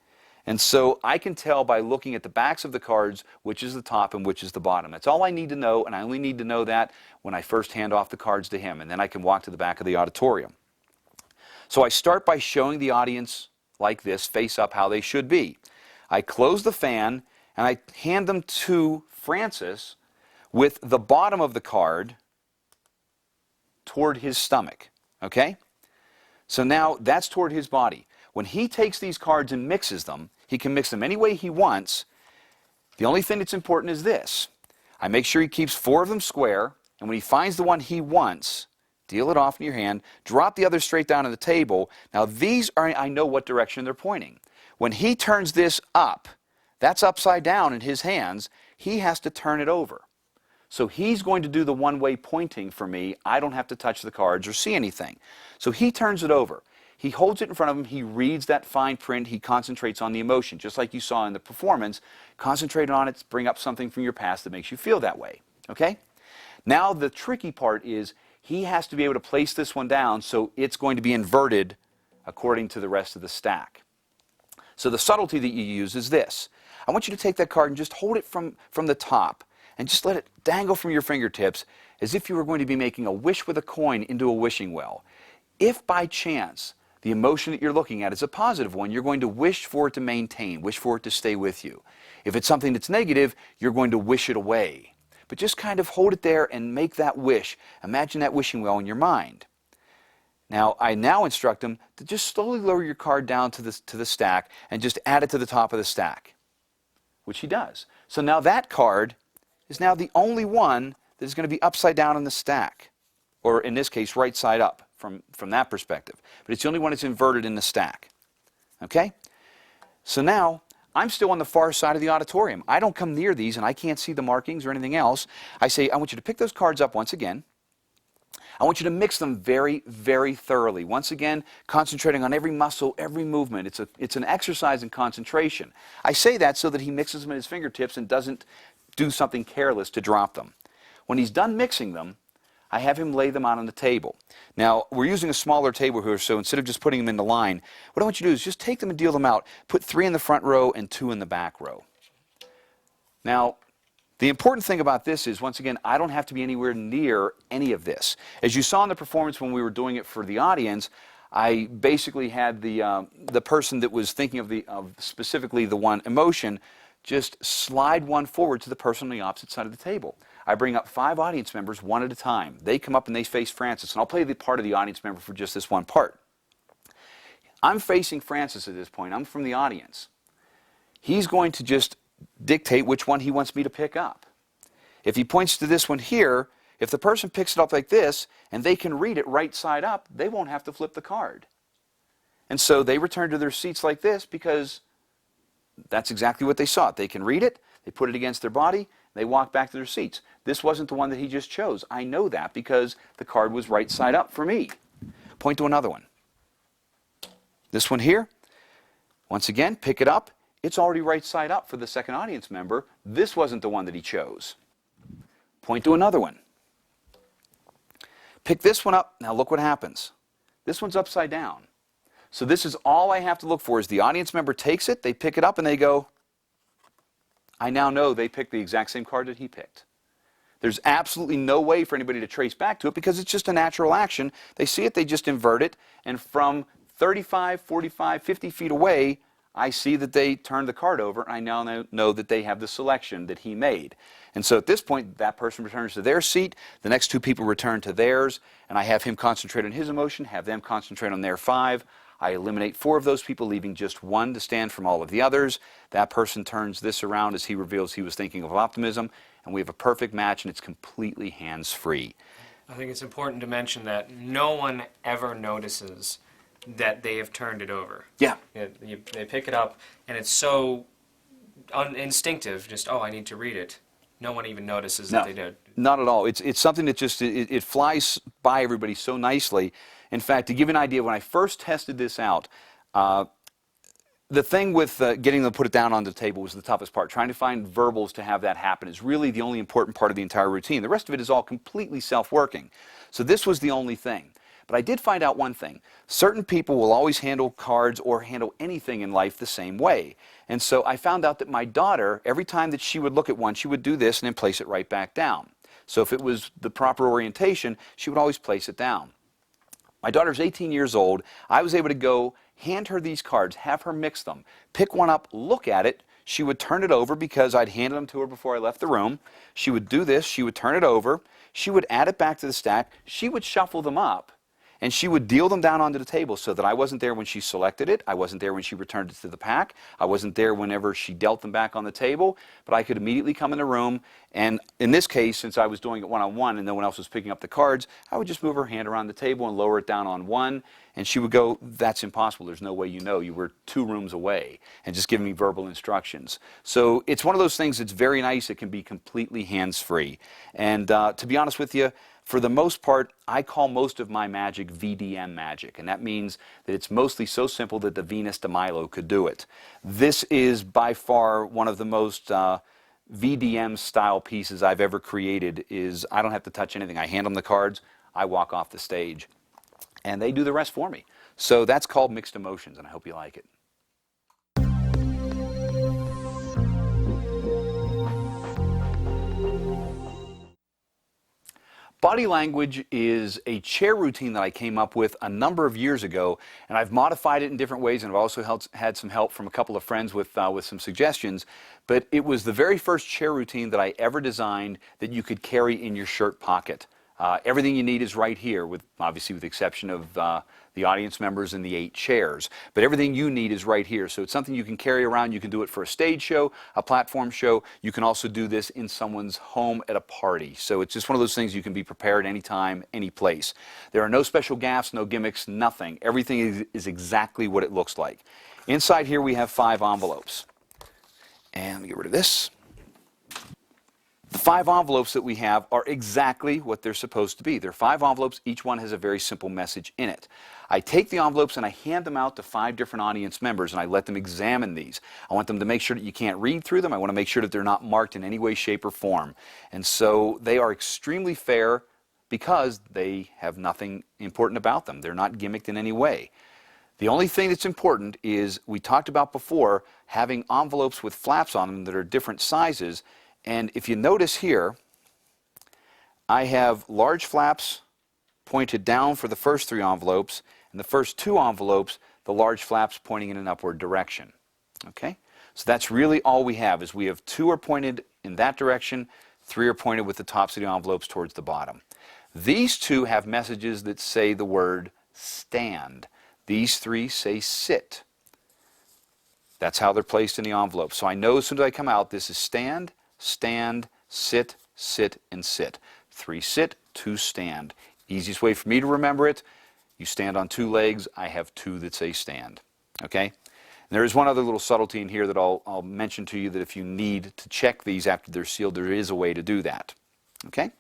And so I can tell by looking at the backs of the cards which is the top and which is the bottom. That's all I need to know, and I only need to know that when I first hand off the cards to him, and then I can walk to the back of the auditorium. So I start by showing the audience like this, face up, how they should be. I close the fan, and I hand them to Francis with the bottom of the card toward his stomach. Okay? So now that's toward his body. When he takes these cards and mixes them, he can mix them any way he wants. The only thing that's important is this. I make sure he keeps 4 of them square, and when he finds the one he wants, deal it off in your hand, drop the other straight down on the table. Now these are, I know what direction they're pointing. When he turns this up, that's upside down in his hands, he has to turn it over. So he's going to do the one-way pointing for me. I don't have to touch the cards or see anything. So he turns it over. He holds it in front of him, he reads that fine print, he concentrates on the emotion, just like you saw in the performance. Concentrate on it, bring up something from your past that makes you feel that way. Okay? Now the tricky part is he has to be able to place this one down so it's going to be inverted according to the rest of the stack. So the subtlety that you use is this. I want you to take that card and just hold it from the top and just let it dangle from your fingertips as if you were going to be making a wish with a coin into a wishing well. If by chance the emotion that you're looking at is a positive one, you're going to wish for it to maintain, wish for it to stay with you. If it's something that's negative, you're going to wish it away. But just kind of hold it there and make that wish. Imagine that wishing well in your mind. Now, I now instruct them to just slowly lower your card down to the stack and just add it to the top of the stack, which he does. So now that card is now the only one that is going to be upside down in the stack, or in this case, right side up from that perspective. But it's the only one that's inverted in the stack. Okay? So now, I'm still on the far side of the auditorium. I don't come near these and I can't see the markings or anything else. I say, I want you to pick those cards up once again. I want you to mix them very, very thoroughly. Once again, concentrating on every muscle, every movement. It's an exercise in concentration. I say that so that he mixes them in his fingertips and doesn't do something careless to drop them. When he's done mixing them, I have him lay them out on the table. Now, we're using a smaller table here, so instead of just putting them in the line, what I want you to do is just take them and deal them out. Put 3 in the front row and 2 in the back row. Now, the important thing about this is, once again, I don't have to be anywhere near any of this. As you saw in the performance when we were doing it for the audience, I basically had the person that was thinking of specifically the one emotion just slide one forward to the person on the opposite side of the table. I bring up 5 audience members one at a time. They come up and they face Francis, and I'll play the part of the audience member for just this one part. I'm facing Francis at this point. I'm from the audience. He's going to just dictate which one he wants me to pick up. If he points to this one here, if the person picks it up like this and they can read it right side up, they won't have to flip the card. And so they return to their seats like this because that's exactly what they saw. They can read it, they put it against their body, they walk back to their seats. This wasn't the one that he just chose. I know that because the card was right side up for me. Point to another one. This one here, once again, pick it up. It's already right side up for the second audience member. This wasn't the one that he chose. Point to another one. Pick this one up. Now look what happens. This one's upside down. So this is all I have to look for is the audience member takes it, they pick it up, and they go, I now know they picked the exact same card that he picked. There's absolutely no way for anybody to trace back to it because it's just a natural action. They see it, they just invert it, and from 35, 45, 50 feet away, I see that they turned the card over, and I now know that they have the selection that he made. And so at this point, that person returns to their seat, the next 2 people return to theirs, and I have him concentrate on his emotion, have them concentrate on their 5. I eliminate 4 of those people, leaving just 1 to stand from all of the others. That person turns this around as he reveals he was thinking of optimism, and we have a perfect match, and it's completely hands-free. I think it's important to mention that no one ever notices that they have turned it over. Yeah. They pick it up, and it's so instinctive, just, oh, I need to read it. No one even notices that they did. Not at all. It's something that just, it flies by everybody so nicely. In fact, to give you an idea, when I first tested this out, the thing with getting them to put it down on the table was the toughest part. Trying to find verbals to have that happen is really the only important part of the entire routine. The rest of it is all completely self-working. So this was the only thing. But I did find out one thing. Certain people will always handle cards or handle anything in life the same way. And so I found out that my daughter, every time that she would look at one, she would do this and then place it right back down. So if it was the proper orientation, she would always place it down. My daughter's 18 years old. I was able to go hand her these cards, have her mix them, pick one up, look at it. She would turn it over because I'd handed them to her before I left the room. She would do this. She would turn it over. She would add it back to the stack. She would shuffle them up. And she would deal them down onto the table so that I wasn't there when she selected it. I wasn't there when she returned it to the pack. I wasn't there whenever she dealt them back on the table. But I could immediately come in the room. And in this case, since I was doing it one-on-one and no one else was picking up the cards, I would just move her hand around the table and lower it down on one. And she would go, that's impossible. There's no way you know. You were 2 rooms away. And just giving me verbal instructions. So it's one of those things that's very nice. It can be completely hands-free. And to be honest with you, for the most part, I call most of my magic VDM magic, and that means that it's mostly so simple that the Venus de Milo could do it. This is by far one of the most VDM style pieces I've ever created. I don't have to touch anything. I hand them the cards, I walk off the stage, and they do the rest for me. So that's called Mixed Emotions, and I hope you like it. Body language is a chair routine that I came up with a number of years ago, and I've modified it in different ways, and I've also had some help from a couple of friends with some suggestions. But it was the very first chair routine that I ever designed that you could carry in your shirt pocket. Everything you need is right here, obviously with the exception of the audience members and the 8 chairs. But everything you need is right here. So it's something you can carry around. You can do it for a stage show, a platform show. You can also do this in someone's home at a party. So it's just one of those things you can be prepared anytime, any place. There are no special gaffes, no gimmicks, nothing. Everything is exactly what it looks like. Inside here we have 5 envelopes. And let me get rid of this. The 5 envelopes that we have are exactly what they're supposed to be. They're 5 envelopes. Each one has a very simple message in it. I take the envelopes and I hand them out to 5 different audience members and I let them examine these. I want them to make sure that you can't read through them. I want to make sure that they're not marked in any way, shape, or form. And so they are extremely fair because they have nothing important about them. They're not gimmicked in any way. The only thing that's important is, we talked about before, having envelopes with flaps on them that are different sizes. And if you notice here, I have large flaps pointed down for the first 3 envelopes, and the first 2 envelopes, the large flaps pointing in an upward direction. Okay? So that's really all we have, is we have 2 are pointed in that direction, 3 are pointed with the tops of the envelopes towards the bottom. These 2 have messages that say the word stand. These 3 say sit. That's how they're placed in the envelope. So I know as soon as I come out, this is stand, stand, sit, sit, and sit. 3 sit, 2 stand. Easiest way for me to remember it, you stand on 2 legs, I have 2 that say stand. Okay? And there is one other little subtlety in here that I'll mention to you, that if you need to check these after they're sealed, there is a way to do that. Okay?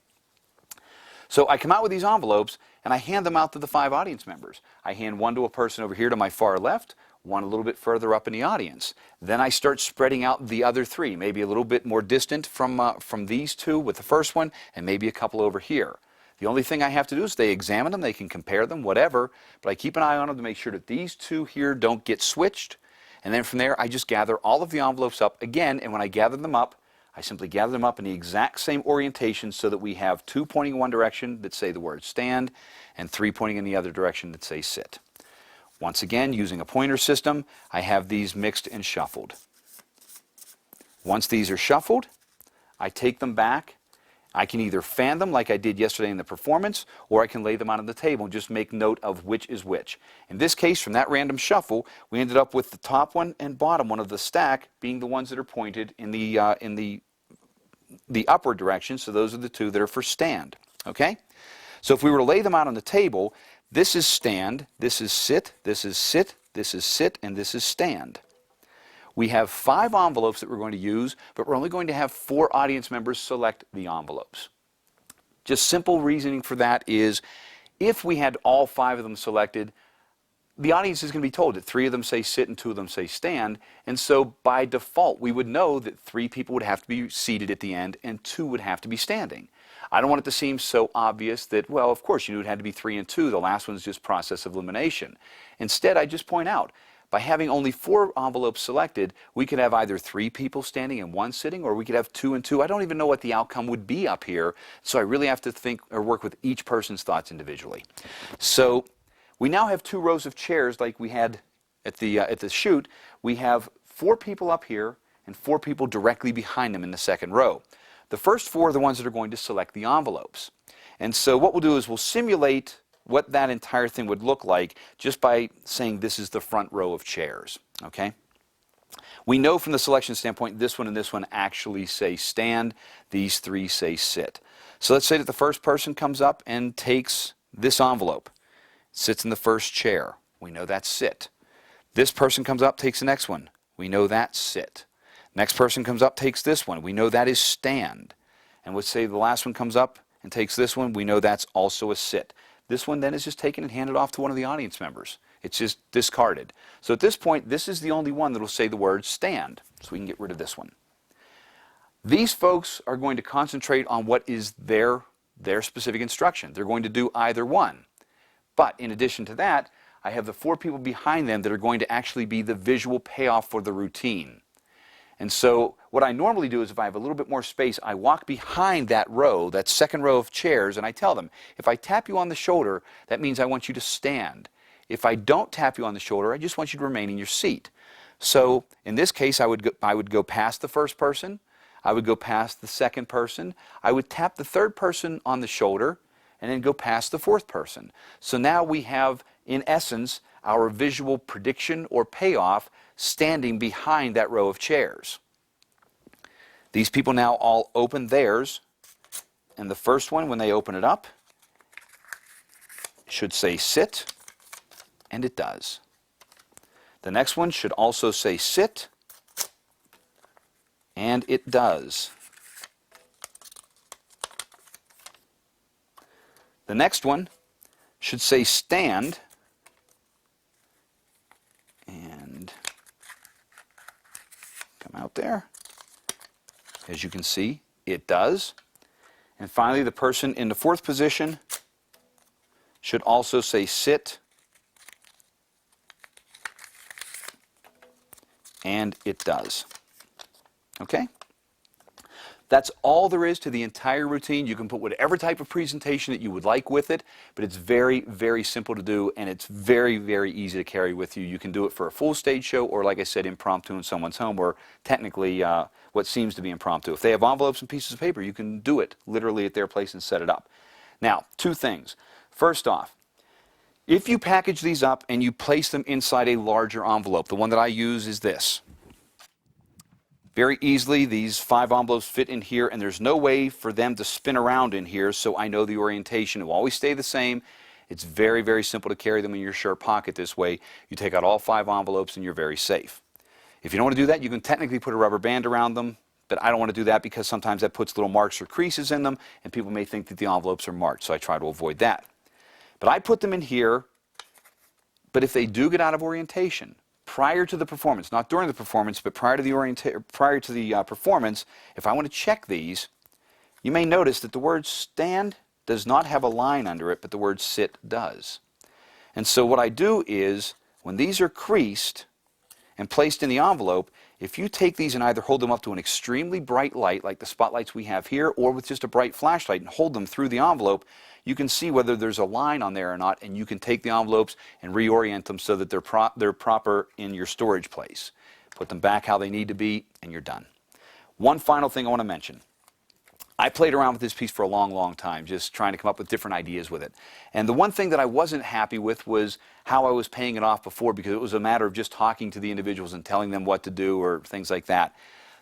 So I come out with these envelopes and I hand them out to the 5 audience members. I hand one to a person over here to my far left, one a little bit further up in the audience. Then I start spreading out the other 3, maybe a little bit more distant from these 2 with the first one, and maybe a couple over here. The only thing I have to do is they examine them, they can compare them, whatever, but I keep an eye on them to make sure that these 2 here don't get switched. And then from there, I just gather all of the envelopes up again, and when I gather them up, I simply gather them up in the exact same orientation so that we have 2 pointing in one direction that say the word stand, and 3 pointing in the other direction that say sit. Once again, using a pointer system, I have these mixed and shuffled. Once these are shuffled, I take them back. I can either fan them like I did yesterday in the performance, or I can lay them out on the table and just make note of which is which. In this case, from that random shuffle, we ended up with the top one and bottom one of the stack being the ones that are pointed in the upward direction, so those are the 2 that are for stand. Okay? So if we were to lay them out on the table, this is stand, this is sit, this is sit, this is sit, and this is stand. We have 5 envelopes that we're going to use, but we're only going to have 4 audience members select the envelopes. Just simple reasoning for that is, if we had all 5 of them selected, the audience is going to be told that 3 of them say sit and 2 of them say stand, and so by default we would know that 3 people would have to be seated at the end and 2 would have to be standing. I don't want it to seem so obvious that, well, of course you knew it had to be 3 and 2, the last one's just process of elimination. Instead, I just point out, by having only 4 envelopes selected, we could have either 3 people standing and 1 sitting, or we could have 2 and 2. I don't even know what the outcome would be up here, so I really have to think or work with each person's thoughts individually. So we now have 2 rows of chairs like we had at the shoot. We have 4 people up here and 4 people directly behind them in the second row. The first 4 are the ones that are going to select the envelopes. And so what we'll do is we'll simulate what that entire thing would look like just by saying this is the front row of chairs. Okay? We know from the selection standpoint this one and this one actually say stand, these 3 say sit. So let's say that the first person comes up and takes this envelope, sits in the first chair. We know that's sit. This person comes up, takes the next one. We know that's sit. Next person comes up, takes this one. We know that is stand. And let's say the last one comes up and takes this one. We know that's also a sit. This one then is just taken and handed off to one of the audience members. It's just discarded. So at this point, this is the only one that will say the word stand. So we can get rid of this one. These folks are going to concentrate on what is their specific instruction. They're going to do either one. But in addition to that, I have the 4 people behind them that are going to actually be the visual payoff for the routine. And so what I normally do is, if I have a little bit more space, I walk behind that row, that second row of chairs, and I tell them, if I tap you on the shoulder, that means I want you to stand. If I don't tap you on the shoulder, I just want you to remain in your seat. So in this case, I would go past the first person, I would go past the second person, I would tap the third person on the shoulder, and then go past the 4th person. So now we have, in essence, our visual prediction or payoff standing behind that row of chairs. These people now all open theirs, and the first one, when they open it up, should say sit, and it does. The next one should also say sit, and it does. The next one should say stand, and come out there. As you can see, it does. And finally, the person in the fourth position should also say sit, and it does. Okay? That's all there is to the entire routine. You can put whatever type of presentation that you would like with it, but it's very, very simple to do, and it's very, very easy to carry with you. You can do it for a full stage show, or like I said, impromptu in someone's home, or technically what seems to be impromptu. If they have envelopes and pieces of paper, you can do it literally at their place and set it up. Now, two things. First off, if you package these up and you place them inside a larger envelope, the one that I use is this. Very easily, these 5 envelopes fit in here, and there's no way for them to spin around in here, so I know the orientation. It will always stay the same. It's very, very simple to carry them in your shirt pocket this way. You take out all 5 envelopes, and you're very safe. If you don't want to do that, you can technically put a rubber band around them, but I don't want to do that because sometimes that puts little marks or creases in them, and people may think that the envelopes are marked, so I try to avoid that. But I put them in here, but if they do get out of orientation, prior to the performance, not during the performance, but prior to the performance, if I want to check these, you may notice that the word stand does not have a line under it, but the word sit does. And so what I do is, when these are creased and placed in the envelope, if you take these and either hold them up to an extremely bright light, like the spotlights we have here, or with just a bright flashlight and hold them through the envelope, you can see whether there's a line on there or not, and you can take the envelopes and reorient them so that they're proper in your storage place. Put them back how they need to be, and you're done. One final thing I want to mention. I played around with this piece for a long, long time, just trying to come up with different ideas with it. And the one thing that I wasn't happy with was how I was paying it off before, because it was a matter of just talking to the individuals and telling them what to do or things like that.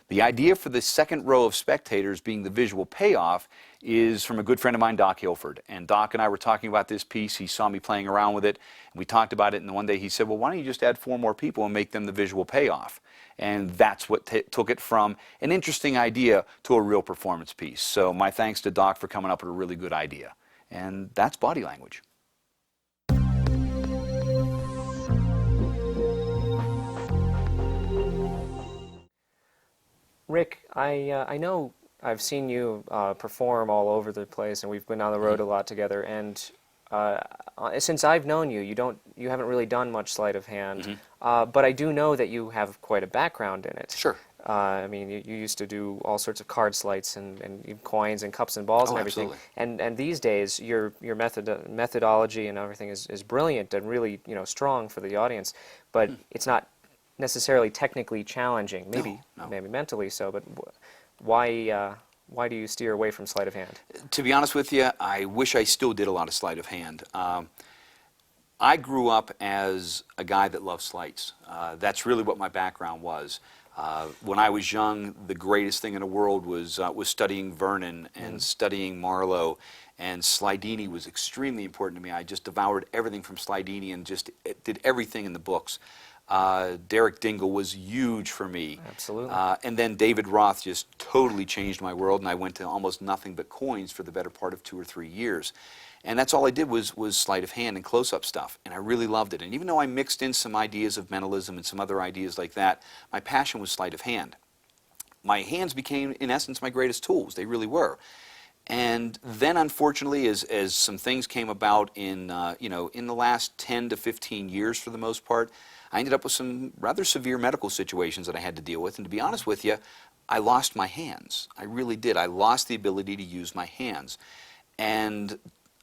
The idea for the second row of spectators being the visual payoff is from a good friend of mine, Doc Hilford. And Doc and I were talking about this piece. He saw me playing around with it, and we talked about it, and one day he said, well, why don't you just add 4 more people and make them the visual payoff? And that's what took it from an interesting idea to a real performance piece. So my thanks to Doc for coming up with a really good idea. And that's body language. Rick, I know I've seen you perform all over the place, and we've been on the road a lot together. And since I've known you, you haven't really done much sleight of hand. But I do know that you have quite a background in it. Sure. I mean, you used to do all sorts of card sleights and coins and cups and balls and everything. Absolutely. And these days, your methodology and everything is brilliant and really strong for the audience. But it's not necessarily technically challenging. Maybe maybe mentally so. But why do you steer away from sleight of hand? To be honest with you, I wish I still did a lot of sleight of hand. I grew up as a guy that loved sleights. That's really what my background was. When I was young, the greatest thing in the world was studying Vernon and studying Marlowe, and Slidini was extremely important to me. I just devoured everything from Slidini and just did everything in the books. Derek Dingle was huge for me. Absolutely. And then David Roth just totally changed my world, and I went to almost nothing but coins for the better part of 2 or 3 years. And that's all I did was sleight of hand and close-up stuff, and I really loved it. And even though I mixed in some ideas of mentalism and some other ideas like that, my passion was sleight of hand. My hands became, in essence, my greatest tools. They really were. And then, unfortunately, as some things came about in the last 10 to 15 years, for the most part, I ended up with some rather severe medical situations that I had to deal with. And to be honest with you, I lost my hands. I really did. I lost the ability to use my hands. And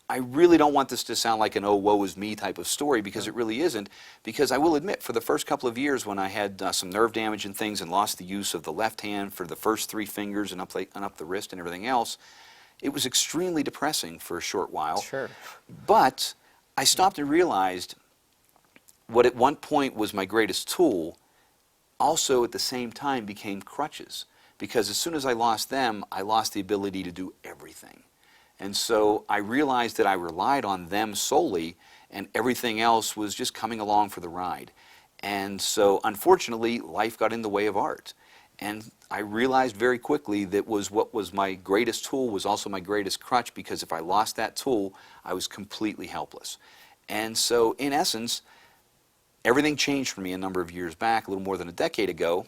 I really don't want this to sound like an oh, woe is me type of story, because it really isn't. Because I will admit, for the first couple of years when I had some nerve damage and things and lost the use of the left hand for the first 3 fingers and up the wrist and everything else, it was extremely depressing for a short while. Sure. But I stopped and realized what at one point was my greatest tool also at the same time became crutches. Because as soon as I lost them, I lost the ability to do everything. And so I realized that I relied on them solely, and everything else was just coming along for the ride. And so, unfortunately, life got in the way of art. And I realized very quickly that what was my greatest tool was also my greatest crutch, because if I lost that tool, I was completely helpless. And so, in essence, everything changed for me a number of years back, a little more than a decade ago,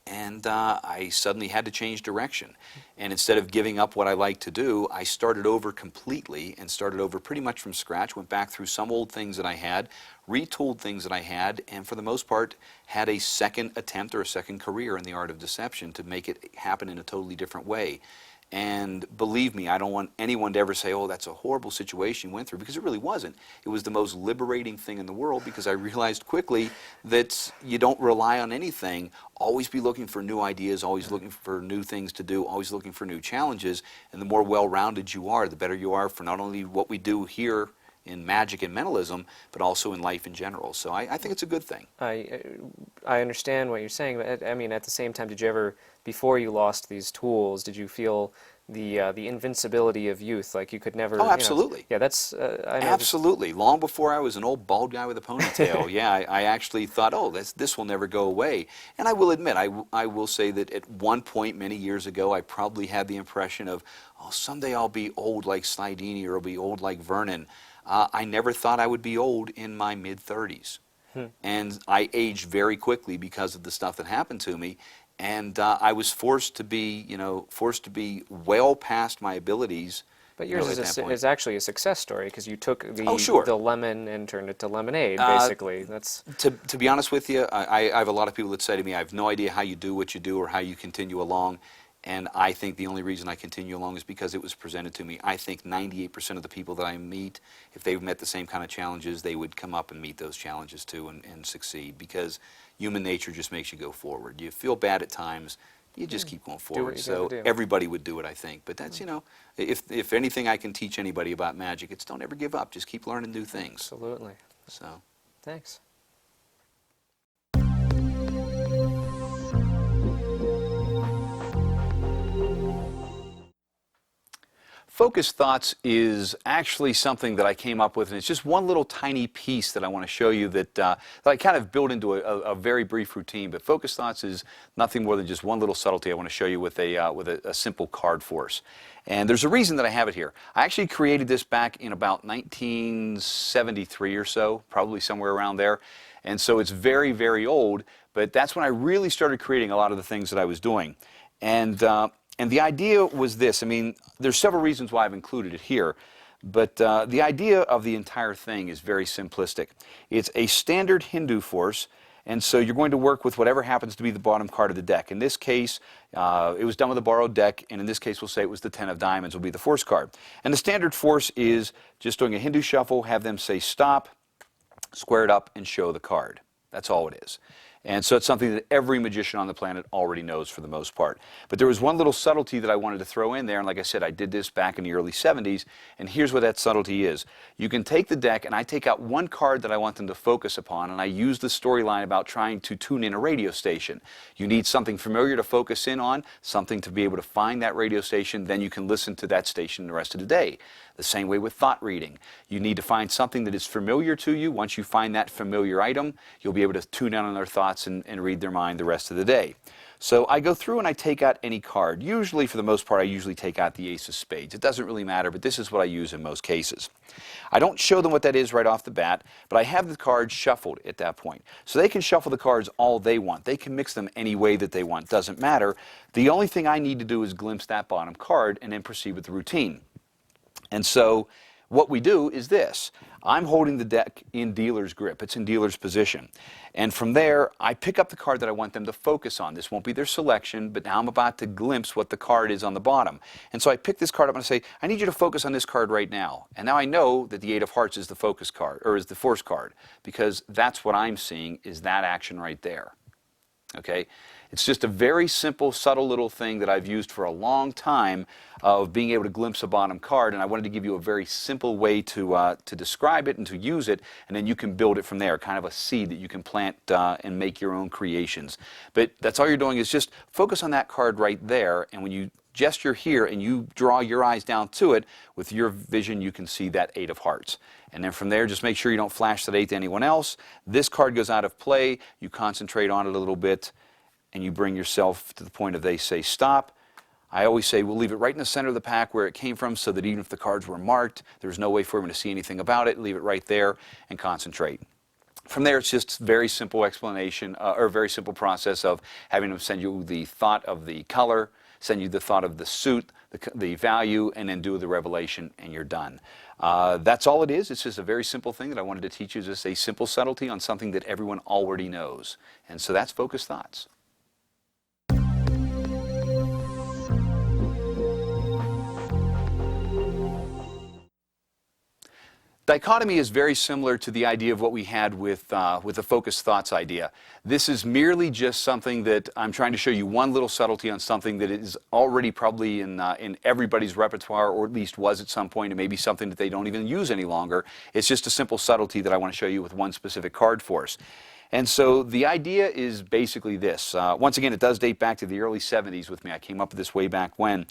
and I suddenly had to change direction. And instead of giving up what I like to do, I started over completely and started over pretty much from scratch, went back through some old things that I had, retooled things that I had, and for the most part had a second attempt or a second career in the art of deception to make it happen in a totally different way. And believe me, I don't want anyone to ever say, oh, that's a horrible situation you went through, because it really wasn't. It was the most liberating thing in the world, because I realized quickly that you don't rely on anything. Always be looking for new ideas, always looking for new things to do, always looking for new challenges. And the more well-rounded you are, the better you are for not only what we do here in magic and mentalism, but also in life in general. So I think it's a good thing. I understand what you're saying, but I mean, at the same time, did you ever, before you lost these tools, did you feel the invincibility of youth, like you could never? Oh, absolutely. Yeah, that's I know absolutely. Long before I was an old bald guy with a ponytail, yeah, I actually thought, oh, this will never go away. And I will admit, I will say that at one point many years ago, I probably had the impression of, oh, someday I'll be old like Slidini, or I'll be old like Vernon. I never thought I would be old in my mid-30s. And I aged very quickly because of the stuff that happened to me. And I was forced to be well past my abilities. But yours is actually a success story, because you took the lemon and turned it to lemonade, basically. That's to be honest with you, I have a lot of people that say to me, I have no idea how you do what you do or how you continue along. And I think the only reason I continue along is because it was presented to me. I think 98% of the people that I meet, if they've met the same kind of challenges, they would come up and meet those challenges too and succeed, because human nature just makes you go forward. You feel bad at times, you just keep going forward. So everybody would do it, I think. But that's, if anything I can teach anybody about magic, it's don't ever give up. Just keep learning new things. Absolutely. So. Thanks. Focused thoughts is actually something that I came up with, and it's just one little tiny piece that I want to show you that I kind of built into a very brief routine. But focused thoughts is nothing more than just one little subtlety I want to show you with a simple card force. And there's a reason that I have it here. I actually created this back in about 1973 or so, probably somewhere around there. And so it's very, very old, but that's when I really started creating a lot of the things that I was doing. And the idea was this. I mean, there's several reasons why I've included it here, but the idea of the entire thing is very simplistic. It's a standard Hindu force, and so you're going to work with whatever happens to be the bottom card of the deck. In this case, it was done with a borrowed deck, and in this case, we'll say it was the 10 of diamonds will be the force card. And the standard force is just doing a Hindu shuffle, have them say stop, square it up, and show the card. That's all it is. And so it's something that every magician on the planet already knows for the most part. But there was one little subtlety that I wanted to throw in there, and like I said, I did this back in the early 70s, and here's what that subtlety is. You can take the deck, and I take out one card that I want them to focus upon, and I use the storyline about trying to tune in a radio station. You need something familiar to focus in on, something to be able to find that radio station, then you can listen to that station the rest of the day. The same way with thought reading. You need to find something that is familiar to you. Once you find that familiar item, you'll be able to tune in on their thoughts and read their mind the rest of the day. So I go through and I take out any card. Usually, for the most part, I usually take out the ace of spades. It doesn't really matter, but this is what I use in most cases. I don't show them what that is right off the bat, but I have the cards shuffled at that point. So they can shuffle the cards all they want. They can mix them any way that they want. Doesn't matter. The only thing I need to do is glimpse that bottom card and then proceed with the routine. And so what we do is this. I'm holding the deck in dealer's grip. It's in dealer's position. And from there, I pick up the card that I want them to focus on. This won't be their selection, but now I'm about to glimpse what the card is on the bottom. And so I pick this card up and I say, I need you to focus on this card right now. And now I know that the Eight of Hearts is the focus card, or is the force card, because that's what I'm seeing is that action right there. Okay? It's just a very simple, subtle little thing that I've used for a long time of being able to glimpse a bottom card, and I wanted to give you a very simple way to describe it and to use it, and then you can build it from there, kind of a seed that you can plant and make your own creations. But that's all you're doing is just focus on that card right there, and when you gesture here and you draw your eyes down to it, with your vision you can see that Eight of Hearts. And then from there, just make sure you don't flash that 8 to anyone else. This card goes out of play, you concentrate on it a little bit, and you bring yourself to the point of they say stop. I always say we'll leave it right in the center of the pack where it came from so that even if the cards were marked, there's no way for them to see anything about it. Leave it right there and concentrate. From there, it's just very simple explanation or very simple process of having them send you the thought of the color, send you the thought of the suit, the value, and then do the revelation, and you're done. That's all it is. It's just a very simple thing that I wanted to teach you, just a simple subtlety on something that everyone already knows. And so that's focused thoughts. Dichotomy is very similar to the idea of what we had with the focused thoughts idea. This is merely just something that I'm trying to show you one little subtlety on something that is already probably in everybody's repertoire, or at least was at some point, and maybe something that they don't even use any longer. It's just a simple subtlety that I want to show you with one specific card force. And so the idea is basically this. Once again, it does date back to the early 70s with me. I came up with this way back when.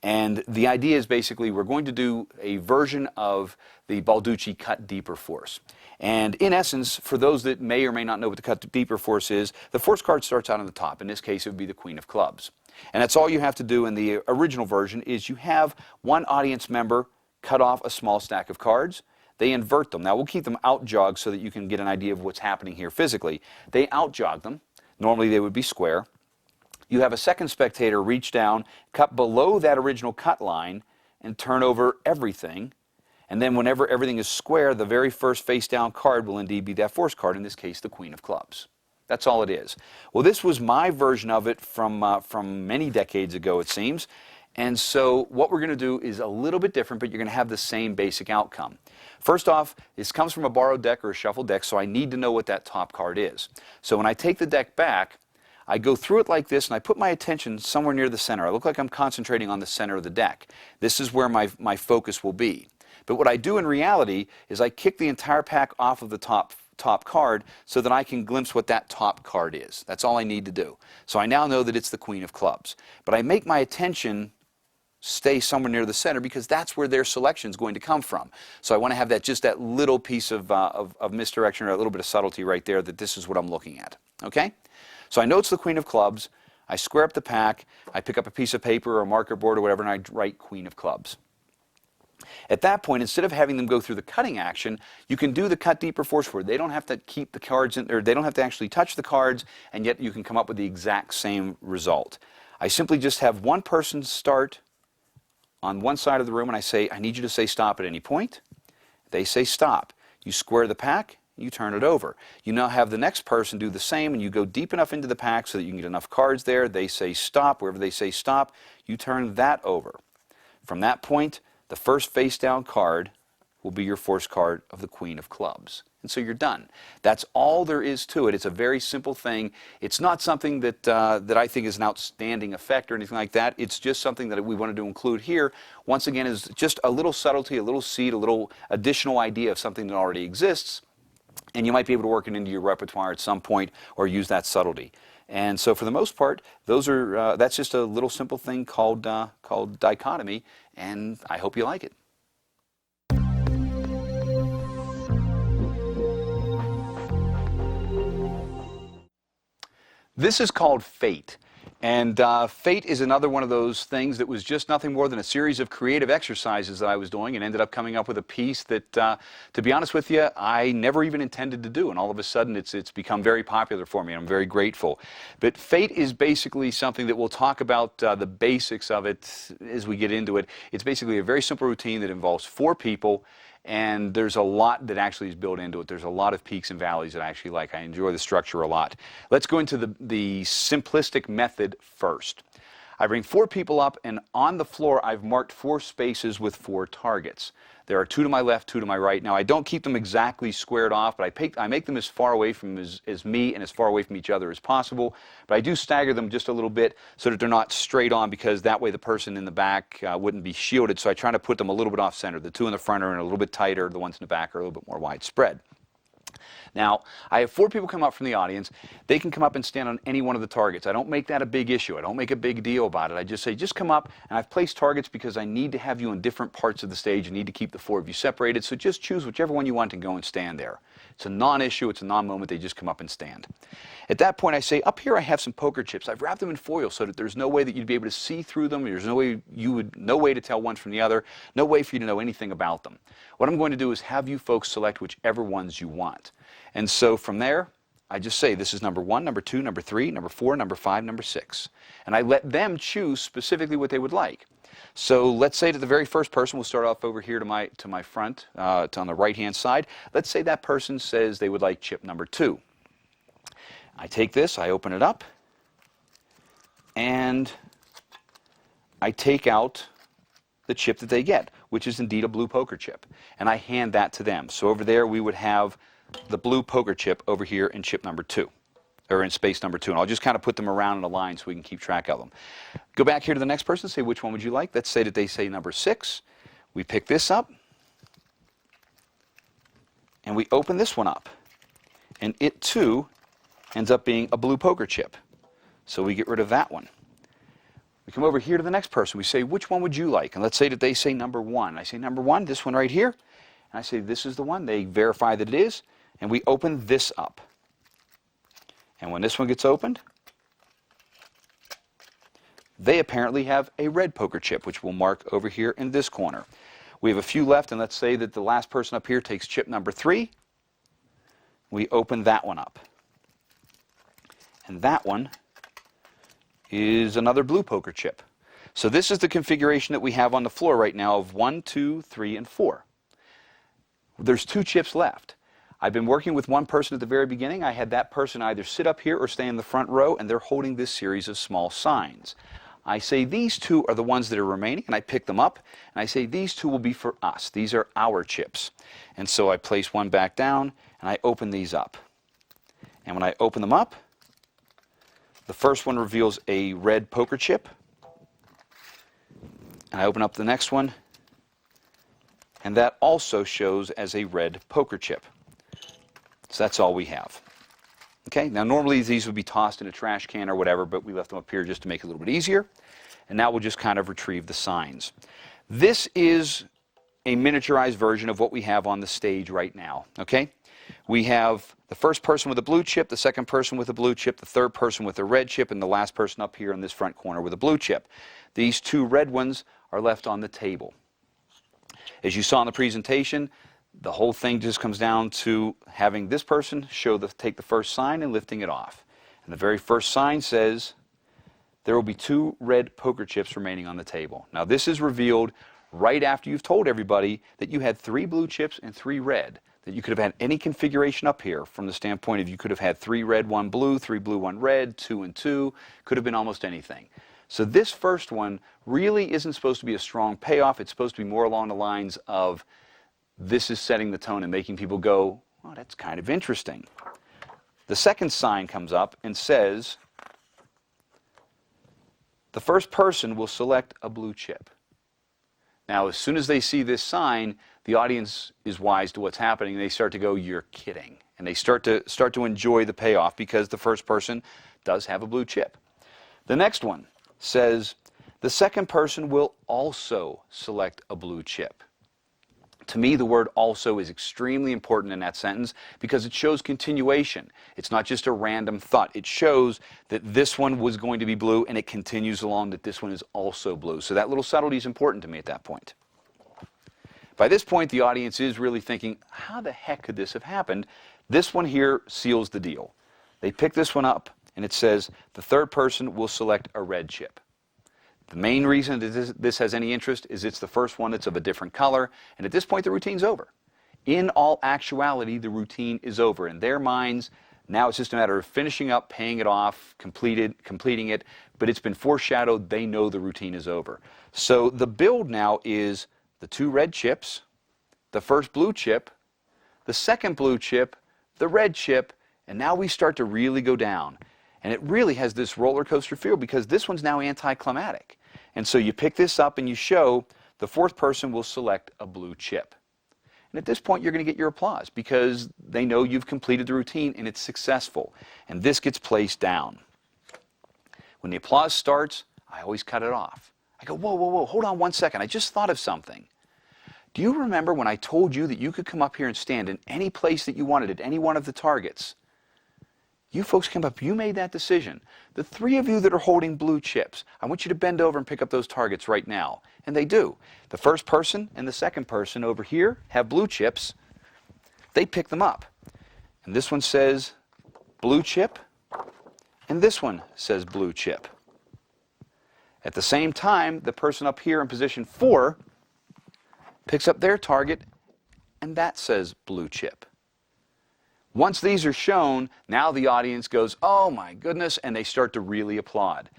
And the idea is basically we're going to do a version of the Balducci cut deeper force. And in essence, for those that may or may not know what the cut deeper force is, the force card starts out on the top. In this case, it would be the Queen of Clubs. And that's all you have to do in the original version is you have one audience member cut off a small stack of cards. They invert them. Now, we'll keep them out jogged so that you can get an idea of what's happening here physically. They out jog them. Normally, they would be square. You have a second spectator reach down, cut below that original cut line, and turn over everything. And then whenever everything is square, the very first face-down card will indeed be that force card, in this case, the Queen of Clubs. That's all it is. Well, this was my version of it from many decades ago, it seems. And so what we're going to do is a little bit different, but you're going to have the same basic outcome. First off, this comes from a borrowed deck or a shuffled deck, so I need to know what that top card is. So when I take the deck back, I go through it like this, and I put my attention somewhere near the center. I look like I'm concentrating on the center of the deck. This is where my focus will be. But what I do in reality is I kick the entire pack off of the top card so that I can glimpse what that top card is. That's all I need to do. So I now know that it's the Queen of Clubs. But I make my attention stay somewhere near the center because that's where their selection is going to come from. So I want to have just that little piece of misdirection or a little bit of subtlety right there that this is what I'm looking at. Okay? So I know it's the Queen of Clubs. I square up the pack. I pick up a piece of paper or a marker board or whatever, and I write Queen of Clubs. At that point, instead of having them go through the cutting action, you can do the cut deeper force where they don't have to keep the cards in, or they don't have to actually touch the cards, and yet you can come up with the exact same result. I simply just have one person start on one side of the room, and I say, I need you to say stop at any point. They say stop. You square the pack. You turn it over. You now have the next person do the same, and you go deep enough into the pack so that you can get enough cards there. They say stop. Wherever they say stop, you turn that over. From that point, the first face-down card will be your force card of the Queen of Clubs. And so you're done. That's all there is to it. It's a very simple thing. It's not something that I think is an outstanding effect or anything like that. It's just something that we wanted to include here. Once again, is just a little subtlety, a little seed, a little additional idea of something that already exists. And you might be able to work it into your repertoire at some point or use that subtlety. And so for the most part, that's just a little simple thing called dichotomy, and I hope you like it. This is called fate. And fate is another one of those things that was just nothing more than a series of creative exercises that I was doing and ended up coming up with a piece that, to be honest with you, I never even intended to do. And all of a sudden, it's become very popular for me, and I'm very grateful. But fate is basically something that we'll talk about the basics of it as we get into it. It's basically a very simple routine that involves 4 people. And there's a lot that actually is built into it. There's a lot of peaks and valleys that I actually like. I enjoy the structure a lot. Let's go into the simplistic method first. I bring 4 people up, and on the floor I've marked 4 spaces with 4 targets. There are 2 to my left, 2 to my right. Now, I don't keep them exactly squared off, but I make them as far away from as me and as far away from each other as possible. But I do stagger them just a little bit so that they're not straight on, because that way the person in the back wouldn't be shielded. So I try to put them a little bit off center. The 2 in the front are a little bit tighter. The ones in the back are a little bit more widespread. Now, I have 4 people come up from the audience. They can come up and stand on any one of the targets. I don't make that a big issue. I don't make a big deal about it. I just say, just come up, and I've placed targets because I need to have you on different parts of the stage. I need to keep the 4 of you separated, so just choose whichever one you want and go and stand there. It's a non-issue. It's a non-moment. They just come up and stand. At that point, I say, up here I have some poker chips. I've wrapped them in foil so that there's no way that you'd be able to see through them. There's no way to tell one from the other. No way for you to know anything about them. What I'm going to do is have you folks select whichever ones you want. And so from there, I just say this is number 1, number 2, number 3, number 4, number 5, number 6. And I let them choose specifically what they would like. So let's say that the very first person, we'll start off over here to my front, on the right-hand side. Let's say that person says they would like chip number 2. I take this, I open it up, and I take out the chip that they get, which is indeed a blue poker chip. And I hand that to them. So over there we would have the blue poker chip over here in chip number 2, or in space number 2. And I'll just kind of put them around in a line so we can keep track of them. Go back here to the next person, say which one would you like. Let's say that they say number 6. We pick this up, and we open this one up. And it too ends up being a blue poker chip. So we get rid of that one. We come over here to the next person. We say, which one would you like? And let's say that they say number 1. I say number 1, this one right here. And I say, this is the one. They verify that it is. And we open this up. And when this one gets opened, they apparently have a red poker chip, which we'll mark over here in this corner. We have a few left, and let's say that the last person up here takes chip number 3. We open that one up. And that one is another blue poker chip. So this is the configuration that we have on the floor right now of 1, 2, 3, and 4. There's 2 chips left. I've been working with one person at the very beginning. I had that person either sit up here or stay in the front row, and they're holding this series of small signs. I say these 2 are the ones that are remaining, and I pick them up, and I say these 2 will be for us. These are our chips. And so I place one back down, and I open these up. And when I open them up, the first one reveals a red poker chip. And I open up the next one, and that also shows as a red poker chip. So that's all we have. Okay, now normally these would be tossed in a trash can or whatever, but we left them up here just to make it a little bit easier. And now we'll just kind of retrieve the signs. This is a miniaturized version of what we have on the stage right now. Okay, we have the first person with a blue chip, the second person with a blue chip, the third person with a red chip, and the last person up here in this front corner with a blue chip. These 2 red ones are left on the table. As you saw in the presentation, the whole thing just comes down to having this person take the first sign and lifting it off. And the very first sign says, there will be 2 red poker chips remaining on the table. Now this is revealed right after you've told everybody that you had 3 blue chips and 3 red. That you could have had any configuration up here from the standpoint of you could have had 3 red, 1 blue, 3 blue, 1 red, 2 and 2. Could have been almost anything. So this first one really isn't supposed to be a strong payoff. It's supposed to be more along the lines of this is setting the tone and making people go, oh, that's kind of interesting. The second sign comes up and says, the first person will select a blue chip. Now, as soon as they see this sign, the audience is wise to what's happening. They start to go, you're kidding. And they start to enjoy the payoff because the first person does have a blue chip. The next one says, the second person will also select a blue chip. To me, the word also is extremely important in that sentence because it shows continuation. It's not just a random thought. It shows that this one was going to be blue and it continues along that this one is also blue. So that little subtlety is important to me at that point. By this point, the audience is really thinking, how the heck could this have happened? This one here seals the deal. They pick this one up and it says the third person will select a red chip. The main reason that this has any interest is it's the first one that's of a different color, and at this point the routine's over. In all actuality, the routine is over. In their minds, now it's just a matter of finishing up, paying it off, completing it, but it's been foreshadowed, they know the routine is over. So the build now is the 2 red chips, the first blue chip, the second blue chip, the red chip, and now we start to really go down. And it really has this roller coaster feel because this one's now anticlimactic. And so you pick this up and you show the fourth person will select a blue chip. And at this point, you're going to get your applause because they know you've completed the routine and it's successful. And this gets placed down. When the applause starts, I always cut it off. I go, whoa, whoa, whoa, hold on one second. I just thought of something. Do you remember when I told you that you could come up here and stand in any place that you wanted at any one of the targets? You folks came up, you made that decision. The three of you that are holding blue chips, I want you to bend over and pick up those targets right now. And they do. The first person and the second person over here have blue chips. They pick them up. And this one says blue chip, and this one says blue chip. At the same time, the person up here in position 4 picks up their target, and that says blue chip. Once these are shown, now the audience goes, oh my goodness, and they start to really applaud.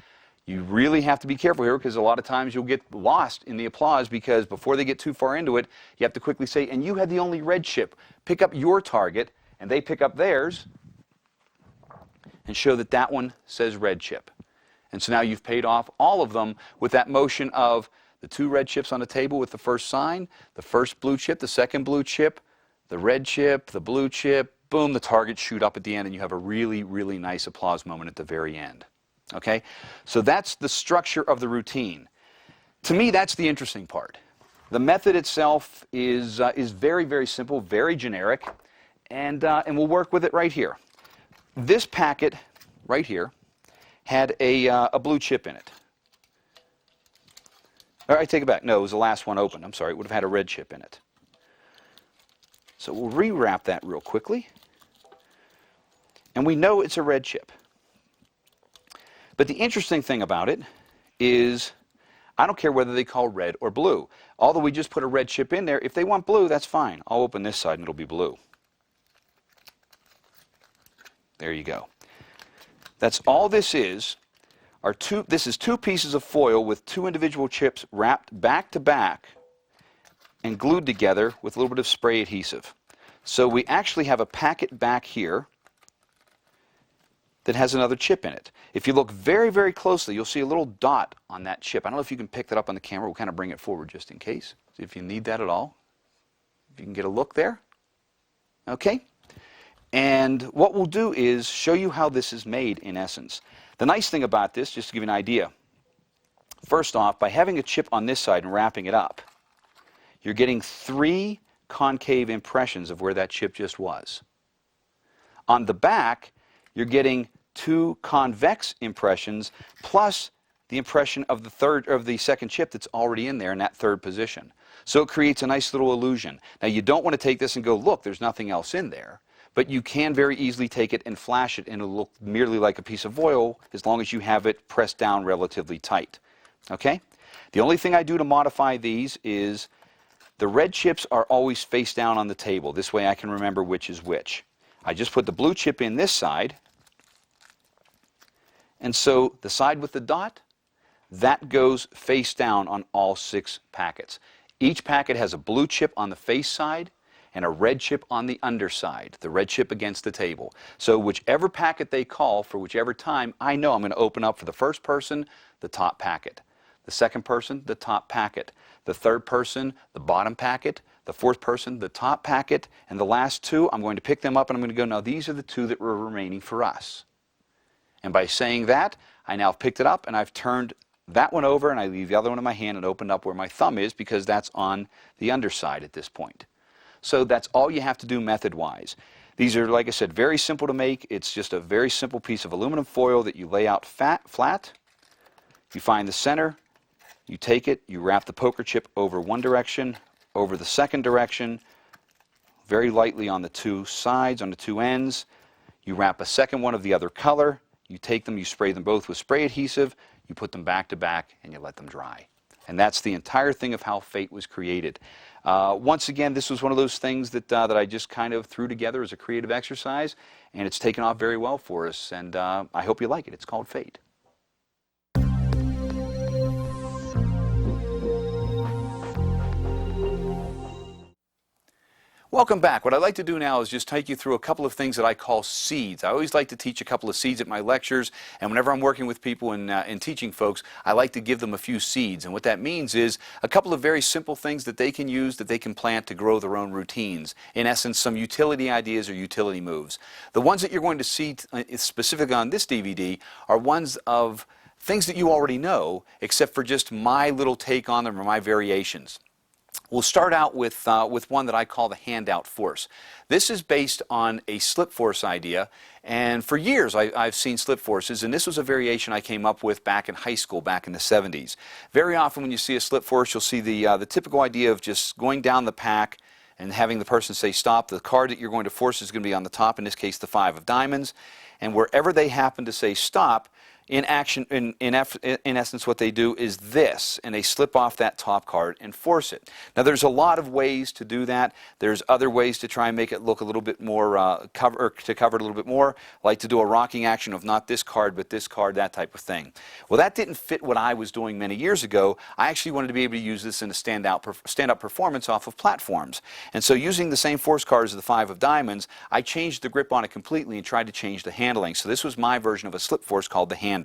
You really have to be careful here because a lot of times you'll get lost in the applause because before they get too far into it, you have to quickly say, and you had the only red chip. Pick up your target, and they pick up theirs and show that that one says red chip. And so now you've paid off all of them with that motion of the 2 red chips on the table with the first sign, the first blue chip, the second blue chip, the red chip, the blue chip, boom, the targets shoot up at the end, and you have a really, really nice applause moment at the very end. Okay? So that's the structure of the routine. To me, that's the interesting part. The method itself is very, very simple, very generic, and we'll work with it right here. This packet right here had a blue chip in it. All right, take it back. No, it was the last one open. I'm sorry, it would have had a red chip in it. So we'll rewrap that real quickly. And we know it's a red chip. But the interesting thing about it is I don't care whether they call red or blue. Although we just put a red chip in there, if they want blue, that's fine. I'll open this side and it'll be blue. There you go. That's all this is. This is 2 pieces of foil with 2 individual chips wrapped back to back and glued together with a little bit of spray adhesive. So we actually have a packet back here that has another chip in it. If you look very, very closely, you'll see a little dot on that chip. I don't know if you can pick that up on the camera. We'll kind of bring it forward just in case, see if you need that at all. If you can get a look there. Okay? And what we'll do is show you how this is made in essence. The nice thing about this, just to give you an idea, first off, by having a chip on this side and wrapping it up, you're getting 3 concave impressions of where that chip just was. On the back, you're getting 2 convex impressions plus the impression of the second chip that's already in there in that 3rd position. So it creates a nice little illusion. Now you don't want to take this and go, look, there's nothing else in there. But you can very easily take it and flash it and it'll look merely like a piece of foil as long as you have it pressed down relatively tight. Okay? The only thing I do to modify these is the red chips are always face down on the table. This way I can remember which is which. I just put the blue chip in this side. And so the side with the dot, that goes face down on all 6 packets. Each packet has a blue chip on the face side and a red chip on the underside, the red chip against the table. So whichever packet they call for whichever time, I know I'm going to open up for the first person, the top packet. The second person, the top packet. The third person, the bottom packet. The fourth person, the top packet. And the last 2, I'm going to pick them up and I'm going to go, now these are the 2 that were remaining for us. And by saying that, I now have picked it up and I've turned that one over and I leave the other one in my hand and opened up where my thumb is because that's on the underside at this point. So that's all you have to do method-wise. These are, like I said, very simple to make. It's just a very simple piece of aluminum foil that you lay out flat. You find the center, you take it, you wrap the poker chip over one direction, over the second direction, very lightly on the 2 sides, on the 2 ends. You wrap a second one of the other color. You take them, you spray them both with spray adhesive, you put them back to back, and you let them dry. And that's the entire thing of how Fate was created. Once again, this was one of those things that I just kind of threw together as a creative exercise, and it's taken off very well for us, and I hope you like it. It's called Fate. Welcome back. What I'd like to do now is just take you through a couple of things that I call seeds. I always like to teach a couple of seeds at my lectures, and whenever I'm working with people and teaching folks, I like to give them a few seeds. And what that means is a couple of very simple things that they can use, that they can plant to grow their own routines. In essence, some utility ideas or utility moves. The ones that you're going to see specifically on this DVD are ones of things that you already know, except for just my little take on them or my variations. We'll start out with one that I call the handout force. This is based on a slip force idea, and for years I've seen slip forces, and this was a variation I came up with back in high school, back in the 70s. Very often when you see a slip force, you'll see the typical idea of just going down the pack and having the person say stop. The card that you're going to force is going to be on the top, in this case the 5 of diamonds, and wherever they happen to say stop, in essence, what they do is this, and they slip off that top card and force it. Now, there's a lot of ways to do that. There's other ways to try and make it look a little bit more, cover it a little bit more, like to do a rocking action of not this card, but this card, that type of thing. Well, that didn't fit what I was doing many years ago. I actually wanted to be able to use this in a stand-up performance off of platforms. And so using the same force card as the 5 of diamonds, I changed the grip on it completely and tried to change the handling. So this was my version of a slip force called the handout.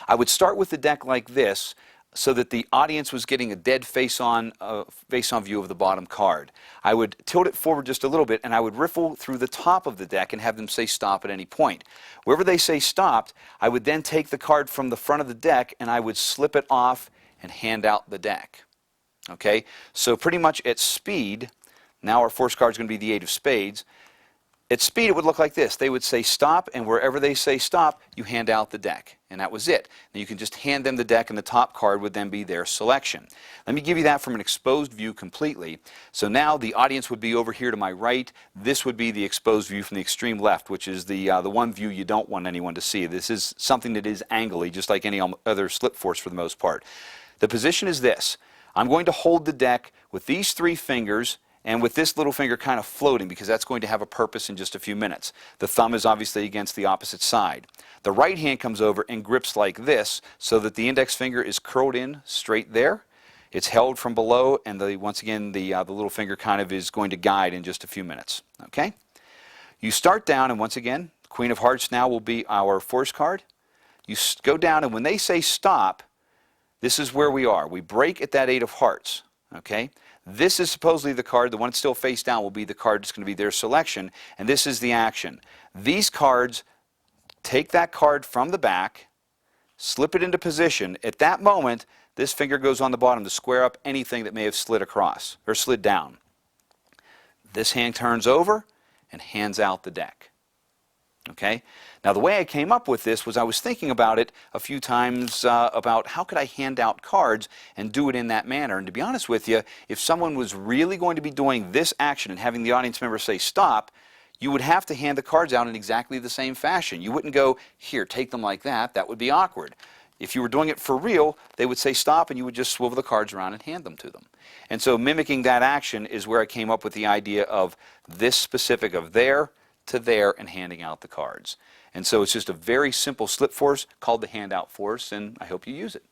I would start with the deck like this so that the audience was getting a dead face-on view of the bottom card. I would tilt it forward just a little bit, and I would riffle through the top of the deck and have them say stop at any point. Wherever they say stopped, I would then take the card from the front of the deck and I would slip it off and hand out the deck. Okay, so pretty much at speed, now our force card is going to be the 8 of spades. At speed, it would look like this. They would say stop, and wherever they say stop, you hand out the deck. And that was it. Now you can just hand them the deck, and the top card would then be their selection. Let me give you that from an exposed view completely. So now the audience would be over here to my right. This would be the exposed view from the extreme left, which is the one view you don't want anyone to see. This is something that is angly, just like any other slip force for the most part. The position is this. I'm going to hold the deck with these 3 fingers, and with this little finger kind of floating, because that's going to have a purpose in just a few minutes. The thumb is obviously against the opposite side. The right hand comes over and grips like this, so that the index finger is curled in straight there. It's held from below, and once again, the little finger kind of is going to guide in just a few minutes. Okay? You start down, and once again, Queen of Hearts now will be our force card. You go down, and when they say stop, this is where we are. We break at that 8 of Hearts. Okay? This is supposedly the card. The one that's still face down will be the card that's going to be their selection, and this is the action. These cards, take that card from the back, slip it into position. At that moment, this finger goes on the bottom to square up anything that may have slid across or slid down. This hand turns over and hands out the deck. Okay? Now, the way I came up with this was I was thinking about it a few times about how could I hand out cards and do it in that manner. And to be honest with you, if someone was really going to be doing this action and having the audience member say stop, you would have to hand the cards out in exactly the same fashion. You wouldn't go, here, take them like that. That would be awkward. If you were doing it for real, they would say stop, and you would just swivel the cards around and hand them to them. And so mimicking that action is where I came up with the idea of this specific of there to there and handing out the cards. And so it's just a very simple slip force called the handout force, and I hope you use it.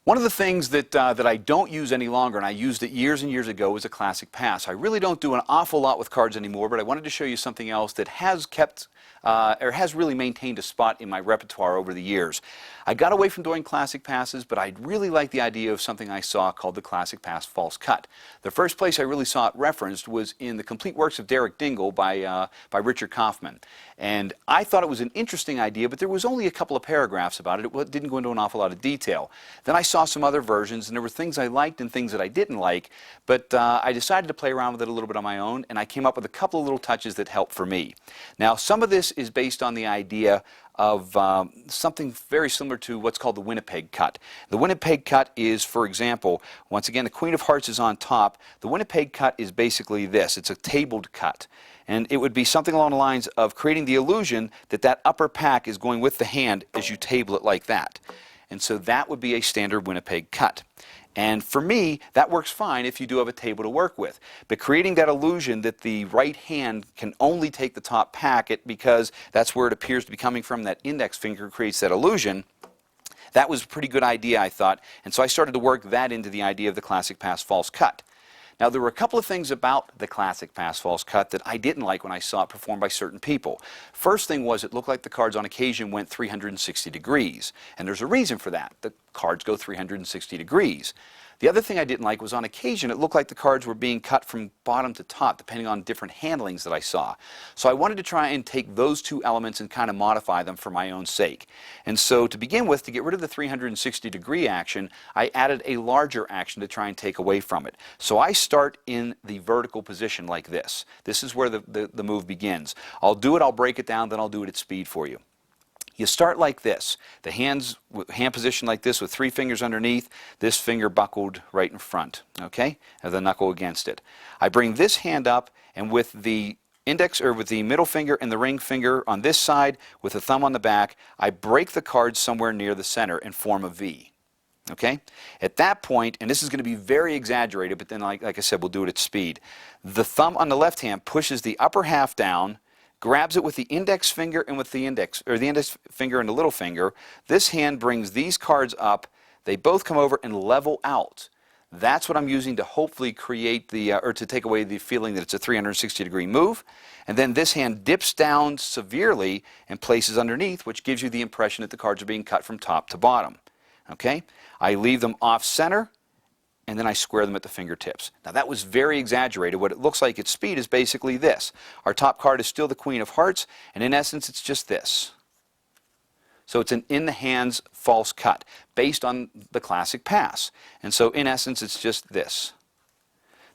One of the things that I don't use any longer, and I used it years and years ago, is a classic pass. I really don't do an awful lot with cards anymore, but I wanted to show you something else that has kept or has really maintained a spot in my repertoire over the years. I got away from doing classic passes, but I really like the idea of something I saw called the classic pass false cut. The first place I really saw it referenced was in the complete works of Derek Dingle by Richard Kaufman. And I thought it was an interesting idea, but there was only a couple of paragraphs about it. It didn't go into an awful lot of detail. Then I saw some other versions, and there were things I liked and things that I didn't like, but I decided to play around with it a little bit on my own, and I came up with a couple of little touches that helped for me. Now, some of this is based on the idea of something very similar to what's called the Winnipeg cut. The Winnipeg cut is, for example, once again, the Queen of Hearts is on top. The Winnipeg cut is basically this. It's a tabled cut. And it would be something along the lines of creating the illusion that that upper pack is going with the hand as you table it like that. And so that would be a standard Winnipeg cut. And for me, that works fine if you do have a table to work with. But creating that illusion that the right hand can only take the top packet because that's where it appears to be coming from, that index finger creates that illusion, that was a pretty good idea, I thought. And so I started to work that into the idea of the classic pass-false cut. Now, there were a couple of things about the classic pass-false cut that I didn't like when I saw it performed by certain people. First thing was it looked like the cards on occasion went 360 degrees. And there's a reason for that. The cards go 360 degrees. The other thing I didn't like was on occasion it looked like the cards were being cut from bottom to top depending on different handlings that I saw. So I wanted to try and take those two elements and kind of modify them for my own sake. And so to begin with, to get rid of the 360 degree action, I added a larger action to try and take away from it. So I start in the vertical position like this. This is where the move begins. I'll do it, I'll break it down, then I'll do it at speed for you. You start like this, the hand position like this with 3 fingers underneath, this finger buckled right in front, okay, and the knuckle against it. I bring this hand up, and with the index, or with the middle finger and the ring finger on this side, with the thumb on the back, I break the card somewhere near the center and form a V. Okay? At that point, and this is going to be very exaggerated, but then like I said, we'll do it at speed. The thumb on the left hand pushes the upper half down, grabs it with the index finger and with the index finger and the little finger. This hand brings these cards up. They both come over and level out. That's what I'm using to hopefully create the, or to take away the feeling that it's a 360 degree move. And then this hand dips down severely and places underneath, which gives you the impression that the cards are being cut from top to bottom. Okay? I leave them off center, and then I square them at the fingertips. Now that was very exaggerated. What it looks like at speed is basically this. Our top card is still the Queen of Hearts, and in essence it's just this. So it's an in the hands false cut based on the classic pass. And so in essence it's just this.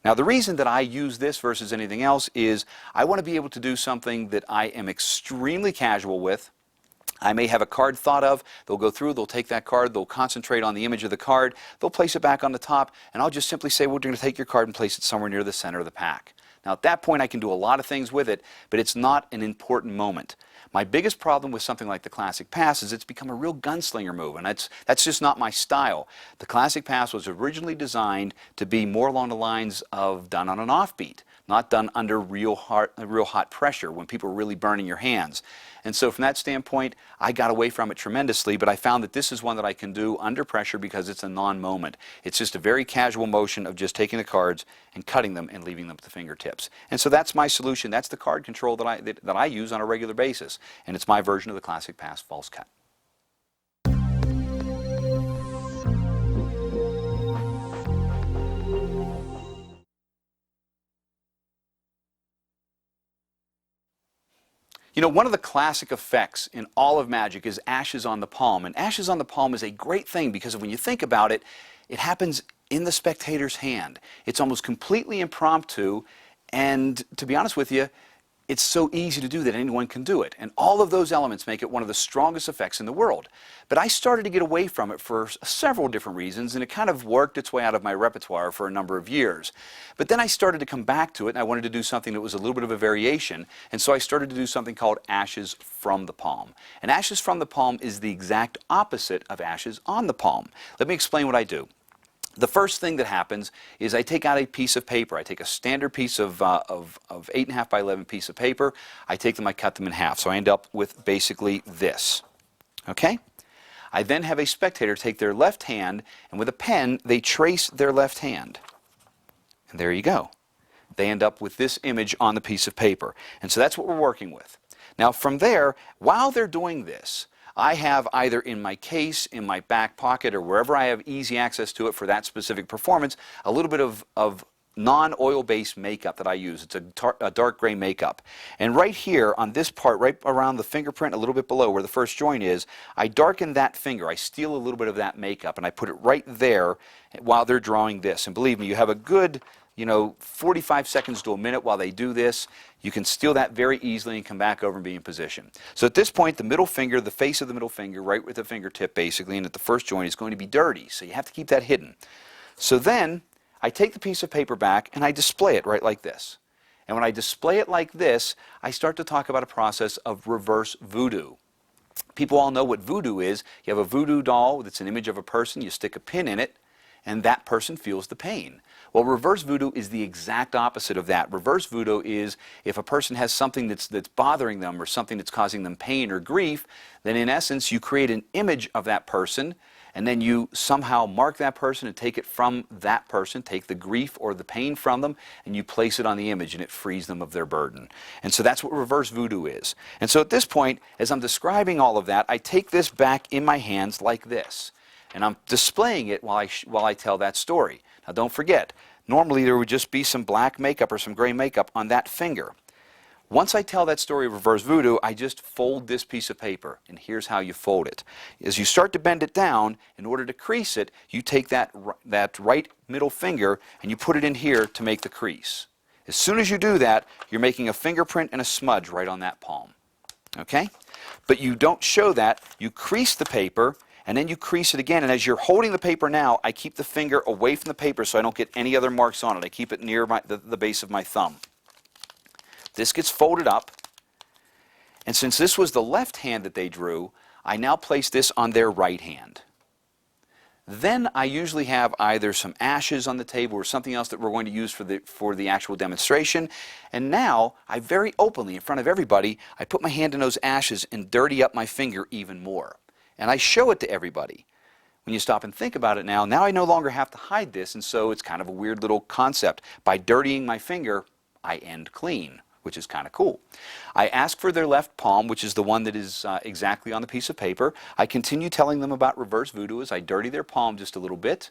Now the reason that I use this versus anything else is I want to be able to do something that I am extremely casual with. I may have a card thought of, they'll go through, they'll take that card, they'll concentrate on the image of the card, they'll place it back on the top, and I'll just simply say, well, we're going to take your card and place it somewhere near the center of the pack. Now at that point I can do a lot of things with it, but it's not an important moment. My biggest problem with something like the classic pass is it's become a real gunslinger move, and that's just not my style. The classic pass was originally designed to be more along the lines of done on an offbeat, not done under real hot pressure when people are really burning your hands. And so from that standpoint, I got away from it tremendously, but I found that this is one that I can do under pressure because it's a non-moment. It's just a very casual motion of just taking the cards and cutting them and leaving them at the fingertips. And so that's my solution. That's the card control that I use on a regular basis. And it's my version of the classic pass false cut. You know, one of the classic effects in all of magic is ashes on the palm. And ashes on the palm is a great thing because when you think about it, it happens in the spectator's hand. It's almost completely impromptu, and to be honest with you, it's so easy to do that anyone can do it. And all of those elements make it one of the strongest effects in the world. But I started to get away from it for several different reasons, and it kind of worked its way out of my repertoire for a number of years. But then I started to come back to it, and I wanted to do something that was a little bit of a variation, and so I started to do something called ashes from the palm. And ashes from the palm is the exact opposite of ashes on the palm. Let me explain what I do. The first thing that happens is I take out a piece of paper. I take a standard piece of 8.5 by 11 piece of paper. I take them, I cut them in half. So I end up with basically this. Okay? I then have a spectator take their left hand, and with a pen, they trace their left hand. And there you go. They end up with this image on the piece of paper. And so that's what we're working with. Now from there, while they're doing this, I have either in my case, in my back pocket, or wherever I have easy access to it for that specific performance, a little bit of non-oil-based makeup that I use. It's a dark gray makeup. And right here on this part, right around the fingerprint, a little bit below where the first joint is, I darken that finger. I steal a little bit of that makeup and I put it right there while they're drawing this. And believe me, you have a good 45 seconds to a minute while they do this. You can steal that very easily and come back over and be in position. So at this point, the middle finger, the face of the middle finger, right with the fingertip basically, and at the first joint is going to be dirty. So you have to keep that hidden. So then I take the piece of paper back and I display it right like this. And when I display it like this, I start to talk about a process of reverse voodoo. People all know what voodoo is. You have a voodoo doll that's an image of a person. You stick a pin in it. and that person feels the pain. Well, reverse voodoo is the exact opposite of that. Reverse voodoo is if a person has something that's bothering them or something that's causing them pain or grief, then in essence you create an image of that person, and then you somehow mark that person and take it from that person, take the grief or the pain from them, and you place it on the image, and it frees them of their burden. And so that's what reverse voodoo is. And so at this point, as I'm describing all of that, I take this back in my hands like this, and I'm displaying it while I tell that story. Now don't forget, normally there would just be some black makeup or some gray makeup on that finger. Once I tell that story of reverse voodoo, I just fold this piece of paper, and here's how you fold it. As you start to bend it down, in order to crease it, you take that right middle finger and you put it in here to make the crease. As soon as you do that, you're making a fingerprint and a smudge right on that palm. Okay? But you don't show that. You crease the paper, and then you crease it again, and as you're holding the paper now, I keep the finger away from the paper so I don't get any other marks on it. I keep it near the base of my thumb. This gets folded up, and since this was the left hand that they drew, I now place this on their right hand. Then I usually have either some ashes on the table or something else that we're going to use for the actual demonstration. And now, I very openly, in front of everybody, I put my hand in those ashes and dirty up my finger even more. And I show it to everybody. When you stop and think about it now I no longer have to hide this, and so it's kind of a weird little concept. By dirtying my finger, I end clean, which is kind of cool. I ask for their left palm, which is the one that is exactly on the piece of paper. I continue telling them about reverse voodoo as I dirty their palm just a little bit.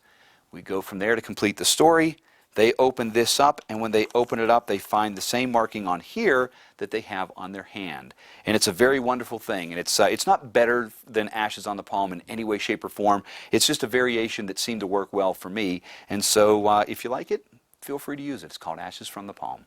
We go from there to complete the story. They open this up, and when they open it up, they find the same marking on here that they have on their hand. And it's a very wonderful thing. And it's not better than ashes on the palm in any way, shape, or form. It's just a variation that seemed to work well for me. And so if you like it, feel free to use it. It's called Ashes from the Palm.